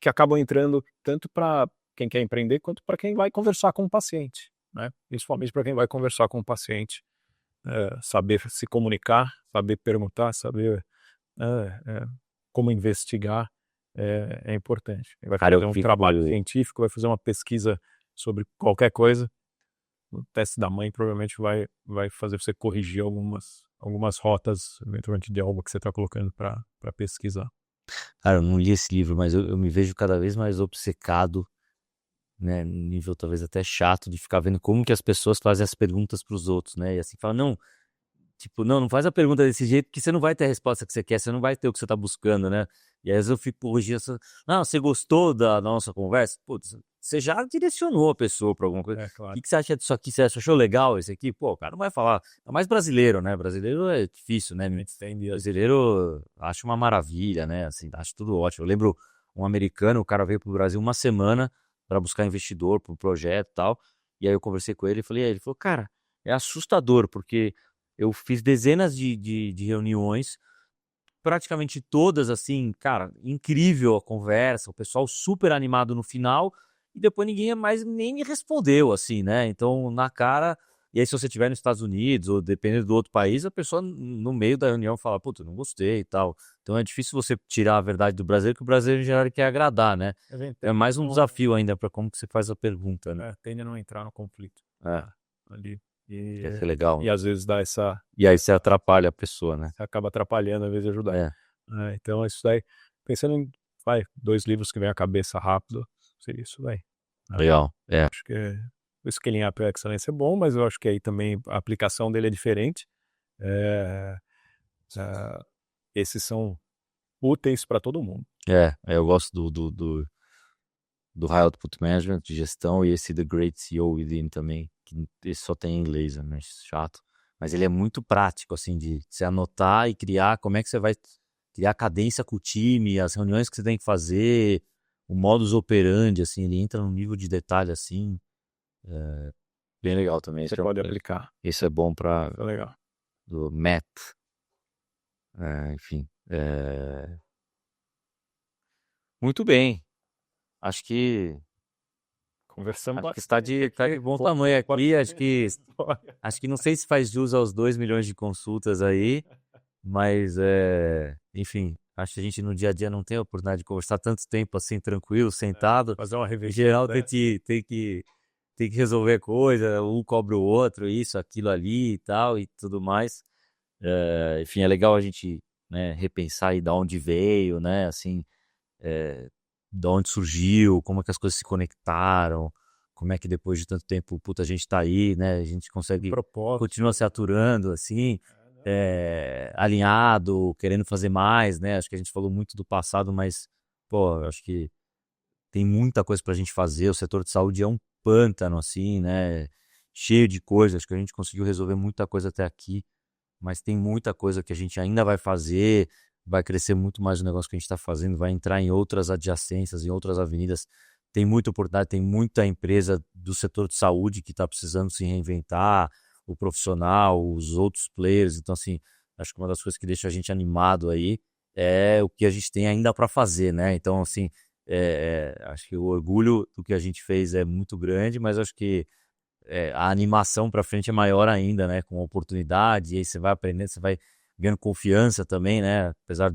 que acabam entrando tanto para quem quer empreender quanto para quem vai conversar com o paciente, né? Principalmente para quem vai conversar com o paciente. Saber se comunicar, saber perguntar, saber como investigar é importante. Vai fazer um trabalho científico, vai fazer uma pesquisa sobre qualquer coisa. O Teste da Mãe provavelmente vai fazer você corrigir algumas rotas, eventualmente, de algo que você está colocando para pesquisar. Cara, eu não li esse livro, mas eu me vejo cada vez mais obcecado, né, nível talvez até chato, de ficar vendo como que as pessoas fazem as perguntas para os outros, né, e assim, fala, não, tipo, não faz a pergunta desse jeito, porque você não vai ter a resposta que você quer, você não vai ter o que você tá buscando, né, e às vezes eu fico corrigindo, não, você gostou da nossa conversa? Putz, você já direcionou a pessoa para alguma coisa. Claro. O que você acha disso aqui? Você achou legal esse aqui? Pô, o cara não vai falar, é mais brasileiro, né, brasileiro é difícil, né, brasileiro acha uma maravilha, né, assim, acho tudo ótimo. Eu lembro um americano, o cara veio pro Brasil uma semana para buscar investidor pro projeto e tal, e aí eu conversei com ele e falei, ele falou, cara, é assustador, porque eu fiz dezenas de reuniões, praticamente todas assim, cara, incrível a conversa, o pessoal super animado no final, e depois ninguém mais nem me respondeu, assim, né? Então, na cara, e aí se você estiver nos Estados Unidos, ou dependendo do outro país, a pessoa no meio da reunião fala, puta, não gostei e tal. Então é difícil você tirar a verdade do brasileiro, que o brasileiro em geral ele quer agradar, né? É mais um desafio ainda para como que você faz a pergunta, né? Tende a não entrar no conflito. Ali. Ia ser legal. E às vezes dá essa... E aí você atrapalha a pessoa, né? Você acaba atrapalhando, às vezes, de ajudar. Então, isso daí... Pensando em 2 livros que vem à cabeça rápido, seria isso daí. Legal, Acho que o Scaling Up Excellence é bom, mas eu acho que aí também a aplicação dele é diferente. Esses são úteis para todo mundo. Eu gosto do High Output Management, de gestão, e esse The Great CEO Within também, que esse só tem em inglês, né? Chato. Mas ele é muito prático, assim, de você anotar e criar, como é que você vai criar cadência com o time, as reuniões que você tem que fazer, o modus operandi, assim, ele entra num nível de detalhe, assim, bem legal também. Você pode aplicar. Isso é bom para... É legal. Do MET. Enfim. Muito bem. Acho que conversamos. Acho que está de bom tamanho aqui. Acho que não sei se faz jus aos 2 milhões de consultas aí, mas enfim, acho que a gente no dia a dia não tem a oportunidade de conversar tanto tempo assim, tranquilo, sentado. Fazer uma Em geral, tem que resolver coisa, um cobra o outro, isso, aquilo ali e tal, e tudo mais. Enfim, é legal a gente, né, repensar e de onde veio, né, assim, de onde surgiu, como é que as coisas se conectaram, como é que depois de tanto tempo, puta, a gente tá aí, né? A gente consegue, Propósito. continua se aturando, assim, alinhado, querendo fazer mais, né? Acho que a gente falou muito do passado, mas, pô, acho que tem muita coisa pra gente fazer. O setor de saúde é um pântano, assim, né? Cheio de coisas. Acho que a gente conseguiu resolver muita coisa até aqui, mas tem muita coisa que a gente ainda vai fazer, vai crescer muito mais o negócio que a gente está fazendo, vai entrar em outras adjacências, em outras avenidas. Tem muita oportunidade, tem muita empresa do setor de saúde que está precisando se reinventar, o profissional, os outros players. Então, assim, acho que uma das coisas que deixa a gente animado aí é o que a gente tem ainda para fazer, né? Então, assim, acho que o orgulho do que a gente fez é muito grande, mas acho que a animação para frente é maior ainda, né? Com oportunidade, e aí você vai aprendendo, você vai ganhando confiança também, né? Apesar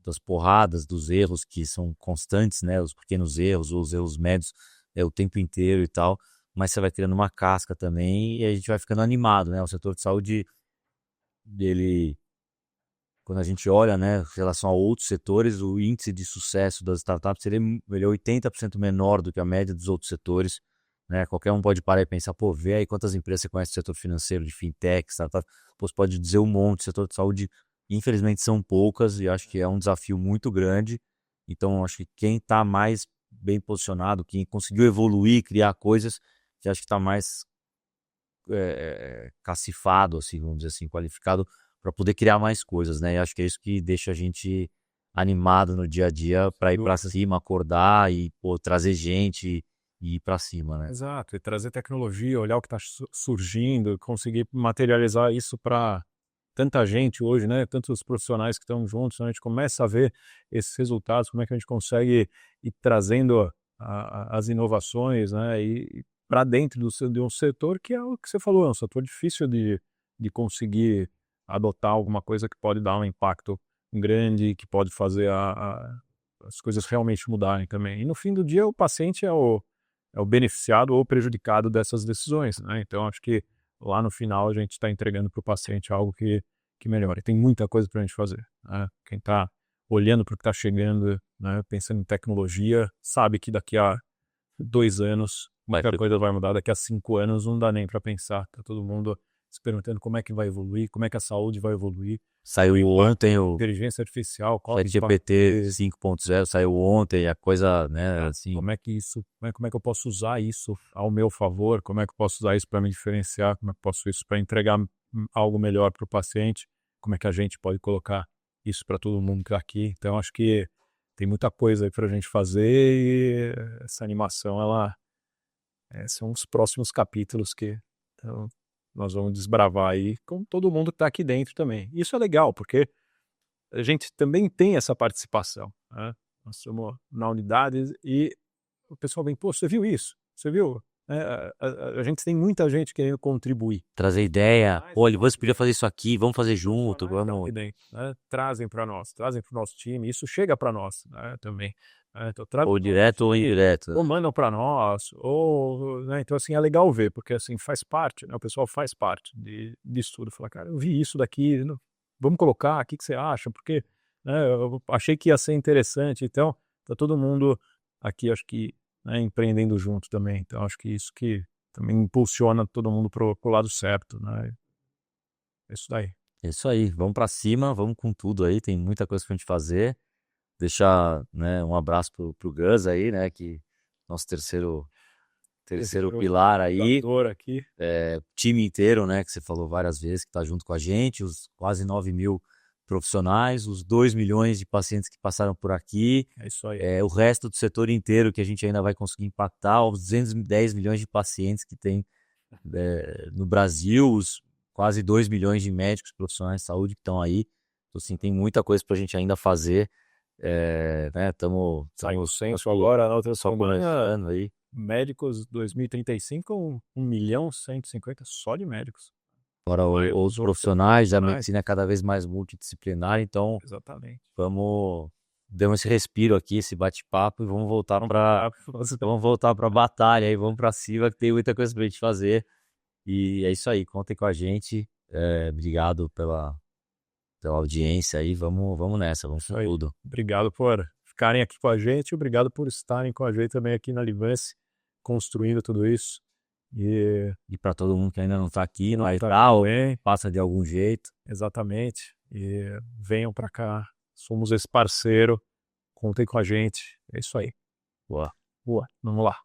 das porradas, dos erros que são constantes, né? Os pequenos erros, ou os erros médios, o tempo inteiro e tal, mas você vai criando uma casca também e a gente vai ficando animado, né? O setor de saúde, ele, quando a gente olha, né, em relação a outros setores, o índice de sucesso das startups ele é 80% menor do que a média dos outros setores, né? Qualquer um pode parar e pensar, pô, vê aí quantas empresas você conhece do setor financeiro, de fintech, startup, pô, você pode dizer um monte. Setor de saúde, infelizmente, são poucas e acho que é um desafio muito grande. Então, acho que quem está mais bem posicionado, quem conseguiu evoluir, criar coisas, que acho que está mais cacifado, assim, vamos dizer assim, qualificado para poder criar mais coisas, né? E acho que é isso que deixa a gente animado no dia a dia para ir para cima, acordar e, pô, trazer gente e ir para cima, né? Exato, e trazer tecnologia, olhar o que está surgindo, conseguir materializar isso para tanta gente hoje, né? Tantos profissionais que estão juntos, então a gente começa a ver esses resultados, como é que a gente consegue ir trazendo as inovações, né? E para dentro de um setor que é o que você falou, é um setor difícil de conseguir adotar alguma coisa que pode dar um impacto grande, que pode fazer as coisas realmente mudarem também. E no fim do dia, o paciente é o beneficiado ou prejudicado dessas decisões, né? Então, acho que lá no final a gente está entregando para o paciente algo que melhora. E tem muita coisa para a gente fazer, né? Quem está olhando para o que está chegando, né, pensando em tecnologia, sabe que daqui a 2 anos muita coisa vai mudar, daqui a 5 anos não dá nem para pensar. Tá todo mundo se perguntando como é que vai evoluir, como é que a saúde vai evoluir. Saiu ontem o Inteligência artificial, qual o impacto ChatGPT 5.0, saiu ontem, a coisa, né, assim, como é que isso, como é que eu posso usar isso ao meu favor, como é que eu posso usar isso para me diferenciar, como é que eu posso isso para entregar algo melhor para o paciente, como é que a gente pode colocar isso para todo mundo que está aqui. Então, acho que tem muita coisa aí para a gente fazer e essa animação, ela são os próximos capítulos que então, nós vamos desbravar aí com todo mundo que está aqui dentro também. Isso é legal, porque a gente também tem essa participação, né? Nós somos na unidade e o pessoal vem, pô, você viu isso? Você viu? A gente tem muita gente querendo contribuir. trazer ideia, olha, você podia fazer isso aqui, vamos fazer junto, Profissionais vamos... aqui dentro, né? Trazem para nós, trazem para o nosso time, isso chega para nós, né, também. Então, Ou direto ou indireto. ou mandam para nós, ou, né, então assim, é legal ver, porque assim, faz parte, né, o pessoal faz parte disso tudo, fala, cara, eu vi isso daqui, vamos colocar, o que você acha, porque, né, eu achei que ia ser interessante, então, tá todo mundo aqui, acho que, né, empreendendo junto também, então acho que isso que também impulsiona todo mundo pro lado certo, né, é isso daí. É isso aí, vamos pra cima, vamos com tudo aí, tem muita coisa pra gente fazer. Deixar, né, um abraço pro Gus aí, né, que nosso terceiro pilar aí, Aqui. time inteiro, né, que você falou várias vezes, que tá junto com a gente, os quase 9.000 profissionais, os 2 milhões de pacientes que passaram por aqui, É isso aí. o resto do setor inteiro que a gente ainda vai conseguir impactar, os 210 milhões de pacientes que tem no Brasil, os quase 2 milhões de médicos profissionais de saúde que estão aí. Então, assim, tem muita coisa para a gente ainda fazer. Né, Sai o censo agora na outra só semana. começando aí. Médicos 2035, 1.150.000 só de médicos. Agora, os profissionais, a medicina é cada vez mais multidisciplinar, então Exatamente. vamos dar esse respiro aqui, esse bate-papo e vamos voltar para a batalha aí, vamos para cima, que tem muita coisa para a gente fazer. E é isso aí, contem com a gente. Obrigado pela audiência aí, vamos nessa, vamos com tudo. Obrigado por ficarem aqui com a gente, obrigado por estarem com a gente também aqui na Livance, construindo tudo isso. E para todo mundo que ainda não está aqui, não vai Tá estar, ou bem, passa de algum jeito. exatamente. E venham para cá, somos esse parceiro, contem com a gente. É isso aí. Boa. Boa, vamos lá.